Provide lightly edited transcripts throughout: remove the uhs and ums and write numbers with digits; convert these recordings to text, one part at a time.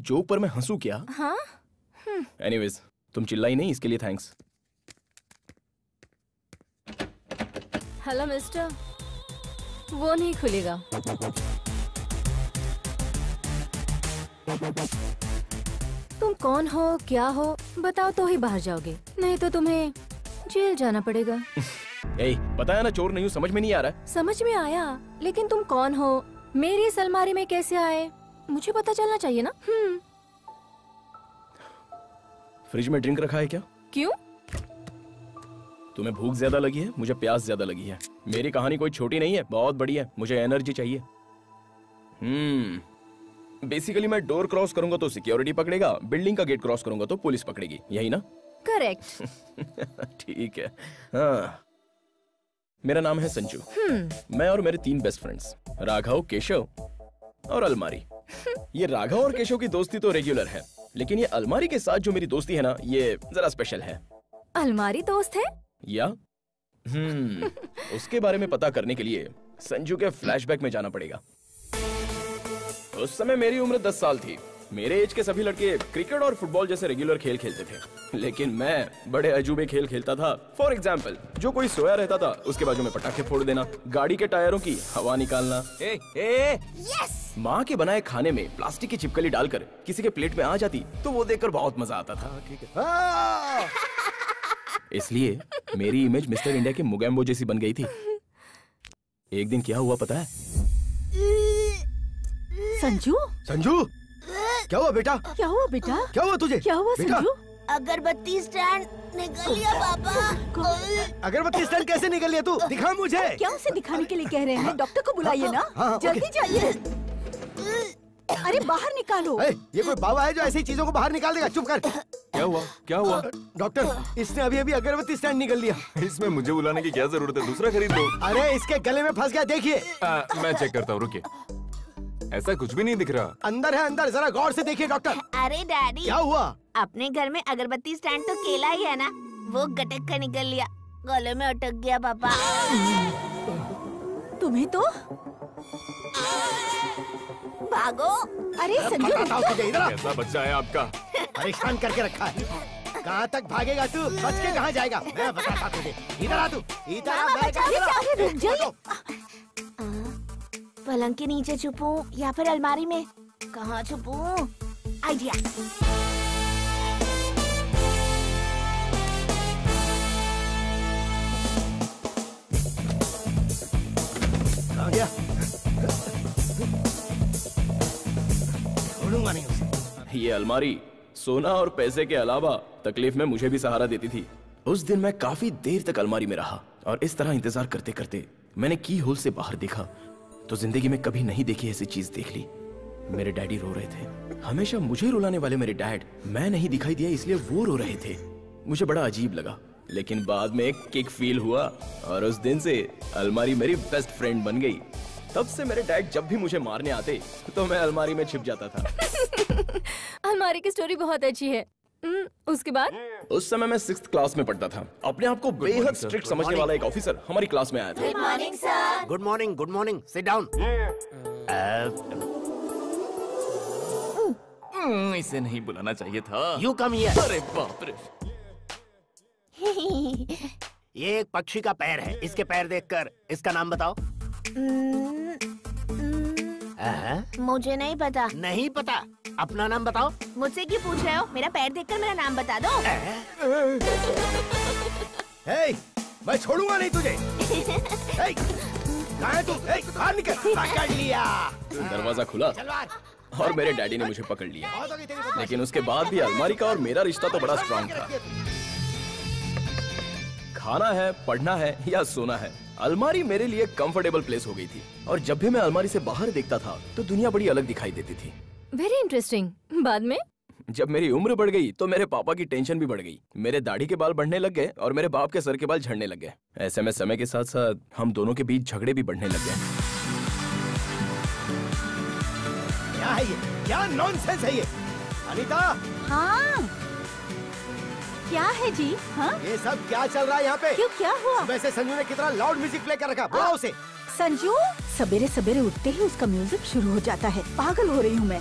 Joke पर मैं हंसूं क्या? हाँ? एनीवेज, तुम चिल्लाई नहीं, इसके लिए थैंक्स। हेलो मिस्टर, वो नहीं खुलेगा। तुम कौन हो, क्या हो, बताओ तो ही बाहर जाओगे, नहीं तो तुम्हें जेल जाना पड़ेगा। ए, पता है ना चोर नहीं हूँ, समझ में नहीं आ रहा। समझ में आया, लेकिन तुम कौन हो, मेरी इस अलमारी में कैसे आए, मुझे पता चलना चाहिए ना। फ्रिज में ड्रिंक रखा है क्या? क्यों? तुम्हें भूख ज्यादा लगी है, मुझे प्यास ज्यादा लगी है। मेरी कहानी कोई छोटी नहीं है, बहुत बड़ी है, मुझे एनर्जी चाहिए। बेसिकली मैं डोर क्रॉस करूंगा तो सिक्योरिटी पकड़ेगा, बिल्डिंग का गेट क्रॉस करूंगा तो पुलिस पकड़ेगी, यही ना? करेक्ट। ठीक है। हाँ, मेरा नाम है संजू। मैं और मेरे 3 बेस्ट फ्रेंड्स, राघव, केशव और अलमारी। ये राघव और केशव की दोस्ती तो रेगुलर है, लेकिन ये अलमारी के साथ जो मेरी दोस्ती है ना, ये जरा स्पेशल है। अलमारी दोस्त है? या उसके बारे में पता करने के लिए संजू के फ्लैशबैक में जाना पड़ेगा। उस समय मेरी उम्र 10 साल थी। मेरे एज के सभी लड़के क्रिकेट और फुटबॉल जैसे रेगुलर खेल खेलते थे, लेकिन मैं बड़े अजूबे खेल खेलता था। फॉर एग्जाम्पल, जो कोई सोया रहता था उसके बाजू में पटाखे फोड़ देना, गाड़ी के टायरों की हवा निकालना, यस! माँ के बनाए खाने में प्लास्टिक की छिपकली डालकर किसी के प्लेट में आ जाती तो वो देखकर बहुत मजा आता था। ठीक है। इसलिए मेरी इमेज मिस्टर इंडिया के मुगैम्बो जैसी बन गई थी। एक दिन क्या हुआ पता है? संजू? संजू, क्या हुआ बेटा? क्या हुआ बेटा? क्या हुआ तुझे? क्या हुआ संजू? अगरबत्ती स्टैंड निकल लिया पापा। अगरबत्ती स्टैंड कैसे निकल लिया तू? दिखा मुझे। क्या उसे दिखाने के लिए कह रहे हैं? डॉक्टर को बुलाइए ना। हाँ, जल्दी जाइए। अरे बाहर निकालो। ये कोई बाबा है जो ऐसी चीजों को बाहर निकाल देगा? चुप कर। क्या हुआ? क्या हुआ? डॉक्टर, इसने अभी अभी अगरबत्ती स्टैंड निकल लिया। इसमें मुझे बुलाने की क्या जरूरत है, दूसरा खरीद लो। अरे इसके गले में फंस गया, देखिए। मैं चेक करता हूँ, रुकिए। ऐसा कुछ भी नहीं दिख रहा। अंदर है, अंदर, जरा गौर से देखिए डॉक्टर। अरे डैडी, क्या हुआ? अपने घर में अगरबत्ती स्टैंड तो केला ही है ना, वो गटक कर निकल लिया, गले में अटक गया पापा। तुम्हें तो भागो। अरे संजू, कैसा बच्चा है आपका? परेशान करके रखा है। कहाँ तक भागेगा तू? बच के कहाँ जाएगा? मैं बताता तुझे। इधर आ तू, इधर आ। रुक जाइए। पलंग के नीचे छुपूं या फिर अलमारी में? कहाँ छुपूं? आइडिया। कहाँ गया? छोड़ूंगा नहीं उसे। ये अलमारी सोना और पैसे के अलावा तकलीफ में मुझे भी सहारा देती थी। उस दिन मैं काफी देर तक अलमारी में रहा और इस तरह इंतजार करते करते मैंने की होल से बाहर देखा तो जिंदगी में कभी नहीं देखी ऐसी चीज देख ली। मेरे डैडी रो रहे थे। हमेशा मुझे रुलाने वाले मेरे डैड, मैं नहीं दिखाई दिया इसलिए वो रो रहे थे। मुझे बड़ा अजीब लगा, लेकिन बाद में एक किक फील हुआ और उस दिन से अलमारी मेरी बेस्ट फ्रेंड बन गई। तब से मेरे डैड जब भी मुझे मारने आते तो मैं अलमारी में छिप जाता था। अलमारी की स्टोरी बहुत अच्छी है। उसके बाद? उस समय मैं 6th क्लास में पढ़ता था। अपने आप को बेहद स्ट्रिक्ट समझने वाला एक ऑफिसर हमारी क्लास में आया था। Good morning sir. Good morning, good morning. Sit down. इसे नहीं बुलाना चाहिए था। You come here. अरे बाप रे। ये एक पक्षी का पैर है। इसके पैर देखकर इसका नाम बताओ। मुझे नहीं पता। नहीं पता? अपना नाम बताओ। मुझसे क्यों पूछ रहे हो? मेरा पैर देखकर मेरा नाम बता दो। हे, मैं छोड़ूंगा नहीं तुझे। हे, कहाँ है तू? हे, बाहर निकल। पकड़ लिया। दरवाजा खुला और मेरे डैडी ने मुझे पकड़ लिया। लेकिन उसके बाद भी अलमारी का और मेरा रिश्ता तो बड़ा स्ट्रांग था। खाना है, पढ़ना है या सोना है, अलमारी मेरे लिए कंफर्टेबल प्लेस हो गई थी। और जब भी मैं अलमारी से बाहर देखता था तो दुनिया बड़ी अलग दिखाई देती थी। Very interesting. बाद में जब मेरी उम्र बढ़ गई तो मेरे पापा की टेंशन भी बढ़ गई। मेरे दाढ़ी के बाल बढ़ने लग गए और मेरे बाप के सर के बाल झड़ने लग गए। ऐसे में समय के साथ साथ हम दोनों के बीच झगड़े भी बढ़ने लग गए। क्या है ये? क्या नॉनसेंस है ये? अनीता! हाँ, क्या है जी? हाँ, ये सब क्या चल रहा है यहाँ पे? क्यों, क्या हुआ? वैसे संजू ने कितना लाउड म्यूजिक प्ले कर रखा। बुलाओ उसे। संजू, सवेरे सवेरे उठते ही उसका म्यूजिक शुरू हो जाता है। पागल हो रही हूँ मैं।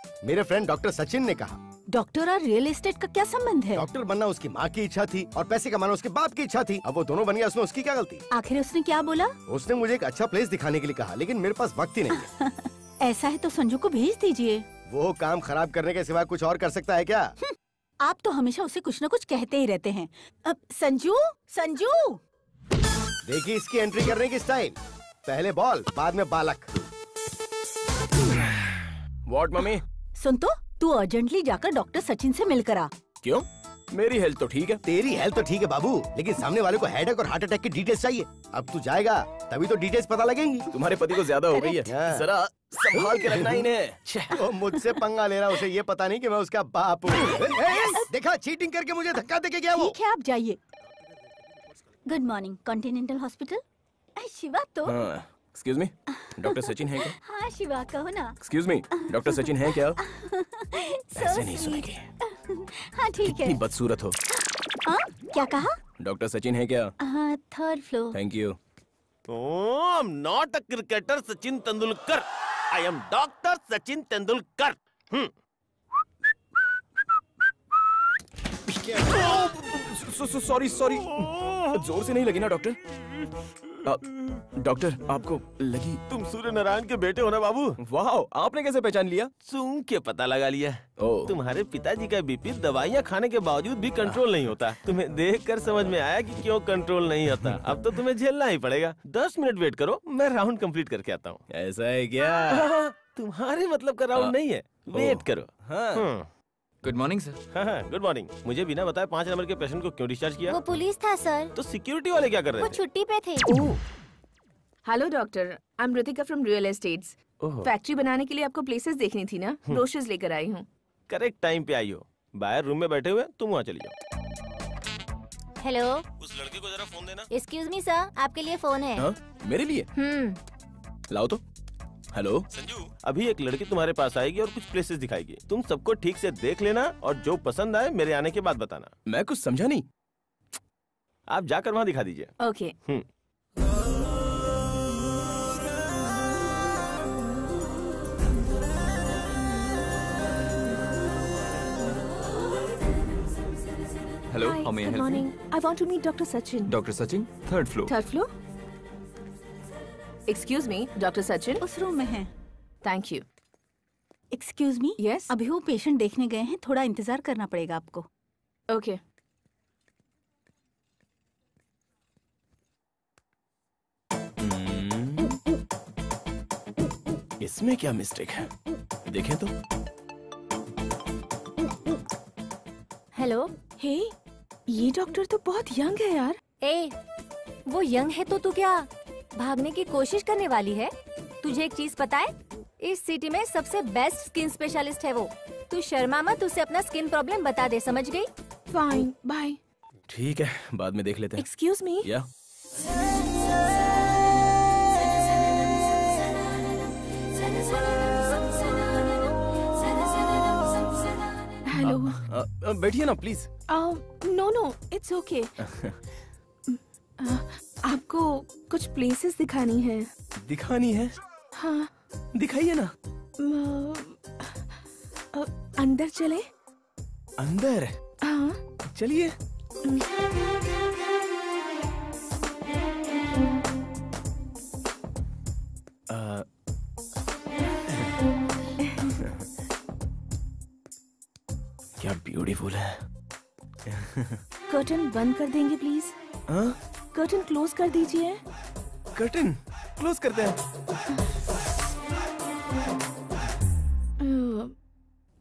मेरे फ्रेंड डॉक्टर सचिन ने कहा। डॉक्टर और रियल एस्टेट का क्या संबंध है? डॉक्टर बनना उसकी माँ की इच्छा थी और पैसे कमाना उसके बाप की इच्छा थी। अब वो दोनों बन गया, उसमें उसकी क्या गलती? आखिर उसने क्या बोला? उसने मुझे एक अच्छा प्लेस दिखाने के लिए कहा, लेकिन मेरे पास वक्त ही नहीं है। ऐसा है तो संजू को भेज दीजिए। वो काम खराब करने के सिवा कुछ और कर सकता है क्या? आप तो हमेशा उसे कुछ न कुछ कहते ही रहते हैं। अब संजू, संजू। देखिए इसकी एंट्री करने की स्टाइल, पहले बॉल बाद में बालक। What mummy? सुन तो, तू अर्जेंटली जाकर डॉक्टर सचिन से मिलकर आ। क्यों? मेरी हेल्थ तो ठीक है। तेरी हेल्थ तो ठीक है बाबू, लेकिन सामने वाले को हेडेक और हार्ट अटैक की डिटेल्स चाहिए। अब तू जाएगा तभी तो डिटेल्स पता लगेंगी। तुम्हारे पति को ज्यादा हो गई है, हाँ। जरा संभाल के रखना इन्हें। वो मुझसे पंगा ले रहा, उसे ये पता नहीं कि मैं उसका बाप हूँ। देखा, चीटिंग करके मुझे धक्का देके गया वो। ठीक है, आप जाइए। Good morning, continental hospital. Shiva तो। एक्सक्यूज मी, डॉक्टर सचिन है क्या? हाँ शिवा, कहो ना। एक्सक्यूज मी, डॉक्टर सचिन है क्या? So ऐसे नहीं sweet. सुनेगी। हाँ ठीक है। कितनी बदसूरत हो। हाँ, क्या कहा? डॉक्टर सचिन है क्या? हाँ, third floor. Thank you. Oh, I'm not a cricketer Sachin Tendulkar. I am Dr. Sachin Tendulkar. Sorry sorry, जोर से नहीं लगी ना डॉक्टर? डॉक्टर आपको लगी? तुम सूर्य नारायण के बेटे हो ना बाबू? वाह, आपने कैसे पहचान लिया? सूंघ के पता लगा लिया। ओह। तुम्हारे पिताजी का बीपी दवाइयाँ खाने के बावजूद भी कंट्रोल नहीं होता। तुम्हें देखकर समझ में आया कि क्यों कंट्रोल नहीं होता। अब तो तुम्हें झेलना ही पड़ेगा। 10 मिनट वेट करो, मैं राउंड कंप्लीट करके आता हूँ। ऐसा है क्या? तुम्हारे मतलब का राउंड नहीं है, वेट करो। हाँ। Good morning sir. हाँ, गुड मॉर्निंग। मुझे बिना बताए 5 नंबर के पेशेंट को क्यों डिस्चार्ज किया? वो पुलिस था सर। तो सिक्योरिटी वाले क्या कर रहे वो थे? छुट्टी पे थे। Hello doctor, I am Ritika from real estates. Oh. Factory बनाने के लिए आपको प्लेसेस देखनी थी ना, ब्रोशर्स लेकर आई हूँ। करेक्ट टाइम पे आई हो। बाहर रूम में बैठे हुए, तुम वहाँ चली जाओ। हेलो, उस लड़के को जरा फोन देना। एक्सक्यूज मी सर, आपके लिए फोन है। हाँ? मेरे लिए? लाओ तो। हेलो संजू, अभी एक लड़की तुम्हारे पास आएगी और कुछ प्लेसेस दिखाएगी। तुम सबको ठीक से देख लेना और जो पसंद आए मेरे आने के बाद बताना। मैं कुछ समझा नहीं। आप जाकर वहाँ दिखा दीजिए। Okay. Hello, how may I good help you? Morning, I want to meet doctor Sachin. Doctor Sachin, third floor. Third floor. Excuse me, doctor Sachin. उस रूम में है। Thank you. Excuse me. Yes. अभी वो पेशेंट देखने गए हैं, थोड़ा इंतजार करना पड़ेगा आपको। ओके। इसमें क्या मिस्टेक है? देखें तो। हेलो। हे, ये डॉक्टर तो बहुत यंग है यार। ए, वो यंग है तो तू क्या भागने की कोशिश करने वाली है? तुझे एक चीज पता है, इस सिटी में सबसे बेस्ट स्किन स्पेशलिस्ट है वो। तू शर्मा मत, उसे अपना स्किन प्रॉब्लम बता दे, समझ गई? Fine, bye. ठीक है, बाद में देख लेते हैं। Excuse me. या हेलो। बैठिए ना please. No no, it's okay. आपको कुछ प्लेसेस दिखानी है। दिखानी है? हाँ। दिखाइए ना। अंदर चले? अंदर? हाँ। चलिए। क्या ब्यूटीफुल है। कर्टन बंद कर देंगे प्लीज? हाँ? कर्टन क्लोज कर दीजिए। कर्टन क्लोज करते हैं।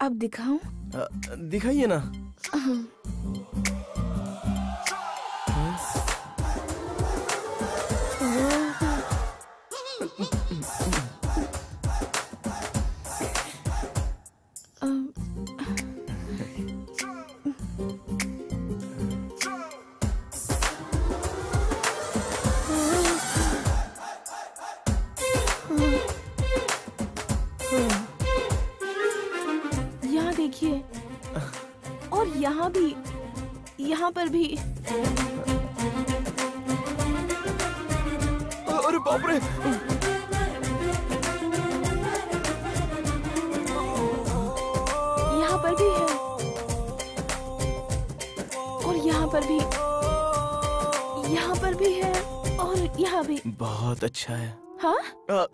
अब दिखाऊं? दिखाइए ना। यहाँ देखिए, और यहाँ भी, यहाँ पर भी। अरे बाप रे। पर भी है और यहाँ भी। बहुत अच्छा है। हाँ?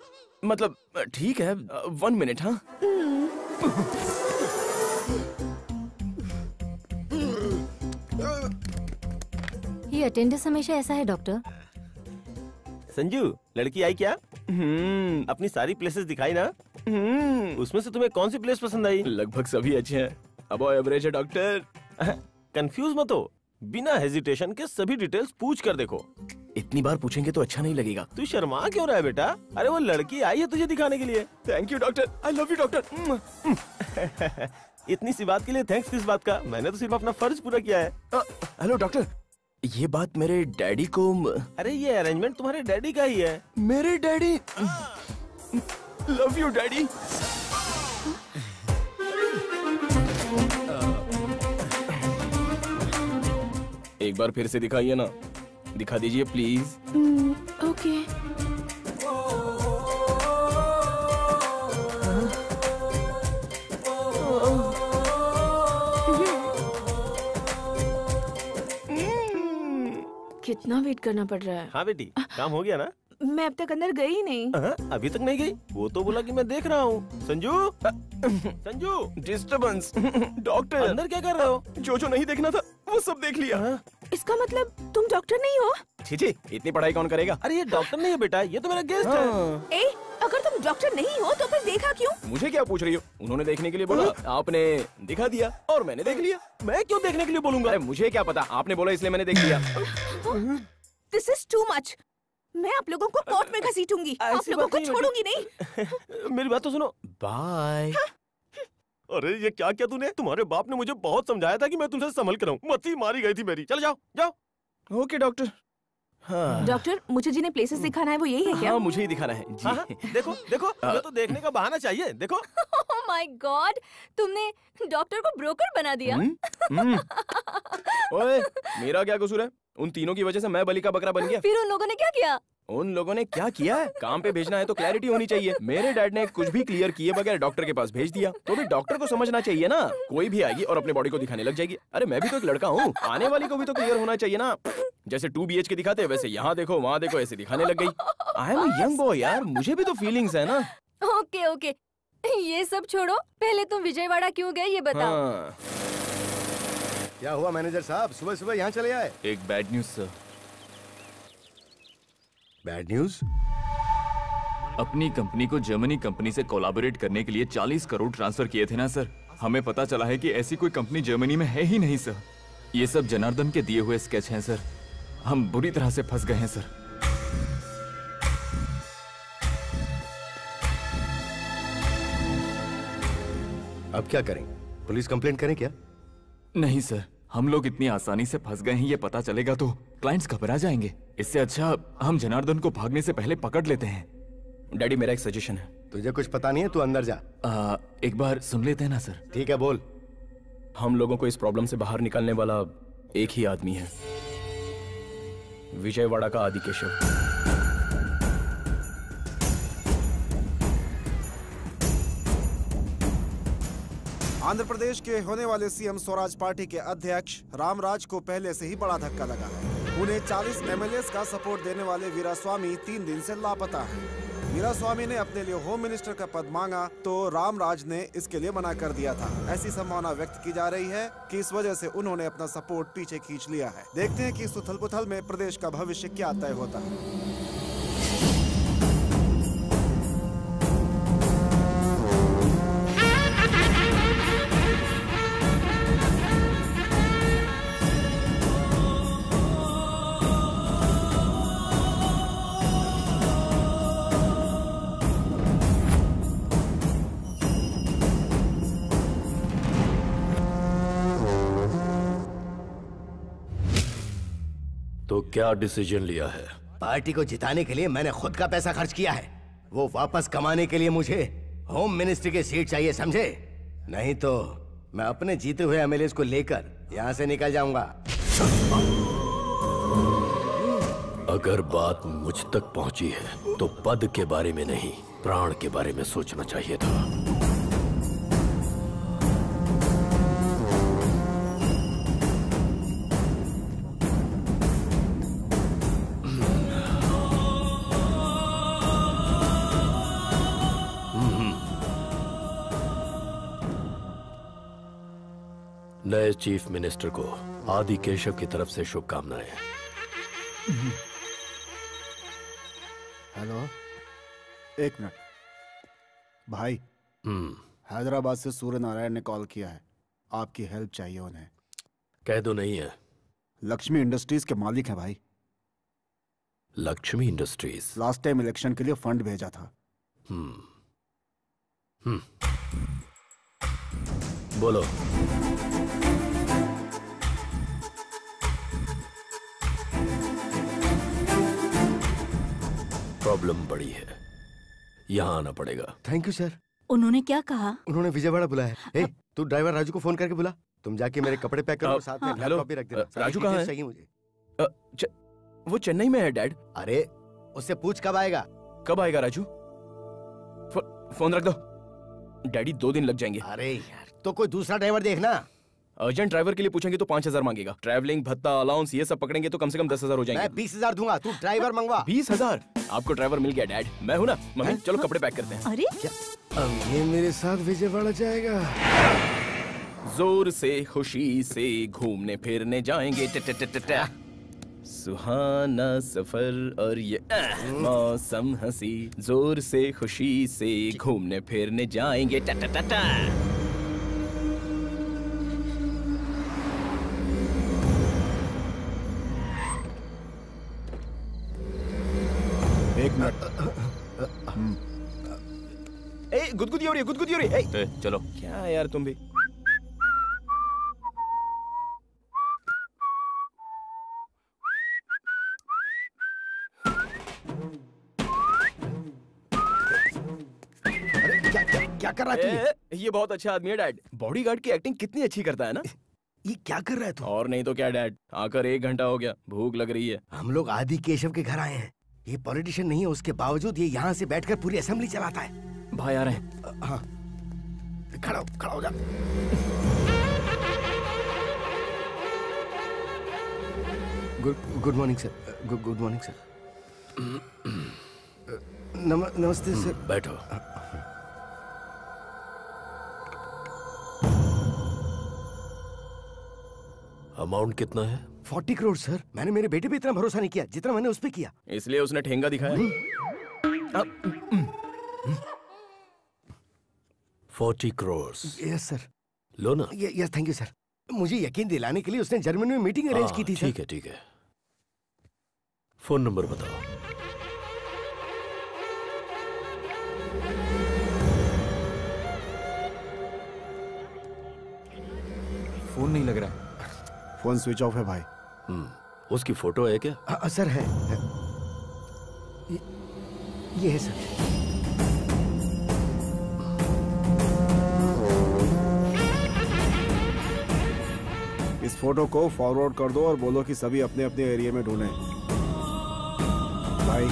मतलब ठीक है। 1 मिनट। हाँ ये अटेंडेंस हमेशा ऐसा है डॉक्टर। संजू, लड़की आई क्या? अपनी सारी प्लेसेस दिखाई ना? उसमें से तुम्हें कौन सी प्लेस पसंद आई? लगभग सभी अच्छे हैं। अबो एवरेज है डॉक्टर। कंफ्यूज मत हो, बिना हेजिटेशन के सभी डिटेल्स पूछ कर देखो। इतनी बार पूछेंगे तो अच्छा नहीं लगेगा। तू शर्मा क्यों रहा है बेटा? अरे वो लड़की आई है तुझे दिखाने के लिए। Thank you doctor, I love you doctor. इतनी सी बात के लिए थैंक्स किस बात का? मैंने तो सिर्फ अपना फर्ज पूरा किया है। हेलो डॉक्टर, ये बात मेरे डैडी को। अरे ये अरेंजमेंट तुम्हारे डैडी का ही है। मेरे डैडी? Love you daddy. एक बार फिर से दिखाइए ना, दिखा दीजिए प्लीज। ओके। कितना वेट करना पड़ रहा है। हाँ बेटी, काम हो गया ना? मैं अब तक अंदर गई नहीं। अभी तक नहीं गई? वो तो बोला कि मैं देख रहा हूँ। संजू, संजू, डिस्टर्बेंस। डॉक्टर अंदर क्या कर रहे हो? जो नहीं देखना था वो सब देख लिया। इसका मतलब तुम डॉक्टर नहीं हो? छी, इतनी पढ़ाई कौन करेगा? अरे ये डॉक्टर नहीं है बेटा, ये तो मेरा गेस्ट है। ए, अगर तुम डॉक्टर नहीं हो तो फिर देखा क्यों? मुझे क्या पूछ रही हो? उन्होंने देखने के लिए बोला, आपने दिखा दिया और मैंने देख लिया। मैं क्यों देखने के लिए बोलूंगा? अरे मुझे क्या पता, आपने बोला इसलिए मैंने देख लिया। This is too much. मैं आप लोगों को कोर्ट में घसीटूंगी। आप लोगों को छोड़ूंगी नहीं। मेरी बात तो सुनो। बाय। अरे ये क्या किया तूने? तुम्हारे बाप ने मुझे बहुत समझाया था कि मैं तुमसे संभल कर रहूं। मत्ती मारी गई थी मेरी। चल जाओ जाओ। Okay doctor. हाँ। डॉक्टर, मुझे जिन्हें प्लेसेस दिखाना है वो यही है क्या? हाँ, मुझे ही दिखाना है जी। हाँ, देखो देखो, ये तो देखने का बहाना चाहिए। देखो। ओह माय गॉड, तुमने डॉक्टर को ब्रोकर बना दिया। ओए, मेरा क्या कसूर है? उन तीनों की वजह से मैं बलि का बकरा बन गया। फिर उन लोगों ने क्या किया? उन लोगों ने क्या किया है? काम पे भेजना है तो क्लैरिटी होनी चाहिए। मेरे डैड ने कुछ भी क्लियर किए बगैर डॉक्टर के पास भेज दिया, तो भी डॉक्टर को समझना चाहिए ना। कोई भी आएगी और अपने बॉडी को दिखाने लग जाएगी। अरे मैं भी तो एक लड़का हूँ, आने वाली को भी तो क्लियर होना चाहिए ना। जैसे 2 BHK दिखाते हैं, वैसे यहाँ देखो वहाँ देखो ऐसे दिखाने लग गई। I am a young boy यार, मुझे भी तो फीलिंग्स है ना। ओके ओके, ये सब छोड़ो, पहले तुम विजयवाड़ा क्यों गए ये बताओ। हाँ। क्या हुआ मैनेजर साहब, सुबह सुबह यहाँ चले आए? एक bad news sir. Bad news? अपनी कंपनी को जर्मनी कंपनी से कोलैबोरेट करने के लिए 40 करोड़ ट्रांसफर किए थे ना सर। हमें पता चला है कि ऐसी कोई कंपनी जर्मनी में है ही नहीं सर। ये सब जनार्दन के दिए हुए स्केच हैं सर। हम बुरी तरह से फंस गए हैं सर। अब क्या करें? पुलिस कंप्लेंट करें क्या? नहीं सर, हम लोग इतनी आसानी से फंस गए हैं, ये पता चलेगा तो क्लाइंट्स घबरा जाएंगे। इससे अच्छा हम जनार्दन को भागने से पहले पकड़ लेते हैं। डैडी, मेरा एक सजेशन है। तुझे कुछ पता नहीं है, तू अंदर जा। एक बार सुन लेते हैं ना सर? ठीक है, बोल। हम लोगों को इस प्रॉब्लम से बाहर निकालने वाला एक ही आदमी है, विजयवाड़ा का आदिकेशव। आंध्र प्रदेश के होने वाले सीएम स्वराज पार्टी के अध्यक्ष रामराज को पहले से ही बड़ा धक्का लगा है। उन्हें 40 MLAs का सपोर्ट देने वाले वीरास्वामी 3 दिन से लापता हैं। वीरास्वामी ने अपने लिए होम मिनिस्टर का पद मांगा तो रामराज ने इसके लिए मना कर दिया था। ऐसी संभावना व्यक्त की जा रही है कि इस वजह से उन्होंने अपना सपोर्ट पीछे खींच लिया है। देखते हैं कि इस उथल पुथल में प्रदेश का भविष्य क्या तय होता है। तो क्या डिसीजन लिया है? पार्टी को जिताने के लिए मैंने खुद का पैसा खर्च किया है। वो वापस कमाने के लिए मुझे होम मिनिस्ट्री की सीट चाहिए, समझे? नहीं तो मैं अपने जीते हुए MLAs को लेकर यहाँ से निकल जाऊंगा। अगर बात मुझ तक पहुंची है तो पद के बारे में नहीं, प्राण के बारे में सोचना चाहिए था। नए चीफ मिनिस्टर को आदि केशव की तरफ से शुभकामनाएं। हेलो, एक मिनट भाई। हैदराबाद से सूर्य नारायण ने कॉल किया है, आपकी हेल्प चाहिए उन्हें। कह दो नहीं है। लक्ष्मी इंडस्ट्रीज के मालिक हैं भाई। Lakshmi industries last time election के लिए फंड भेजा था। बोलो। प्रॉब्लम बड़ी है, यहाँ आना पड़ेगा। Thank you sir. उन्होंने क्या कहा? उन्होंने विजयवाड़ा बुलाया है। ए, तू ड्राइवर राजू को फोन करके बुला। तुम जाके मेरे कपड़े पैक करो और साथ में लैपटॉप भी रख देना। राजू कहाँ है? चाहिए मुझे। वो चेन्नई में है डैड। अरे उससे पूछ कब आएगा। कब आएगा राजू? फोन रख दो। डैडी 2 दिन लग जाएंगे। अरे यार, तो कोई दूसरा ड्राइवर देखना। अर्जेंट ड्राइवर के लिए पूछेंगे तो 5,000 मांगेगा। ट्रैवलिंग भत्ता अलाउंस ये सब पकड़ेंगे तो कम से कम 10,000 हो जाएंगे। मैं 20,000 दूंगा, तू ड्राइवर मंगवा। 20,000? आपको ड्राइवर मिल गया डैड। मैं हूँ ना मम्मी, चलो कपड़े पैक करते हैं। अरे अब ये मेरे साथ विजयवाड़ा जाएगा। जोर से खुशी से घूमने फिरने जाएंगे। सुहाना सफर और ये मौसम हंसी। जोर से खुशी से घूमने फिरने जाएंगे। एक मिनट। ए गुदगुदी हो रही है, गुदगुदी हो रही है। ए, चलो। क्या यार तुम भी। क्या कर रहा है तू? ये बहुत अच्छा आदमी है डैड। बॉडीगार्ड की एक्टिंग कितनी अच्छी करता है ना। ये क्या कर रहा है तू? और नहीं तो क्या डैड, आकर 1 घंटा हो गया, भूख लग रही है। हम लोग आदि केशव के घर आए हैं। ये पॉलिटिशियन नहीं है, उसके बावजूद ये यहाँ से बैठकर पूरी असेंबली चलाता है। भाई आ रहे हैं। हाँ, खड़ा हो जा। Good morning sir. Good morning sir. नमस्ते सर। बैठो। अमाउंट कितना है? 40 करोड़ सर। मैंने मेरे बेटे पे इतना भरोसा नहीं किया जितना मैंने उस पे किया। इसलिए उसने ठेंगा दिखाया। 40 करोड़। Yes sir. लो ना। Yes thank you sir. मुझे यकीन दिलाने के लिए उसने जर्मनी में मीटिंग अरेंज की थी सर। ठीक है। फोन नंबर बताओ। फोन नहीं लग रहा है। फोन स्विच ऑफ है भाई। उसकी फोटो है क्या? सर है। ये है सर। इस फोटो को फॉरवर्ड कर दो और बोलो कि सभी अपने अपने एरिया में ढूंढें। भाई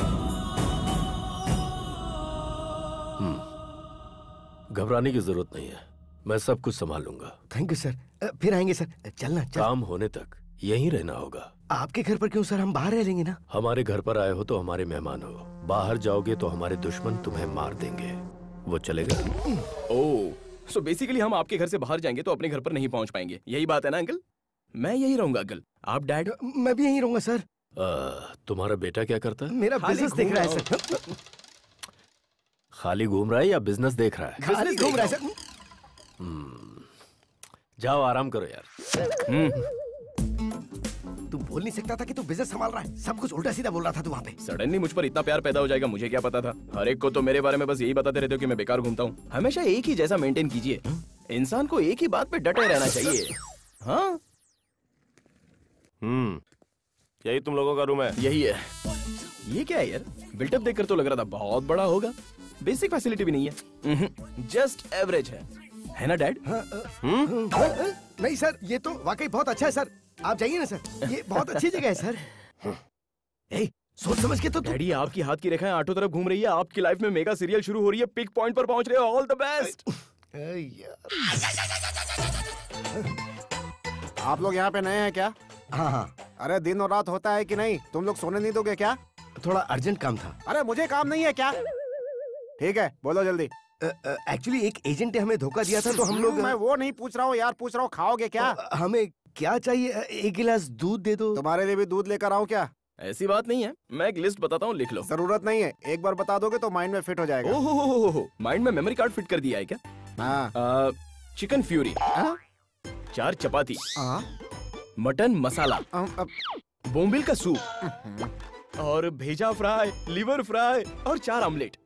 घबराने की जरूरत नहीं है, मैं सब कुछ संभाल लूंगा। Thank you sir. फिर आएंगे सर। चलना। काम होने तक यहीं रहना होगा। आपके घर पर क्यों सर? हम बाहर रह लेंगे ना। हमारे घर पर आए हो तो हमारे मेहमान हो, बाहर जाओगे तो हमारे दुश्मन तुम्हें मार देंगे। वो चलेगा? ओह, सो बेसिकली हम आपके घर से बाहर जाएंगे तो अपने घर पर नहीं पहुंच पाएंगे, यही बात है ना अंकल? मैं यही रहूंगा अंकल। आप डैड? मैं भी यहीं रहूंगा सर। तुम्हारा बेटा क्या करता है? मेरा बिजनेस देख रहा है सर। खाली घूम रहा है या बिजनेस देख रहा है? खाली घूम रहा है सर। जाओ आराम करो यार। तू बोल नहीं सकता था कि तू बिजनेस संभाल रहा है? सब कुछ उल्टा सीधा बोल रहा था तू वहाँ पे। सडनली मुझ पर इतना प्यार पैदा हो जाएगा, मुझे क्या पता था। हर एक को तो मेरे बारे में बस यही बताते रहते हो कि मैं बेकार घूमता हूँ। हमेशा एक ही जैसा मेंटेन कीजिए। इंसान को एक ही बात पे डटे रहना चाहिए। हाँ, यही तुम लोगों का रूम है? यही है। ये क्या है यार? बिल्टअप देखकर तो लग रहा था बहुत बड़ा होगा। बेसिक फैसिलिटी भी नहीं है, जस्ट एवरेज है ना डैड? नहीं सर, ये तो वाकई बहुत अच्छा है सर। आप जाइए ना सर, ये बहुत अच्छी जगह है सर। सोच समझ के तो डैडी, आपकी हाथ की रेखाएं आठों तरफ घूम रही है। आपकी लाइफ में मेगा सीरियल शुरू हो रही है, पिक पॉइंट पर पहुंच रहे हो। All the best. आप लोग यहाँ पे नए हैं क्या? हाँ। अरे दिन और रात होता है कि नहीं? तुम लोग सोने नहीं दोगे क्या? थोड़ा अर्जेंट काम था। अरे मुझे काम नहीं है क्या? ठीक है, बोलो जल्दी। एक्चुअली एक एजेंट ने हमें धोखा दिया था, तो हम लोग। मैं वो नहीं पूछ रहा हूँ यार, पूछ रहा हूँ खाओगे क्या? हमें क्या चाहिए? एक गिलास दूध दे दो। तुम्हारे लिए भी दूध लेकर आऊँ क्या? ऐसी बात नहीं है, मैं एक लिस्ट बताता हूँ, लिख लो। जरूरत नहीं है, एक बार बता दोगे तो माइंड में फिट हो जाएगा। ओहो, माइंड में मेमोरी कार्ड फिट कर दिया है क्या? हाँ। चिकन फ्यूरी, 4 चपाती, मटन मसाला, बोम्बिल का सूप और भेजा फ्राई, लिवर फ्राई और 4 ऑमलेट।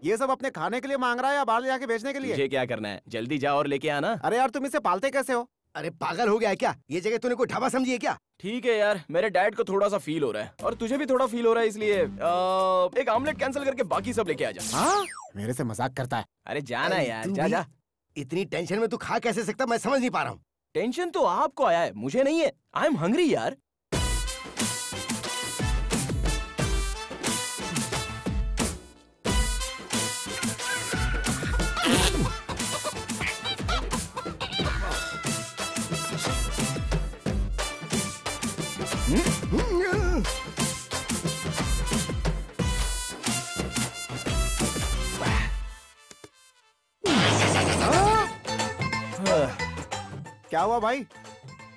ये सब अपने खाने के लिए मांग रहा है या बाहर जाके बेचने के लिए? मुझे क्या करना है, जल्दी जा और लेके आना। अरे यार तुम इसे पालते कैसे हो? अरे पागल हो गया है क्या? ये जगह तूने कोई ढाबा समझी है क्या? ठीक है यार, मेरे डैड को थोड़ा सा फील हो रहा है और तुझे भी थोड़ा फील हो रहा है, इसलिए एक ऑमलेट कैंसिल करके बाकी सब लेके आ जा। हाँ? मेरे से मजाक करता है। अरे जाना यार, जा जा। इतनी टेंशन में तू खा कैसे सकता, मैं समझ नहीं पा रहा हूँ। टेंशन तो आपको आया है, मुझे नहीं है। आई एम हंग्री यार। क्या हुआ भाई,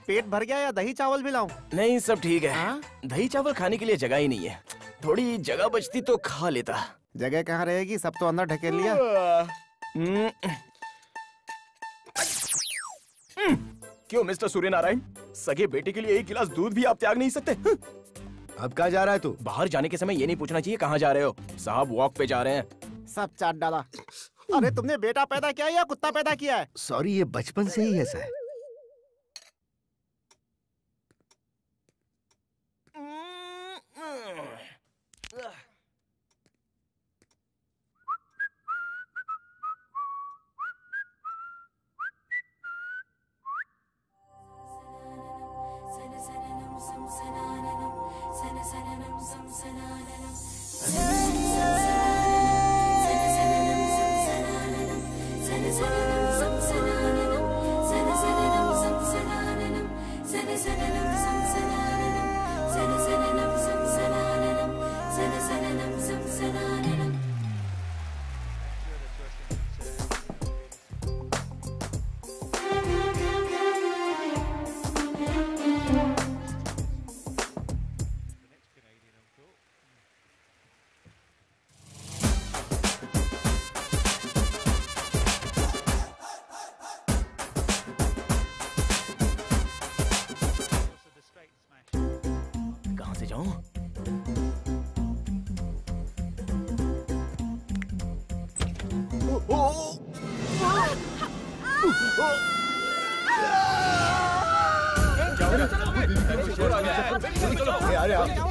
पेट भर गया या दही चावल भी लाऊं? नहीं, सब ठीक है। दही चावल खाने के लिए जगह ही नहीं है, थोड़ी जगह बचती तो खा लेता। जगह कहाँ रहेगी, सब तो अंदर ढकेल लिया। क्यों मिस्टर सूर्यनारायण, सगे बेटे के लिए 1 गिलास दूध भी आप त्याग नहीं सकते? अब कहाँ जा रहा है तू? बाहर जाने के समय ये नहीं पूछना चाहिए कहाँ जा रहे हो। साहब वॉक पे जा रहे हैं। सब चाट डाला। अरे तुमने बेटा पैदा किया या कुत्ता पैदा किया है? सॉरी, ये बचपन से ही ऐसा है।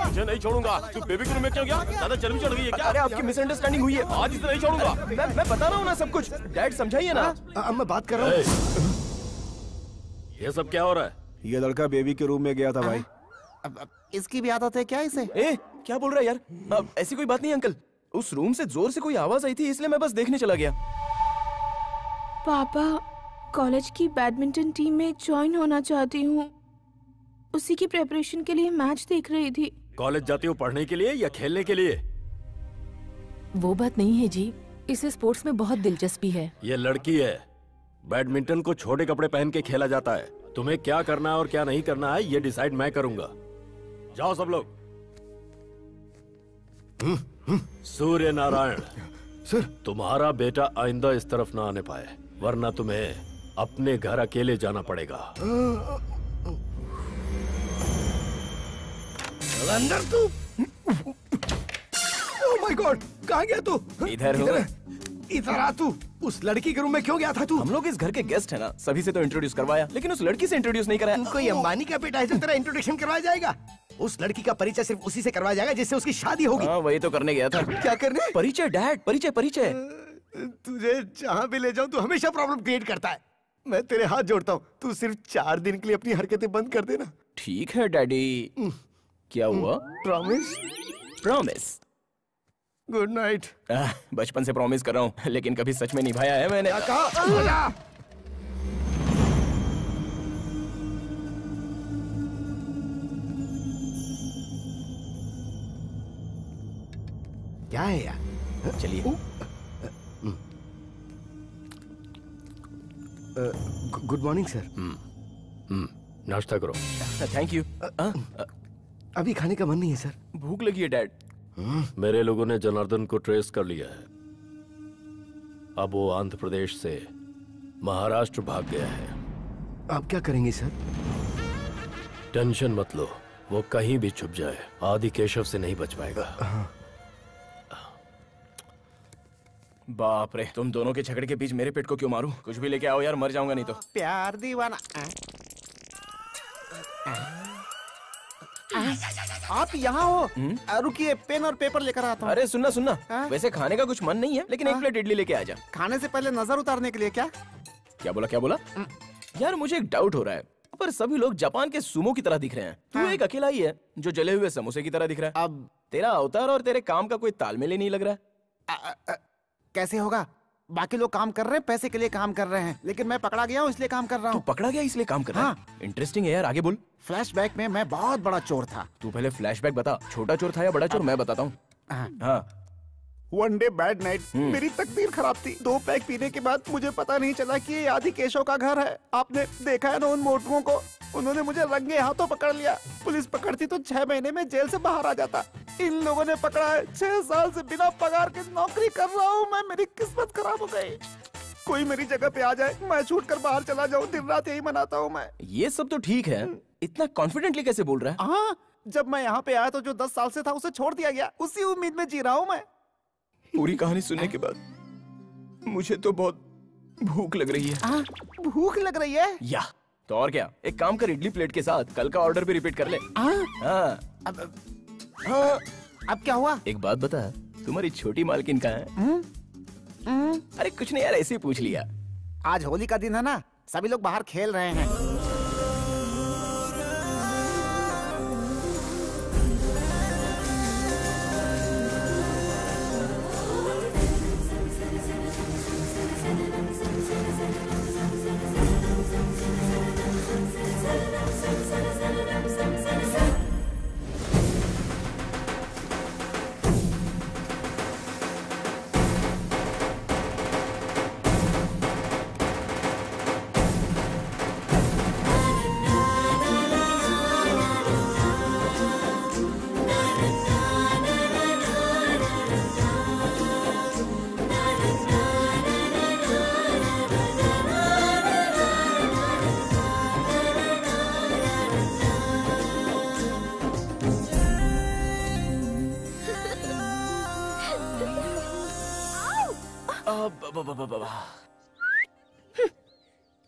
मुझे नहीं छोड़ूंगा। तू बेबी के रूम में क्यों गया? ज्यादा चर्बी चढ़ गई है क्या? अरे आपकी मिसअंडरस्टैंडिंग हुई है, आज इसे नहीं छोड़ूंगा। मैं बता रहा हूँ ना सब कुछ। डैड समझाइए ना। मैं बात कर रहा हूँ। ये सब क्या हो रहा है? ये लड़का बेबी के रूम में गया था भाई। इसकी भी आदत है क्या इसे? क्या बोल रहा है यार? ऐसी कोई बात नहीं अंकल। उस रूम से जोर से कोई आवाज आई थी, इसलिए मैं बस देखने चला गया। पापा, कॉलेज की बैडमिंटन टीम में ज्वाइन होना चाहती हूँ। उसी की प्रेपरेशन के लिए मैच देख रही थी। कॉलेज जाती हो पढ़ने के लिए या खेलने के लिए? वो बात नहीं है जी, इसे स्पोर्ट्स में बहुत दिलचस्पी है। ये लड़की है। बैडमिंटन को छोटे कपड़े पहन के खेला जाता है। तुम्हें क्या करना है और क्या नहीं करना है ये डिसाइड मैं करूंगा। जाओ सब लोग। सूर्य नारायण सर, तुम्हारा बेटा आइंदा इस तरफ ना आने पाए, वरना तुम्हें अपने घर अकेले जाना पड़ेगा। अंदर तू। ओह माय गॉड, कहाँ गया तू? इधर हो। इधर आ तू। उस लड़की के रूम में क्यों गया था तू? हम लोग इस घर के गेस्ट है ना, सभी से तो इंट्रोड्यूस करवाया, लेकिन उस लड़की से इंट्रोड्यूस नहीं कराया। कोई अंबानी का बेटा है जो तेरा इंट्रोडक्शन करवाया जाएगा? उस लड़की का परिचय सिर्फ उसी से करवाया जाएगा जिससे उसकी शादी होगी। हाँ, वही तो करने गया था। क्या करने? परिचय डैड, परिचय परिचय। तुझे जहाँ भी ले जाऊँ तू हमेशा प्रॉब्लम क्रिएट करता है। मैं तेरे हाथ जोड़ता हूँ, तू सिर्फ 4 दिन के लिए अपनी हरकतें बंद कर देना। ठीक है डैडी। क्या हुआ? प्रॉमिस? प्रॉमिस। Good night. बचपन से प्रॉमिस कर रहा हूँ, लेकिन कभी सच में निभाया है मैंने। क्या है यार? चलिए। Good morning sir. नाश्ता करो। Thank you. अभी खाने का मन नहीं है सर। भूख लगी है डैड। मेरे लोगों ने जनार्दन को ट्रेस कर लिया है। अब वो आंध्र प्रदेश से महाराष्ट्र भाग गया है। आप क्या करेंगे सर? टेंशन मत लो, वो कहीं भी छुप जाए आदि केशव से नहीं बच पाएगा। बाप रे, तुम दोनों के झगड़े के बीच मेरे पेट को क्यों मारूं? कुछ भी लेके आओ यार, मर जाऊंगा नहीं तो। प्यार दीवाना। आप यहाँ हो? रुकिए, पेन और पेपर लेकर आता हूँ। अरे सुनना सुनना, वैसे खाने का कुछ मन नहीं है, लेकिन एक प्लेट इडली लेके आ जा। खाने से पहले नजर उतारने के लिए। क्या क्या बोला? यार मुझे एक डाउट हो रहा है, पर सभी लोग जापान के सुमो की तरह दिख रहे हैं। तू एक अकेला ही है जो जले हुए समोसे की तरह दिख रहा है। अब तेरा अवतार और तेरे काम का कोई तालमेल ही नहीं लग रहा है। कैसे होगा? बाकी लोग काम कर रहे हैं, पैसे के लिए काम कर रहे हैं, लेकिन मैं पकड़ा गया हूँ इसलिए काम कर रहा हूँ। तू पकड़ा गया इसलिए काम कर रहा है? इंटरेस्टिंग है यार, आगे बोल। फ्लैशबैक में मैं बहुत बड़ा चोर था। तू पहले फ्लैशबैक बता, छोटा चोर था या बड़ा चोर? मैं बताता हूँ। हाँ। वन डे बैड नाइट, मेरी तकदीर खराब थी। 2 पैक पीने के बाद मुझे पता नहीं चला कि ये आदि केशव का घर है। आपने देखा है ना उन मोटुओं को? उन्होंने मुझे रंगे हाथों पकड़ लिया। पुलिस पकड़ती तो 6 महीने में जेल से बाहर आ जाता। इन लोगों ने पकड़ा है। 6 साल से बिना पगार के नौकरी कर रहा हूँ मैं। मेरी किस्मत खराब हो गई। कोई मेरी जगह पे आ जाए, मैं छूट कर बाहर चला जाऊँ। दिन रात यही मनाता हूँ मैं। ये सब तो ठीक है, इतना कॉन्फिडेंटली कैसे बोल रहा है? हाँ, जब मैं यहाँ पे आया तो जो 10 साल से था उसे छोड़ दिया गया। उसी उम्मीद में जी रहा हूँ मैं। पूरी कहानी सुनने के बाद मुझे तो बहुत भूख लग रही है। भूख लग रही है? या तो और क्या, एक काम कर, इडली प्लेट के साथ कल का ऑर्डर भी रिपीट कर ले। हाँ। अब क्या हुआ? एक बात बता, तुम्हारी छोटी मालकिन कहाँ है? अरे कुछ नहीं यार, ऐसे ही पूछ लिया। आज होली का दिन है ना, सभी लोग बाहर खेल रहे हैं।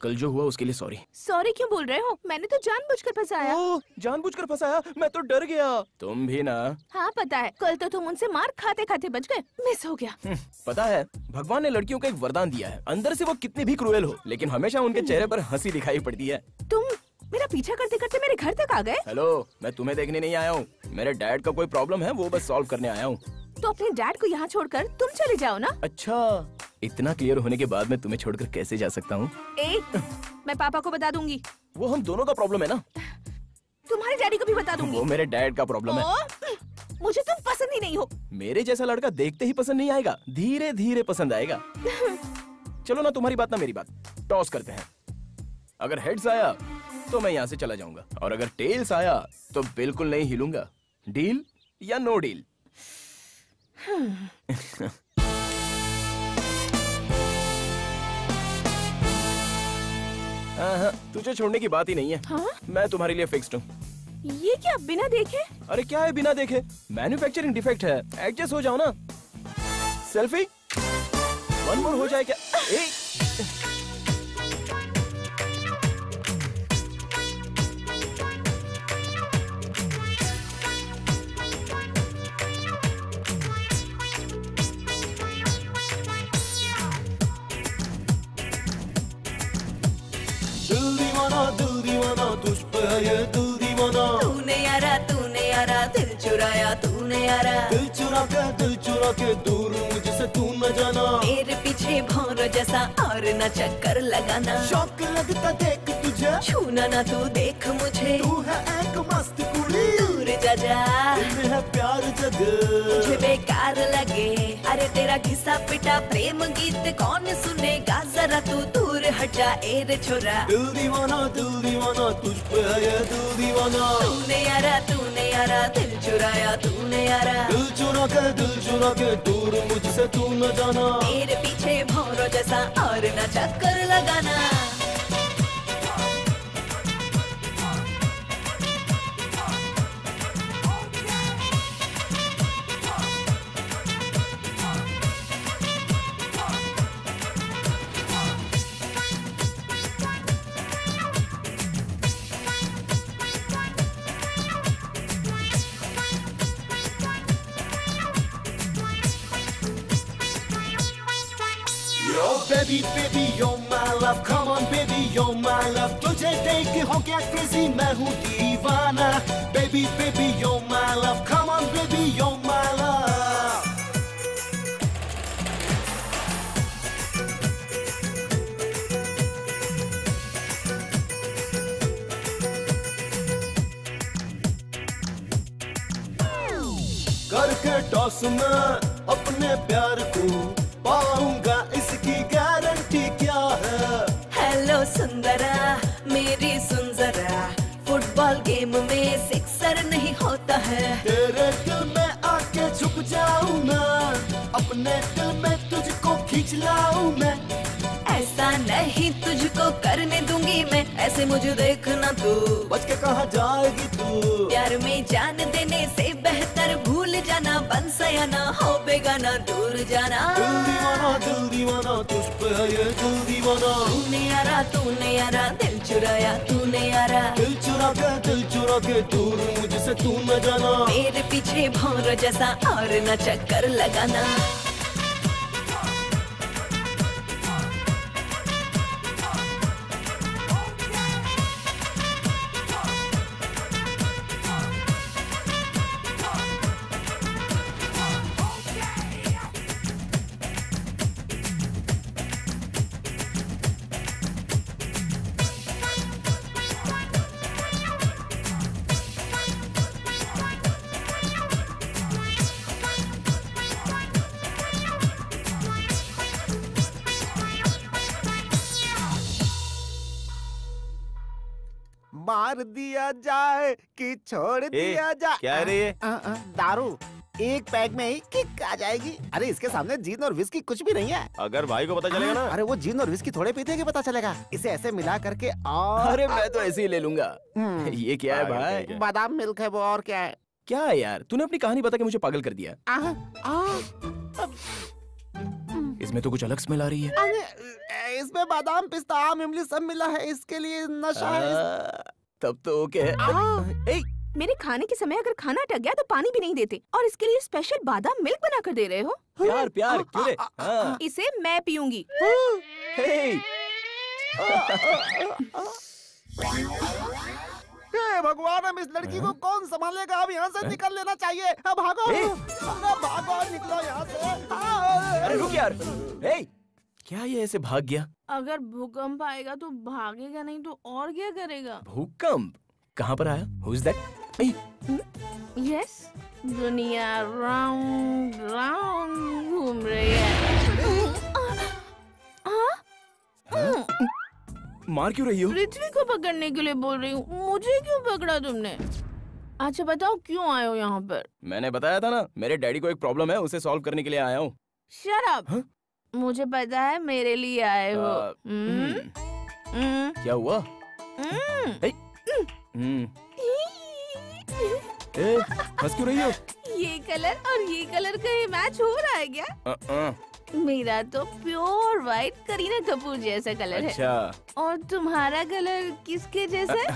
कल जो हुआ उसके लिए सॉरी। सॉरी क्यों बोल रहे हो? मैंने तो जानबूझकर फंसाया। जानबूझकर फंसाया? मैं तो डर गया। तुम भी ना? हाँ पता है, कल तो तुम उनसे मार खाते खाते बच गए। मिस हो गया। पता है, भगवान ने लड़कियों को एक वरदान दिया है। अंदर से वो कितनी भी क्रूएल हो, लेकिन हमेशा उनके चेहरे पर हंसी दिखाई पड़ती है। तुम मेरा पीछा करते करते मेरे घर तक आ गए। हेलो, मैं तुम्हें देखने नहीं आया हूँ। मेरे डैड का कोई प्रॉब्लम है, वो बस सॉल्व करने आया हूँ। तो अपने डैड को यहाँ छोड़कर तुम चले जाओ ना। अच्छा, इतना क्लियर होने के बाद मैं तुम्हें छोड़कर कैसे जा सकता हूँ? मैं पापा को बता दूंगी। वो हम दोनों का प्रॉब्लम है ना। तुम्हारे डैडी को भी बता दूंगी। वो मेरे डैड का प्रॉब्लम है। मुझे तुम पसंद ही नहीं हो। मेरे जैसा लड़का देखते ही पसंद नहीं आएगा, धीरे धीरे पसंद आएगा। चलो ना, तुम्हारी बात ना मेरी बात, टॉस करते हैं। अगर हेड्स आया तो मैं यहाँ से चला जाऊंगा, और अगर टेल्स आया तो बिल्कुल नहीं हिलूंगा। डील या नो डील? तुझे छोड़ने की बात ही नहीं है। मैं तुम्हारे लिए फिक्स्ड हूँ। ये क्या, बिना देखे? अरे क्या है बिना देखे? मैन्युफैक्चरिंग डिफेक्ट है, एडजस्ट हो जाओ ना। सेल्फी 1 मोर हो जाए क्या? दिल दीवाना तुझ पे है ये दिल दीवाना। तूने यारा दिल चुराया तूने यारा। दिल चुरा के दूर मुझसे तू न जाना। मेरे पीछे भौरों जैसा और न चक्कर लगाना। शौक लगता देख तुझे, छूना ना तू देख मुझे। तू है एक मस्त कुड़ी, दूर जा जा। है प्यार जग मुझे बेकार लगे अरे तेरा घिसा पिटा प्रेम गीत कौन सुनेगा, जरा तू दूर हट जा ए रे छोरा। दिल दीवाना तुझ पे है ये दिल दीवाना। तूने यारा दिल चुराया तूने यारा। दिल चुरा के दूर मुझसे तू न जाना। मेरे पीछे भौरों जैसा और न चक्कर लगाना। Baby, you're my love, come on baby, you're my love. तुझे देख के हो गया crazy, मैं हूँ दीवाना। Baby, you're my love, come on baby, you're my love. करके टॉस में अपने प्यार को पाऊंगा, इसकी गारंटी क्या है? हेलो सुंदरा मेरी सुन जरा, फुटबॉल गेम में सिक्सर नहीं होता है। तेरे दिल में आके झुक जाऊं मैं, अपने दिल में तुझको खींच लाऊं मैं। ऐसा नहीं तुझको करने दूंगी मैं, ऐसे मुझे देखना तू। बच के कहाँ जाएगी तू? प्यार में जान देने से बेहतर भूल जाना, बन सयाना हो बेगाना दूर जाना। दिल दीवाना तुझ पे है ये दिल दीवाना। तूने यारा दिल चुराया तूने यारा। दिल चुरा के दूर मुझसे तू न जाना। मेरे पीछे भौरों जैसा और न चक्कर लगाना। मार दिया जाए कि छोड़ दिया जाए। क्या है रे ये? दारू एक पैक में ही किक आ जाएगी। अरे इसके सामने जीन और विस्की कुछ भी नहीं है। अगर भाई को पता चलेगा ना। अरे वो जीन और विस्की थोड़े पीते कि पता चलेगा। इसे ऐसे मिला करके और अरे मैं तो ऐसे ही ले लूंगा। ये क्या है भाई? बादाम मिल्क है वो, और क्या है? क्या है यार, तूने अपनी कहानी बता के मुझे पागल कर दिया। इसमें तो कुछ अलग स्मेल आ रही है। अरे इसमें बादाम पिस्ता आम इमली सब मिला है, इसके लिए नशा है। तब तो ओके है। मेरे खाने के समय अगर खाना अटक गया तो पानी भी नहीं देते, और इसके लिए स्पेशल बादाम मिल्क बना कर दे रहे हो। प्यार क्यों रे? इसे मैं पीऊंगी। भगवान, हम इस लड़की को कौन संभालेगा? अब यहाँ से निकल लेना चाहिए। अब भागो, भागो, निकलो यहाँ से। अरे रुक यार, क्या ये ऐसे भाग गया? अगर भूकंप आएगा तो भागेगा, नहीं तो और क्या करेगा? भूकंप कहाँ पर आया? Who is that? यस, दुनिया राउंड राउंड घूम रही है। मार क्यों रही हो? पृथ्वी को पकड़ने के लिए बोल रही हूँ। मुझे क्यों पकड़ा तुमने? अच्छा बताओ क्यों आए हो यहाँ पर? मैंने बताया था ना, मेरे डैडी को एक प्रॉब्लम है, उसे सॉल्व करने के लिए आया हूँ। Shut up. मुझे पता है मेरे लिए आए हो। क्या हुआ? हंस क्यों रही हो? ये कलर और ये कलर का ही मैच हो रहा है क्या? मेरा तो प्योर व्हाइट करीना कपूर जैसा कलर है। और तुम्हारा कलर किसके जैसा है?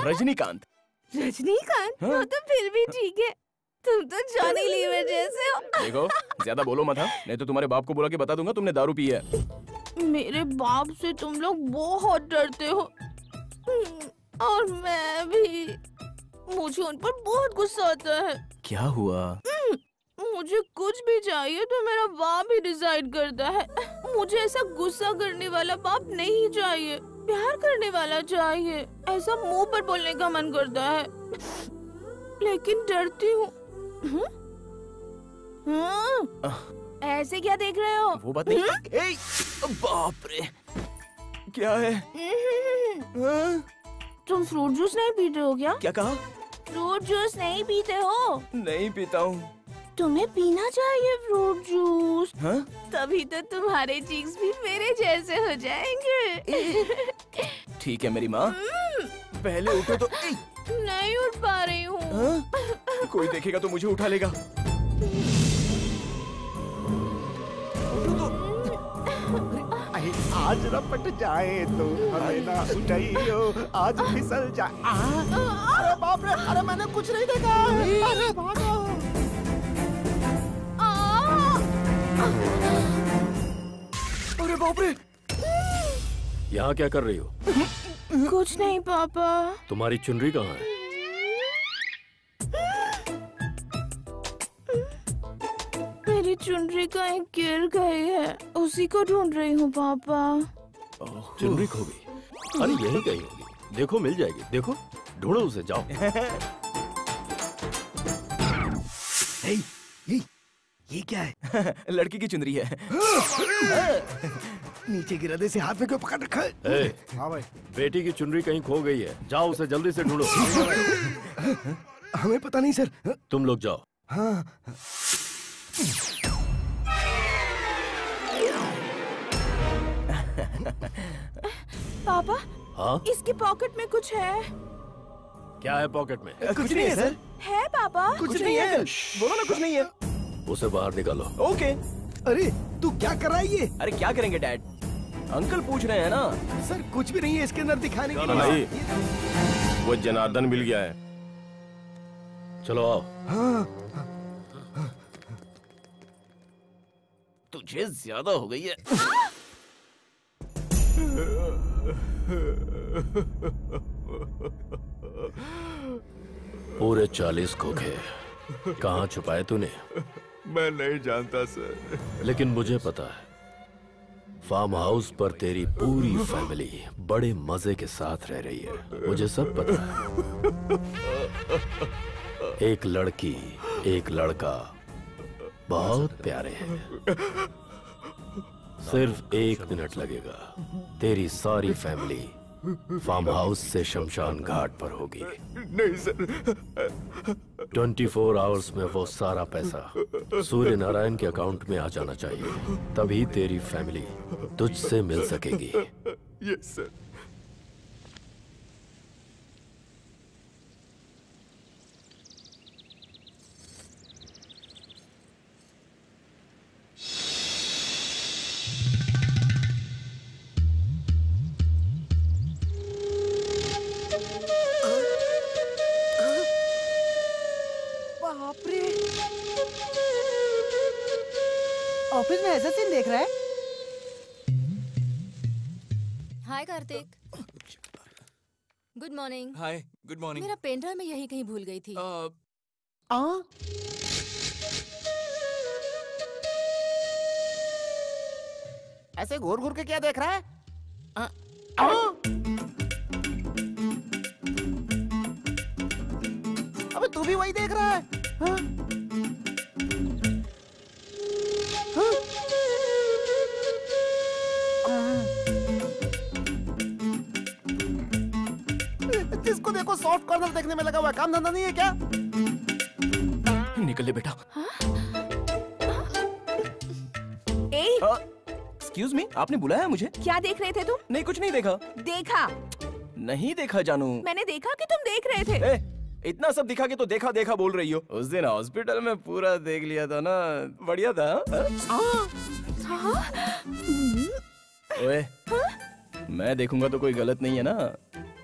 रजनीकांत। रजनीकांत? वो तो फिर भी ठीक है, तुम तो जॉनी लीवर जैसे हो। देखो ज्यादा बोलो मत, नहीं तो तुम्हारे बाप को बुला के बता दूंगा तुमने दारू पी है। मेरे बाप से तुम लोग बहुत डरते हो, और मैं भी। मुझे उन पर बहुत गुस्सा आता है। क्या हुआ? मुझे कुछ भी चाहिए तो मेरा बाप ही डिसाइड करता है। मुझे ऐसा गुस्सा करने वाला बाप नहीं चाहिए, प्यार करने वाला चाहिए। ऐसा मुंह पर बोलने का मन करता है, लेकिन डरती हूँ। ऐसे क्या देख रहे हो? वो बात नहीं। ए, बाप रे, क्या है? तुम फ्रूट जूस नहीं पीते हो क्या? क्या कहा? फ्रूट जूस नहीं पीते हो? नहीं पीता हूँ। तुम्हें पीना चाहिए फ्रूट जूस। हाँ? तभी तो तुम्हारे चीक्स भी मेरे जैसे हो जाएंगे। ठीक है मेरी माँ, पहले उठो तो। नहीं उठ पा रही हूँ। हाँ? कोई देखेगा तो मुझे उठा लेगा। आज रपट जाए तो हमें ना उठाइयो, आज फिसल जाए। अरे बाप रे, अरे मैंने कुछ नहीं देखा। अरे भागो। अरे बाप रे, यहाँ क्या कर रही हो? कुछ नहीं पापा। तुम्हारी चुनरी कहाँ है? मेरी चुनरी कहीं गिर गई है, उसी को ढूंढ रही हूँ पापा। चुनरी खो गई? अरे यही कहीं होगी, देखो मिल जाएगी। देखो, ढूंढो उसे, जाओ। ये क्या है? लड़की की चुनरी है। नीचे गिरा दे, से हाथ में क्यों पकड़ रखा है? हाँ भाई, बेटी की चुनरी कहीं खो गई है, जाओ उसे जल्दी से ढूंढो। हमें पता नहीं सर। तुम लोग जाओ। हाँ। पापा, हाँ? इसकी पॉकेट में कुछ है। क्या है पॉकेट में? कुछ नहीं है सर। है पापा? कुछ नहीं है। बोलो ना कुछ नहीं है। उसे बाहर निकालो। ओके। अरे तू क्या कर रहा है ये? अरे क्या करेंगे डैड, अंकल पूछ रहे हैं ना। सर कुछ भी नहीं है इसके अंदर दिखाने के भाई, लिए। वो जनार्दन मिल गया है। चलो आओ। हाँ। तुझे ज्यादा हो गई है। पूरे 40 खोखे कहाँ छुपाए तूने? मैं नहीं जानता सर। लेकिन मुझे पता है, फार्म हाउस पर तेरी पूरी फैमिली बड़े मजे के साथ रह रही है। मुझे सब पता है। एक लड़की, एक लड़का बहुत प्यारे हैं। सिर्फ 1 मिनट लगेगा, तेरी सारी फैमिली फार्म हाउस से शमशान घाट पर होगी। नहीं सर। 24 आवर्स में वो सारा पैसा सूर्य नारायण के अकाउंट में आ जाना चाहिए, तभी तेरी फैमिली तुझसे मिल सकेगी। Yes sir. ऑफिस में ऐसा सीन देख रहा है? Hi Kartik. Good morning. Hi, good morning. मेरा पेन ड्राइव मैं यहीं कहीं भूल गई थी। ऐसे घूर घूर के क्या देख रहा है? अबे तू भी वही देख रहा है? हाँ? जिसको देखो सॉफ्ट कॉर्नर देखने में लगा हुआ, काम धंधा नहीं है क्या? निकल ले बेटा। एक्सक्यूज मी, आपने बुलाया मुझे? क्या देख रहे थे तुम? नहीं कुछ नहीं देखा। देखा? नहीं देखा जानू। मैंने देखा कि तुम देख रहे थे। इतना सब दिखा के तो देखा देखा बोल रही हो। उस दिन हॉस्पिटल में पूरा देख लिया था ना, बढ़िया था। ओए, मैं देखूंगा तो कोई गलत नहीं है ना?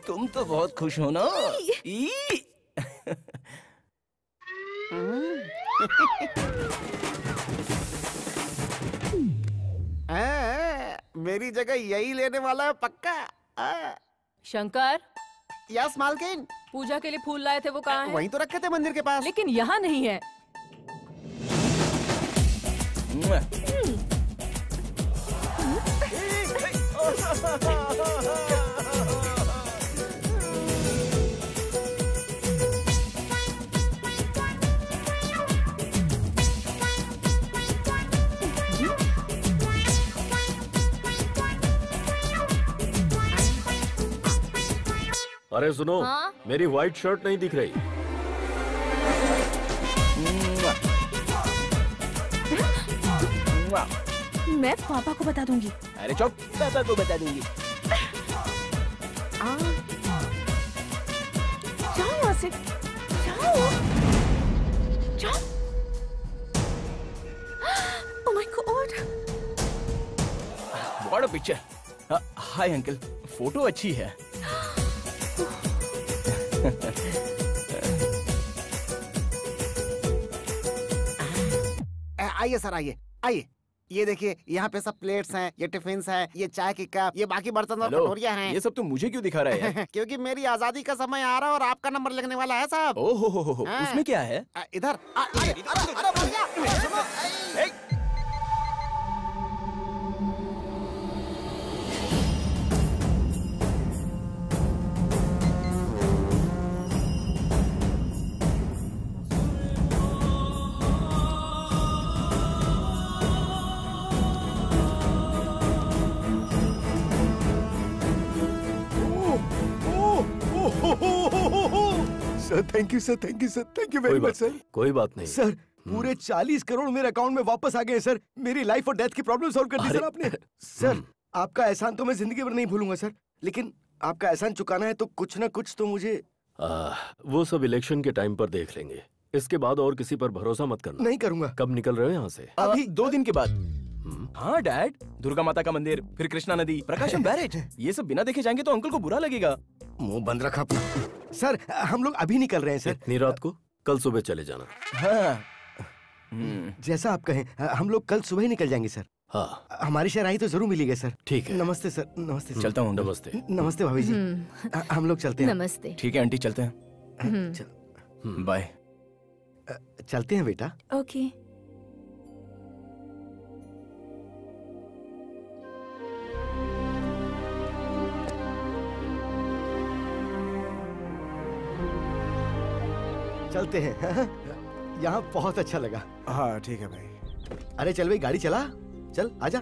तुम तो बहुत खुश हो ना? मेरी जगह यही लेने वाला है पक्का। शंकर। यस मालकिन। पूजा के लिए फूल लाए थे, वो कहाँ है? वहीं तो रखे थे मंदिर के पास। लेकिन यहाँ नहीं है। अरे सुनो, हाँ? मेरी व्हाइट शर्ट नहीं दिख रही। मैं पापा को बता दूंगी। अरे चुप, पापा को बता दूंगी। जाओ यहाँ से, जाओ, जाओ। Oh my God! What a picture. Hi uncle, photo अच्छी है। आइए सर, आइए आइए। ये देखिए, यहाँ पे सब प्लेट्स हैं, ये टिफिन्स हैं, ये चाय की कप, ये बाकी बर्तन और कटोरियाँ हैं। ये सब तुम मुझे क्यों दिखा रहे हैं? क्योंकि मेरी आजादी का समय आ रहा है और आपका नंबर लगने वाला है साहब। ओहो हो, उसमें क्या है? इधर sir thank you sir, thank you sir, thank you very much sir. कोई बात नहीं सर, पूरे 40 करोड़ मेरे अकाउंट में वापस आ गए सर। मेरी लाइफ और डेथ की प्रॉब्लम सॉल्व कर दी सर आपने। सर आपका एहसान तो मैं जिंदगी भर नहीं भूलूंगा सर, लेकिन आपका एहसान चुकाना है तो कुछ ना कुछ तो मुझे। वो सब इलेक्शन के टाइम पर देख लेंगे। इसके बाद और किसी पर भरोसा मत करना। नहीं करूंगा। कब निकल रहे हो यहाँ से? अभी 2 दिन के बाद। हाँ डैड, दुर्गा माता का मंदिर, फिर कृष्णा नदी, प्रकाशम बैरेज, ये सब बिना देखे जाएंगे तो अंकल को बुरा लगेगा। मुंह बंद रखा। सर हम लोग अभी निकल रहे हैं सर। इतनी रात को? कल सुबह चले जाना। हाँ। जैसा आप कहें, हम लोग कल सुबह ही निकल जाएंगे सर। हाँ, हमारी शहनाई तो जरूर मिलेगी सर। ठीक है। नमस्ते सर। नमस्ते सर। चलता हूँ। नमस्ते। नमस्ते भाभी जी। हम लोग चलते हैं। नमस्ते। ठीक है आंटी, चलते हैं। बाय। चलते हैं बेटा। ओके। चलते हैं। यहाँ बहुत अच्छा लगा। हाँ ठीक है भाई। अरे चल भाई, गाड़ी चला। चल आजा।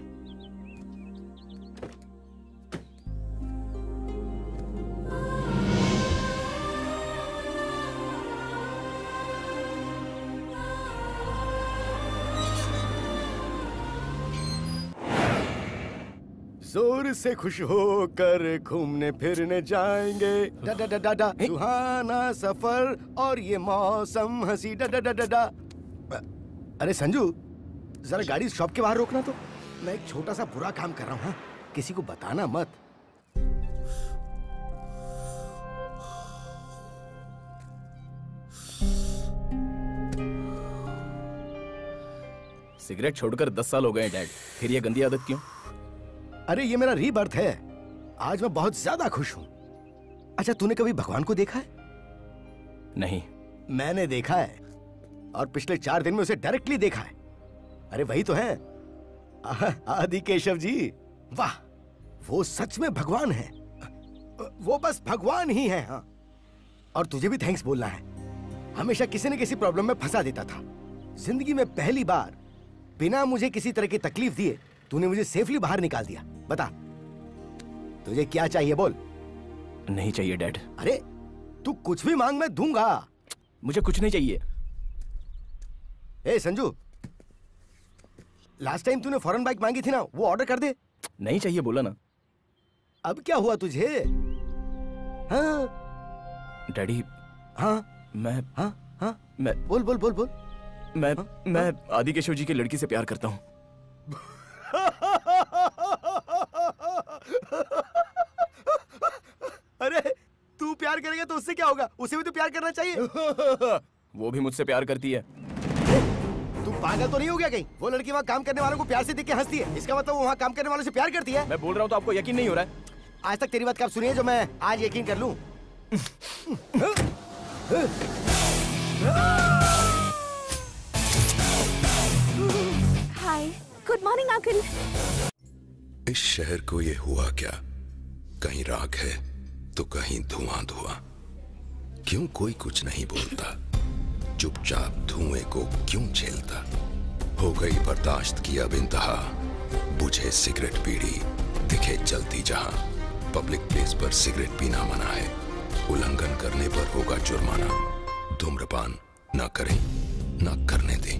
जोर से खुश होकर घूमने फिरने जाएंगे। डा डा डा डा डा, सुहाना सफर और ये मौसम हंसी। डा डा डा डा डा। अरे संजू, जरा गाड़ी शॉप के बाहर रोकना तो। मैं एक छोटा सा बुरा काम कर रहा हूँ, हाँ? किसी को बताना मत। सिगरेट छोड़कर 10 साल हो गए डैड, फिर ये गंदी आदत क्यों? अरे ये मेरा रीबर्थ है। आज मैं बहुत ज्यादा खुश हूँ। अच्छा, तूने कभी भगवान को देखा है? नहीं। मैंने देखा है, और पिछले 4 दिन में उसे डायरेक्टली देखा है। अरे वही तो है, आदि केशव जी। वाह, वो सच में भगवान है। वो बस भगवान ही है। हाँ, और तुझे भी थैंक्स बोलना है। हमेशा किसी न किसी प्रॉब्लम में फंसा देता था। जिंदगी में पहली बार बिना मुझे किसी तरह की तकलीफ दिए तूने मुझे सेफली बाहर निकाल दिया। बता, तुझे क्या चाहिए बोल। नहीं चाहिए डैड। अरे तू कुछ भी मांग, मैं दूंगा। मुझे कुछ नहीं चाहिए। ए संजू, लास्ट टाइम तूने फॉरेन बाइक मांगी थी ना, वो ऑर्डर कर दे। नहीं चाहिए बोला ना। अब क्या हुआ तुझे? हाँ डैडी। हाँ मैं मैं बोल बोल बोल बोल। मैं आदि केशव जी की लड़की से प्यार करता हूँ। अरे तू प्यार करेगा तो उससे क्या होगा? उसे भी तो प्यार करना चाहिए। वो भी मुझसे प्यार करती है। तू पागल तो नहीं हो गया कहीं? वो लड़की वहाँ काम करने वालों को प्यार से देख के हंसती है, इसका मतलब वो वहाँ काम करने वालों से प्यार करती है। मैं बोल रहा हूँ तो आपको यकीन नहीं हो रहा है? आज तक तेरी बात कब सुनी है जो मैं आज यकीन कर लूं? हाय, गुड मॉर्निंग अंकल। इस शहर को ये हुआ क्या? कहीं राख है तो कहीं धुआं धुआं। क्यों कोई कुछ नहीं बोलता? चुपचाप धुएं को क्यों झेलता? हो गई बर्दाश्त की अब इंतहा। बुझे सिगरेट बीड़ी, दिखे जलती जहां। पब्लिक प्लेस पर सिगरेट पीना मना है। उल्लंघन करने पर होगा जुर्माना। धूम्रपान ना करें, ना करने दें।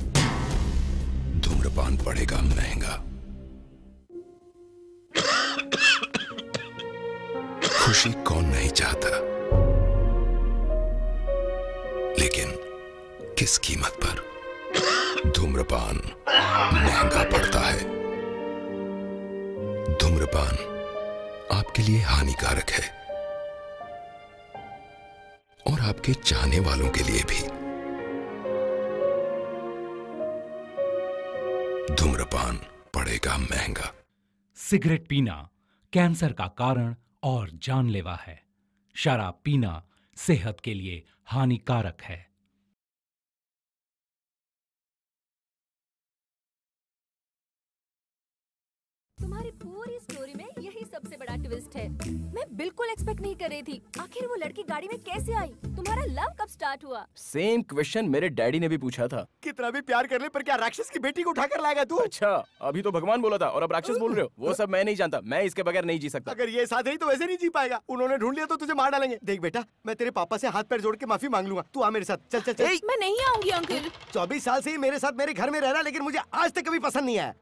धूम्रपान पड़ेगा महंगा। खुशी कौन नहीं चाहता, लेकिन किस कीमत पर? धूम्रपान महंगा पड़ता है। धूम्रपान आपके लिए हानिकारक है और आपके चाहने वालों के लिए भी। धूम्रपान पड़ेगा महंगा। सिगरेट पीना कैंसर का कारण और जानलेवा है। शराब पीना सेहत के लिए हानिकारक है। तुम्हारी पूरी स्टोरी में यही सबसे बड़ा ट्विस्ट है। मैं बिल्कुल एक्सपेक्ट नहीं कर रही थी। आखिर वो लड़की गाड़ी में कैसे आई? तुम्हारा लव कब स्टार्ट हुआ? सेम क्वेश्चन मेरे डैडी ने भी पूछा था। कितना भी प्यार कर ले, पर क्या राक्षस की बेटी को उठाकर लाएगा तू? अच्छा, अभी तो भगवान बोला था और अब राक्षस बोल रहे हो। वो सब मैं नहीं जानता, मैं इसके बगैर नहीं जी सकता। अगर ये साथ रही तो वैसे नहीं जी पाएगा। उन्होंने ढूंढ लिया तो तुझे मार डालेंगे। देख बेटा, मैं तेरे पापा से हाथ पैर जोड़ के माफी मांग लूंगा। तू आ मेरे साथ। चल चल चल। मैं नहीं आऊंगी अंकल। 24 साल से ही मेरे साथ मेरे घर में रह रहा, लेकिन मुझे आज तक कभी पसंद नहीं आया।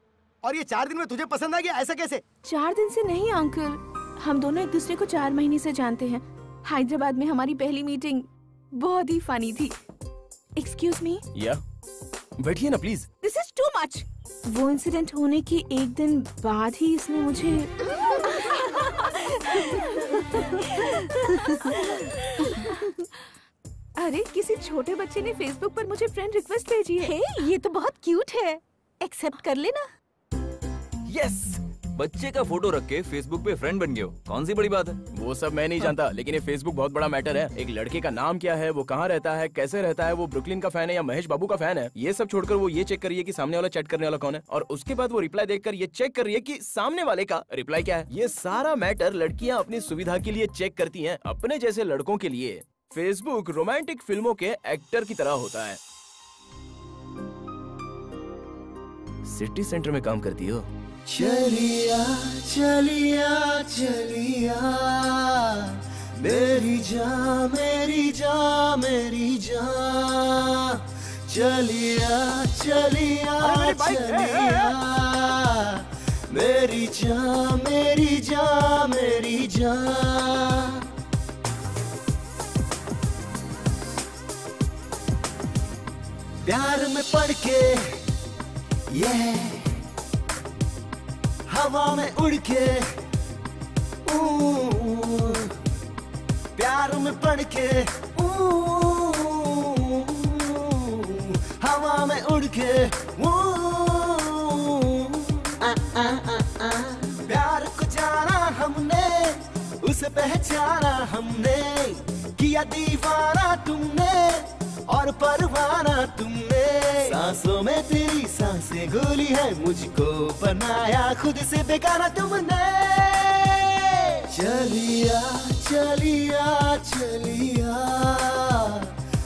और ये 4 दिन में तुझे पसंद आ गया, ऐसा कैसे? 4 दिन से नहीं अंकल, हम दोनों एक दूसरे को 4 महीने से जानते हैं। हैदराबाद में हमारी पहली मीटिंग बहुत ही फनी थी। Excuse me. या बैठिए ना please. This is too much. वो इंसिडेंट होने के एक दिन बाद ही इसने मुझे अरे किसी छोटे बच्चे ने फेसबुक पर मुझे फ्रेंड रिक्वेस्ट भेजी है। ये तो बहुत क्यूट है, एक्सेप्ट कर लेना। यस, बच्चे का फोटो रख के फेसबुक पे फ्रेंड बन गए हो, कौन सी बड़ी बात है? वो सब मैं नहीं जानता, लेकिन ये फेसबुक बहुत बड़ा मैटर है। एक लड़के का नाम क्या है, वो कहाँ रहता है, कैसे रहता है, वो ब्रुकलिन का फैन है या महेश बाबू का फैन है, ये सब छोड़कर वो ये चेक कर रही है कि सामने वाला चैट करने वाला कौन है, और उसके बाद वो रिप्लाई देखकर ये चेक कर रही है कि सामने वाले का रिप्लाई क्या है। ये सारा मैटर लड़कियाँ अपनी सुविधा के लिए चेक करती है। अपने जैसे लड़कों के लिए फेसबुक रोमांटिक फिल्मों के एक्टर की तरह होता है। सिटी सेंटर में काम करती हो? चलिया चलिया चलिया मेरी जान मेरी जान मेरी जान, चलिया चलिया चलिया मेरी जान मेरी जान मेरी जान। प्यार में पड़ के ये हवा में उड़ के, प्यार में पड़ के हवा में उड़ के, प्यार को जाना हमने, उसे पहचाना हमने, किया दीवाना तुमने और परवाना तुमने। सांसों में तेरी सांसें घुली है, मुझको बनाया खुद से बेगाना तुमने। चलिया चलिया चलिया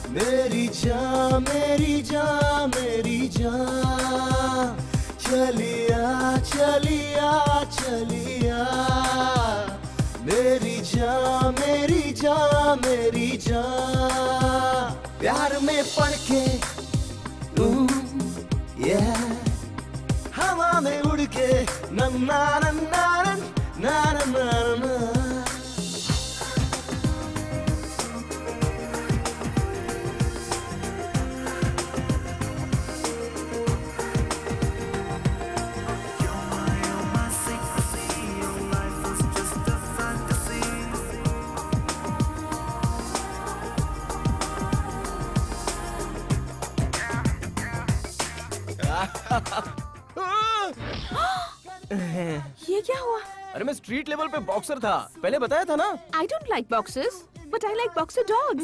मेरी जान मेरी जान मेरी जान, चलिया चलिया चलिया मेरी जान मेरी जान मेरी जान। प्यार में पड़ के हवा में उड़ के, नन्ना नन्ना नन्ना नन्ना। ये क्या हुआ? अरे मैं स्ट्रीट लेवल पे बॉक्सर था, पहले बताया था ना। I don't like boxers, but I like boxer dogs.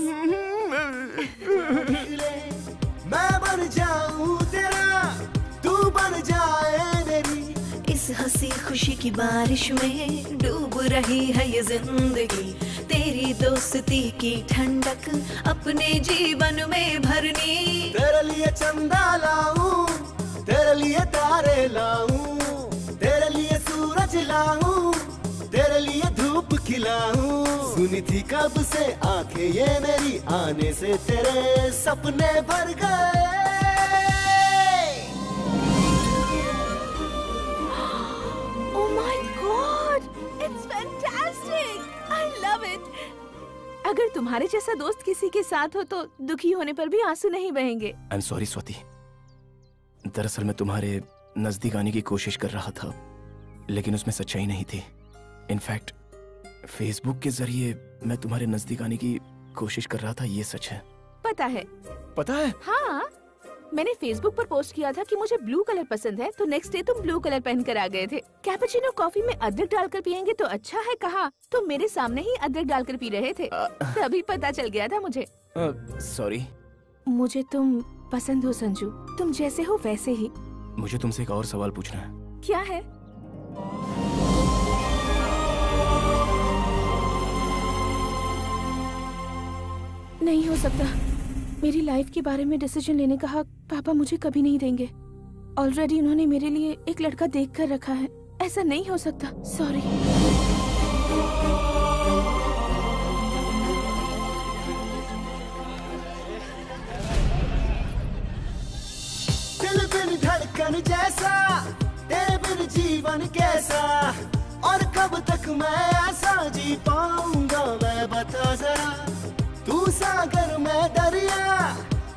मैं बन जाऊं तेरा, तू बन जाए मेरी। इस हंसी खुशी की बारिश में डूब रही है ये जिंदगी, तेरी दोस्ती की ठंडक अपने जीवन में भरनी। तेरे लिए चंदा लाऊं, तेरे लिए तारे लाऊं, तेरे लिए सूरज लाऊं, तेरे लिए धूप खिलाऊं। सुनी थी कब से आंखें ये मेरी, आने से तेरे सपने भर गए। Oh my God! It's fantastic! I love it! अगर तुम्हारे जैसा दोस्त किसी के साथ हो तो दुखी होने पर भी आंसू नहीं बहेंगे। I'm sorry स्वाति, दरअसल मैं तुम्हारे नजदीक आने की कोशिश कर रहा था, लेकिन उसमें सच्चाई नहीं थी। इनफैक्ट फेसबुक के जरिए मैं तुम्हारे नजदीक आने की कोशिश कर रहा था, ये सच है। पता है? पता है? हाँ, मैंने फेसबुक पर पोस्ट किया था कि मुझे ब्लू कलर पसंद है, तो नेक्स्ट डे तुम ब्लू कलर पहन कर आ गए थे। कैपुचिनो कॉफी में अदरक डालकर पियेंगे तो अच्छा है कहा, तो मेरे सामने ही अदरक डालकर पी रहे थे, तभी पता चल गया था मुझे। सॉरी। मुझे तुम पसंद हो संजू, तुम जैसे हो वैसे ही। मुझे तुमसे एक और सवाल पूछना है। क्या है? नहीं हो सकता, मेरी लाइफ के बारे में डिसीजन लेने का हक पापा मुझे कभी नहीं देंगे। ऑलरेडी उन्होंने मेरे लिए एक लड़का देख कर रखा है, ऐसा नहीं हो सकता। सॉरी। दिल बिन धड़कन जैसा, तेरे बिन जीवन कैसा, और कब तक मैं ऐसा जी पाऊंगा मैं बता जरा। तू सागर मैं दरिया,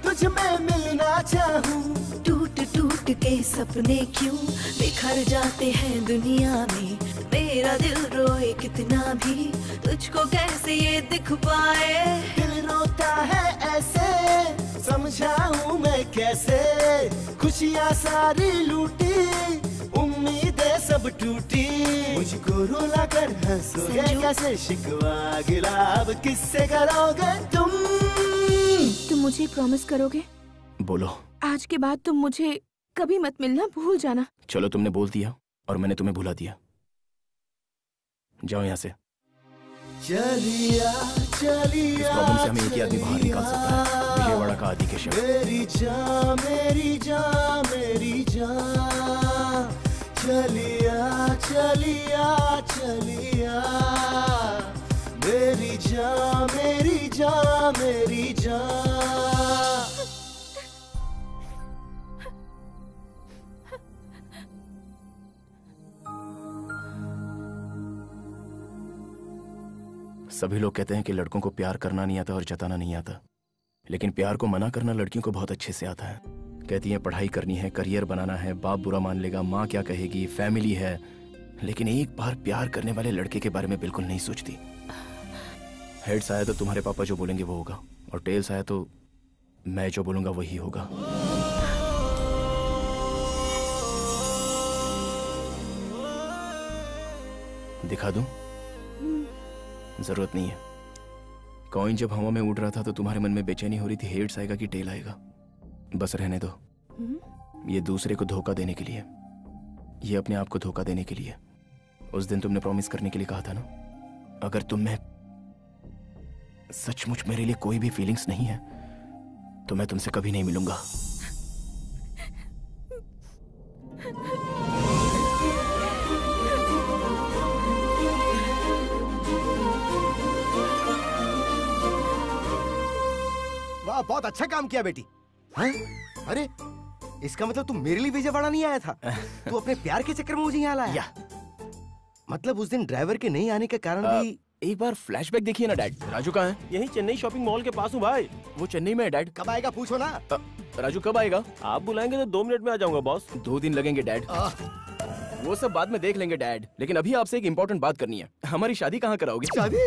तुझ में मिलना चाहूं। टूट टूट के सपने क्यों बिखर जाते हैं दुनिया में, मेरा दिल रोए कितना भी तुझको कैसे ये दिख पाए। दिल रोता है ऐसे, समझाऊं मैं कैसे। खुशियाँ सारी लूटी, उम्मीदें सब टूटी। मुझको रुला कर हंसोगे कैसे, शिकवा गिला अब किससे करोगे तुम? तुम मुझे प्रॉमिस करोगे? बोलो। आज के बाद तुम मुझे कभी मत मिलना, भूल जाना। चलो, तुमने बोल दिया और मैंने तुम्हें भुला दिया। जाओ यहाँ से। चलिया चलिया, इस प्रॉब्लम से हमें एक ही आदमी बाहर निकाल सकता है, विजयवाड़ा का आदि केशव। मेरी जान मेरी जान मेरी जान, चलिया चलिया चलिया, मेरी जान मेरी जान मेरी जान। सभी लोग कहते हैं कि लड़कों को प्यार करना नहीं आता और जताना नहीं आता, लेकिन प्यार को मना करना लड़कियों को बहुत अच्छे से आता है। कहती हैं पढ़ाई करनी है, करियर बनाना है, बाप बुरा मान लेगा, माँ क्या कहेगी, फैमिली है, लेकिन एक बार प्यार करने वाले लड़के के बारे में बिल्कुल नहीं सोचती। हेड्स आया तो तुम्हारे पापा जो बोलेंगे वो होगा, और टेल्स आया तो मैं जो बोलूंगा वही होगा। दिखा दूं? जरूरत नहीं है। कॉइन जब हवा में उड़ रहा था तो तुम्हारे मन में बेचैनी हो रही थी, हेड्स आएगा कि टेल आएगा। बस रहने दो। ये दूसरे को धोखा देने के लिए, ये अपने आप को धोखा देने के लिए। उस दिन तुमने प्रॉमिस करने के लिए कहा था ना, अगर तुम में सचमुच मेरे लिए कोई भी फीलिंग्स नहीं है तो मैं तुमसे कभी नहीं मिलूंगा। वाह, बहुत अच्छा काम किया बेटी। हाँ? अरे इसका मतलब तुम मेरे लिए विजयवाड़ा नहीं आया था, तू अपने प्यार के चक्कर में मुझे यहाँ लाया। मतलब उस दिन ड्राइवर के नहीं आने के कारण भी। एक बार फ्लैशबैक देखिए ना डैड। राजू कहाँ है? यही चेन्नई शॉपिंग मॉल के पास हूँ भाई। वो चेन्नई में है डैड। कब आएगा पूछो ना। राजू कब आएगा? आप बुलाएंगे तो 2 मिनट में आ जाऊंगा बॉस। 2 दिन लगेंगे डैड। वो सब बाद में देख लेंगे डैड, लेकिन अभी आपसे एक इम्पोर्टेंट बात करनी है। हमारी शादी कहाँ कराओगे? शादी?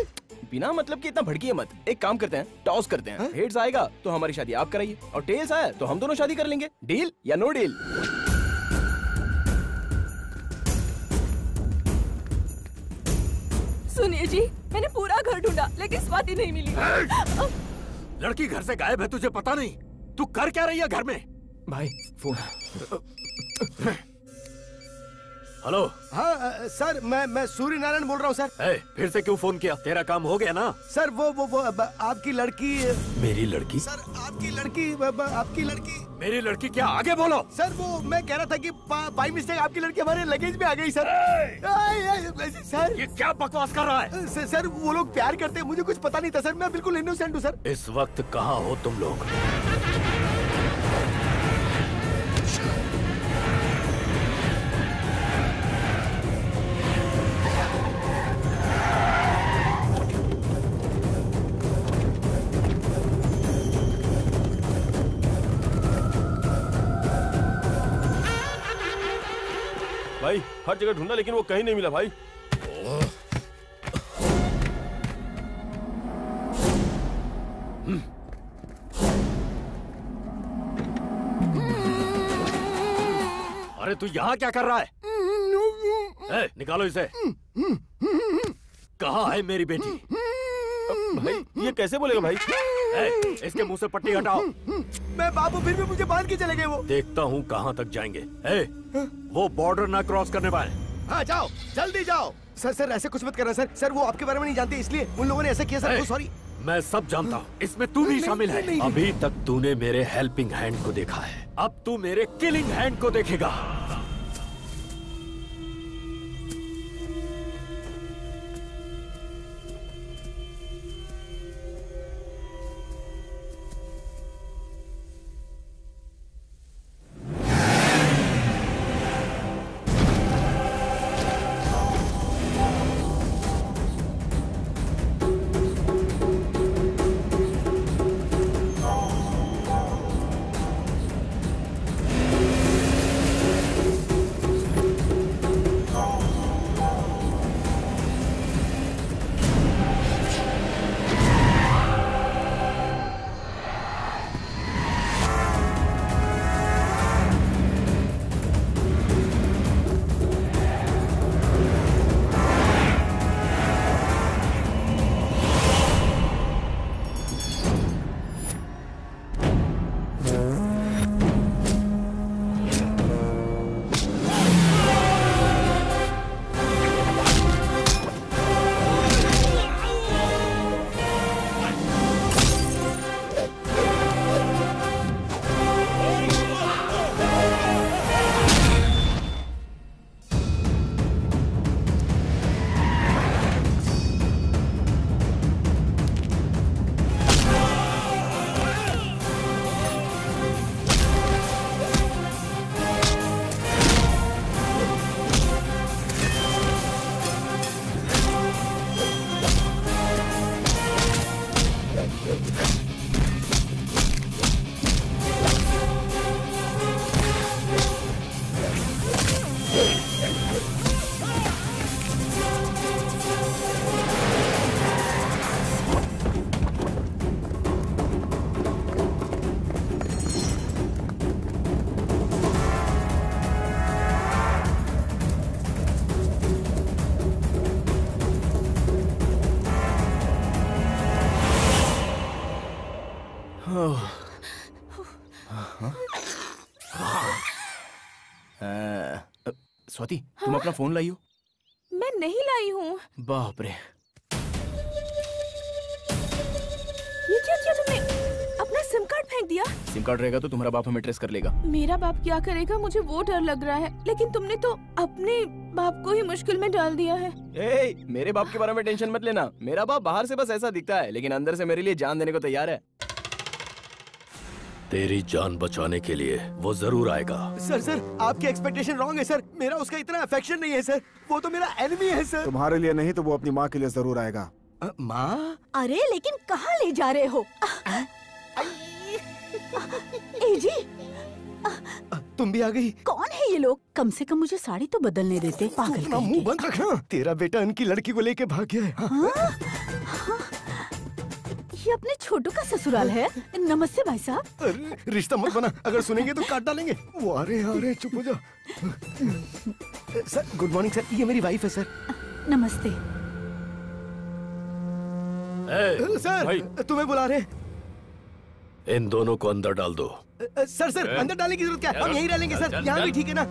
बिना मतलब कि इतना भड़किए मत। एक काम करते हैं, टॉस करते हैं। हेड्स आएगा तो हमारी शादी आप कराइए, और टेल्स आया तो हम दोनों शादी कर लेंगे। डील या नो डील? सुनिए जी, मैंने पूरा घर ढूंढा लेकिन स्वाति नहीं मिली। लड़की घर से गायब है, तुझे पता नहीं? तू कर क्या रही है घर में? भाई फोन। हेलो। हाँ सर, मैं सूर्य नारायण बोल रहा हूँ सर। फिर से क्यों फोन किया? तेरा काम हो गया ना? सर वो आपकी लड़की। मेरी लड़की? सर आपकी लड़की मेरी लड़की क्या? आगे बोलो। सर वो मैं कह रहा था कि बाई मिस्टेक आपकी लड़की हमारे लगेज में आ गई सर। सर ये क्या बकवास कर रहा है? सर वो लोग प्यार करते हैं, मुझे कुछ पता नहीं था सर, मैं बिल्कुल इनोसेंट हूँ सर। इस वक्त कहाँ हो तुम लोग? भाई हर जगह ढूंढा लेकिन वो कहीं नहीं मिला भाई। अरे तू यहाँ क्या कर रहा है? निकालो इसे। कहाँ है मेरी बेटी? भाई ये कैसे बोलेगा भाई? इसके मुंह से पट्टी हटाओ। मैं बाबू फिर भी मुझे बांध के चले गए वो। देखता हूँ कहाँ तक जाएंगे। वो बॉर्डर ना क्रॉस करने पाए। हाँ जाओ, जल्दी जाओ। सर सर ऐसे कुछ मत करना सर। सर वो आपके बारे में नहीं जानते इसलिए उन लोगों ने ऐसा किया सर। सॉरी। मैं सब जानता हूँ, इसमें तू भी शामिल है। अभी तक तूने मेरे हेल्पिंग हैंड को देखा है, अब तू मेरे किलिंग हैंड को देखेगा। स्वाति तुम अपना फोन लाई हो? मैं नहीं लाई हूँ। बाप रे, ये क्या किया तुमने? अपना सिम कार्ड फेंक दिया? सिम कार्ड रहेगा तो तुम्हारा बाप हमें ट्रेस कर लेगा। मेरा बाप क्या करेगा मुझे वो डर लग रहा है, लेकिन तुमने तो अपने बाप को ही मुश्किल में डाल दिया है। मेरे बाप के बारे में टेंशन मत लेना, मेरा बाप बाहर से बस ऐसा दिखता है लेकिन अंदर से मेरे लिए जान देने को तैयार है। तेरी जान बचाने के लिए वो जरूर आएगा। सर सर आपकी एक्सपेक्टेशन रॉन्ग है सर, मेरा उसका इतना अफेक्शन नहीं है सर, वो तो मेरा एनिमी है सर। तुम्हारे लिए नहीं तो वो अपनी माँ के लिए जरूर आएगा। माँ? अरे लेकिन कहाँ ले जा रहे हो? जी तुम भी आ गई? कौन है ये लोग? कम से कम मुझे साड़ी तो बदलने देते। पागल अपना मुंह बंद रखना, तेरा बेटा उनकी लड़की को लेके भाग गया है। ये अपने छोटू का ससुराल है। नमस्ते भाई साहब। अरे रिश्ता मत बना, अगर सुनेंगे तो काट डालेंगे। वो अरे चुप हो जा। सर गुड मॉर्निंग सर, ये मेरी वाइफ है सर। नमस्ते। सर तुम्हें बुला रहे। इन दोनों को अंदर डाल दो। सर अंदर डालने की जरूरत क्या है, हम यहीं रहेंगे सर, यहाँ भी ठीक है ना?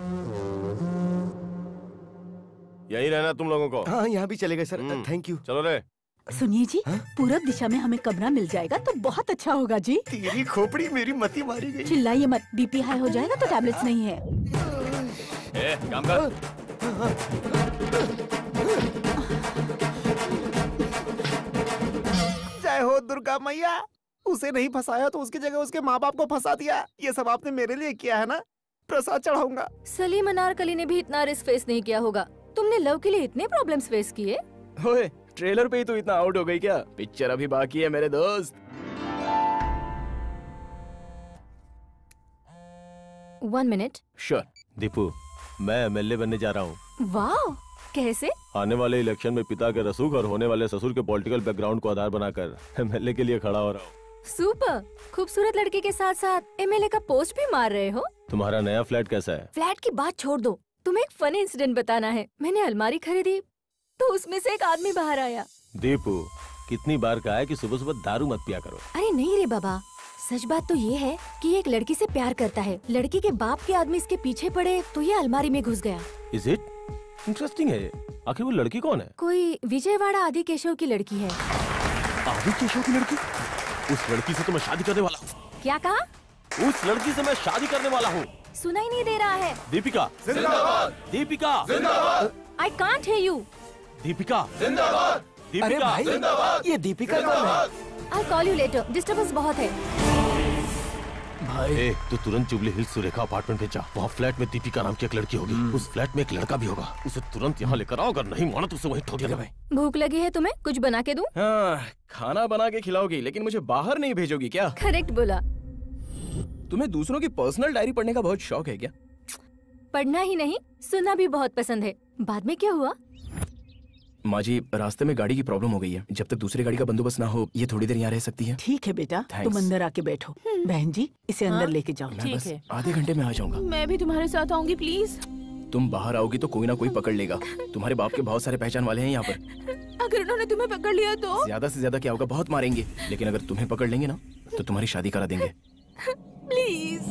यहीं रहना तुम लोगों को? हाँ यहाँ भी चलेगा सर, थैंक यू। चलो रे। सुनिए जी, पूरब दिशा में हमें कमरा मिल जाएगा तो बहुत अच्छा होगा जी। तेरी खोपड़ी मेरी मती मारी गई। चिल्लाइए मत, बीपी हाई हो जाएगा तो टैबलेट्स नहीं है। काम कर। जय हो दुर्गा मैया। उसे नहीं फंसाया तो उसकी जगह उसके माँ बाप को फंसा दिया। ये सब आपने मेरे लिए किया है ना? प्रसाद चढ़ाऊंगा। सलीम अनारकली ने भी इतना रिस्क फेस नहीं किया होगा। तुमने लव के लिए इतने प्रॉब्लम्स फेस किए? ओए, ट्रेलर पे ही तो इतना आउट हो गई क्या? पिक्चर अभी बाकी है मेरे दोस्त। 1 मिनट। श्योर। दीपू, मैं एमएलए बनने जा रहा हूँ। वाह, कैसे? आने वाले इलेक्शन में पिता के रसूख और होने वाले ससुर के पॉलिटिकल बैकग्राउंड को आधार बनाकर एमएलए के लिए खड़ा हो रहा हूँ। सुपर। खूबसूरत लड़की के साथ साथ एमएलए का पोस्ट भी मार रहे हो। तुम्हारा नया फ्लैट कैसा है? फ्लैट की बात छोड़ दो, तुम्हें एक फनी इंसिडेंट बताना है। मैंने अलमारी खरीदी तो उसमें से एक आदमी बाहर आया। दीपू, कितनी बार कहा है कि सुबह सुबह दारू मत पिया करो। अरे नहीं रे बाबा, सच बात तो ये है कि ये एक लड़की से प्यार करता है। लड़की के बाप के आदमी इसके पीछे पड़े तो ये अलमारी में घुस गया। Is it? इंटरेस्टिंग है। आखिर वो लड़की कौन है? कोई विजयवाड़ा आदि केशव की लड़की है। आदि केशव की लड़की? उस लड़की से तो मैं शादी करने वाला हूँ। क्या कहा? उस लड़की से मैं शादी करने वाला हूँ। सुना ही नहीं दे रहा है। दीपिका जिंदाबाद। दीपिका जिंदाबाद। I can't hear you. Deepika जिंदाबाद। दीपिका जिंदाबाद। ये दीपिका कौन है? I'll call you later. Disturbance बहुत है। भाई, तू तुरंत जुबली हिल्स सुरेखा अपार्टमेंट पे जा। वहाँ फ्लैट में दीपिका नाम की एक लड़की होगी। उस फ्लैट में एक लड़का भी होगा। उसे तुरंत यहाँ लेकर आओ। अगर नहीं माना तो उसे वहीं ठोक देगा। भाई, भूख लगी है तुम्हें? कुछ बना के दूं? हाँ, खाना बना के खिलाओगी लेकिन मुझे बाहर नहीं भेजोगी क्या? करेक्ट बोला। तुम्हें दूसरों की पर्सनल डायरी पढ़ने का बहुत शौक है क्या? पढ़ना ही नहीं, सुनना भी बहुत पसंद है। बाद में क्या हुआ? माँ जी, रास्ते में गाड़ी की प्रॉब्लम हो गई है। जब तक दूसरी गाड़ी का बंदोबस्त ना हो, ये थोड़ी देर यहाँ रह सकती है। ठीक है बेटा, Thanks. तुम अंदर आके बैठो। बहन जी, इसे अंदर लेके जाओ। मैं बस आधे घंटे में आ जाऊंगा। मैं भी तुम्हारे साथ आऊंगी प्लीज। तुम बाहर आओगी तो कोई ना कोई पकड़ लेगा। तुम्हारे बाप के बहुत सारे पहचान वाले हैं यहाँ पर। अगर उन्होंने तुम्हें पकड़ लिया तो? ज्यादा से ज्यादा क्या होगा, बहुत मारेंगे। लेकिन अगर तुम्हें पकड़ लेंगे ना तो तुम्हारी शादी करा देंगे। प्लीज।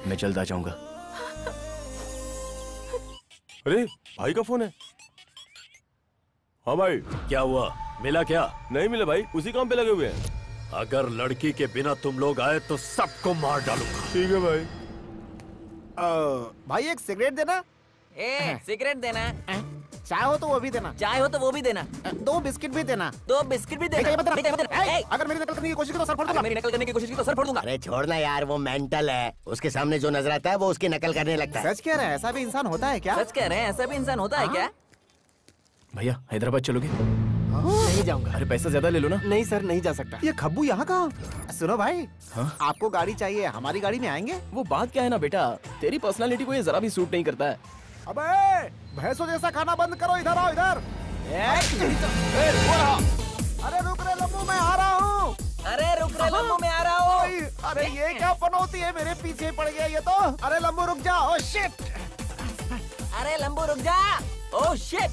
मैं जल्द आ जाऊंगा। अरे भाई का फोन है। हाँ भाई, क्या हुआ? मिला क्या? नहीं मिला भाई, उसी काम पे लगे हुए हैं। अगर लड़की के बिना तुम लोग आए तो सबको मार डालूंगा। ठीक है भाई। भाई एक सिगरेट देना। सिगरेट देना। चाय हो तो वो भी देना। चाय हो तो वो भी देना। 2 बिस्किट भी देना। 2 बिस्किट भी देना। अगर मेरी नकल करने की कोशिश की तो सर फोड़ दूंगा। मेरी नकल करने की कोशिश की तो सर फोड़ दूंगा। अरे छोड़ना यार, वो मेंटल है। उसके सामने जो नजर आता है वो उसकी नकल करने लगता है। सच कह रहे हैं, ऐसा भी इंसान होता है क्या? सच कह रहे हैं, ऐसा भी इंसान होता है क्या? भैया, हैदराबाद चलोगे? नहीं जाऊंगा। अरे पैसा ज्यादा ले लो ना। नहीं सर, नहीं जा सकता। ये खब्बू यहाँ कहाँ? सुनो भाई, हाँ? आपको गाड़ी चाहिए, हमारी गाड़ी में आएंगे? वो बात क्या है ना बेटा, तेरी पर्सनालिटी को ये जरा भी सूट नहीं करता है। अबे भैंसों जैसा खाना बंद करो, इधर आओ इधर। अरे रुक रे लम्बू, मैं आ रहा हूँ। अरे रुक रे लम्बू, मैं आ रहा हूँ। अरे ये क्या पनौती है, मेरे पीछे पड़ गया ये तो। अरे लम्बू रुक जा। Oh shit. अरे लम्बू रुक जा। Oh shit.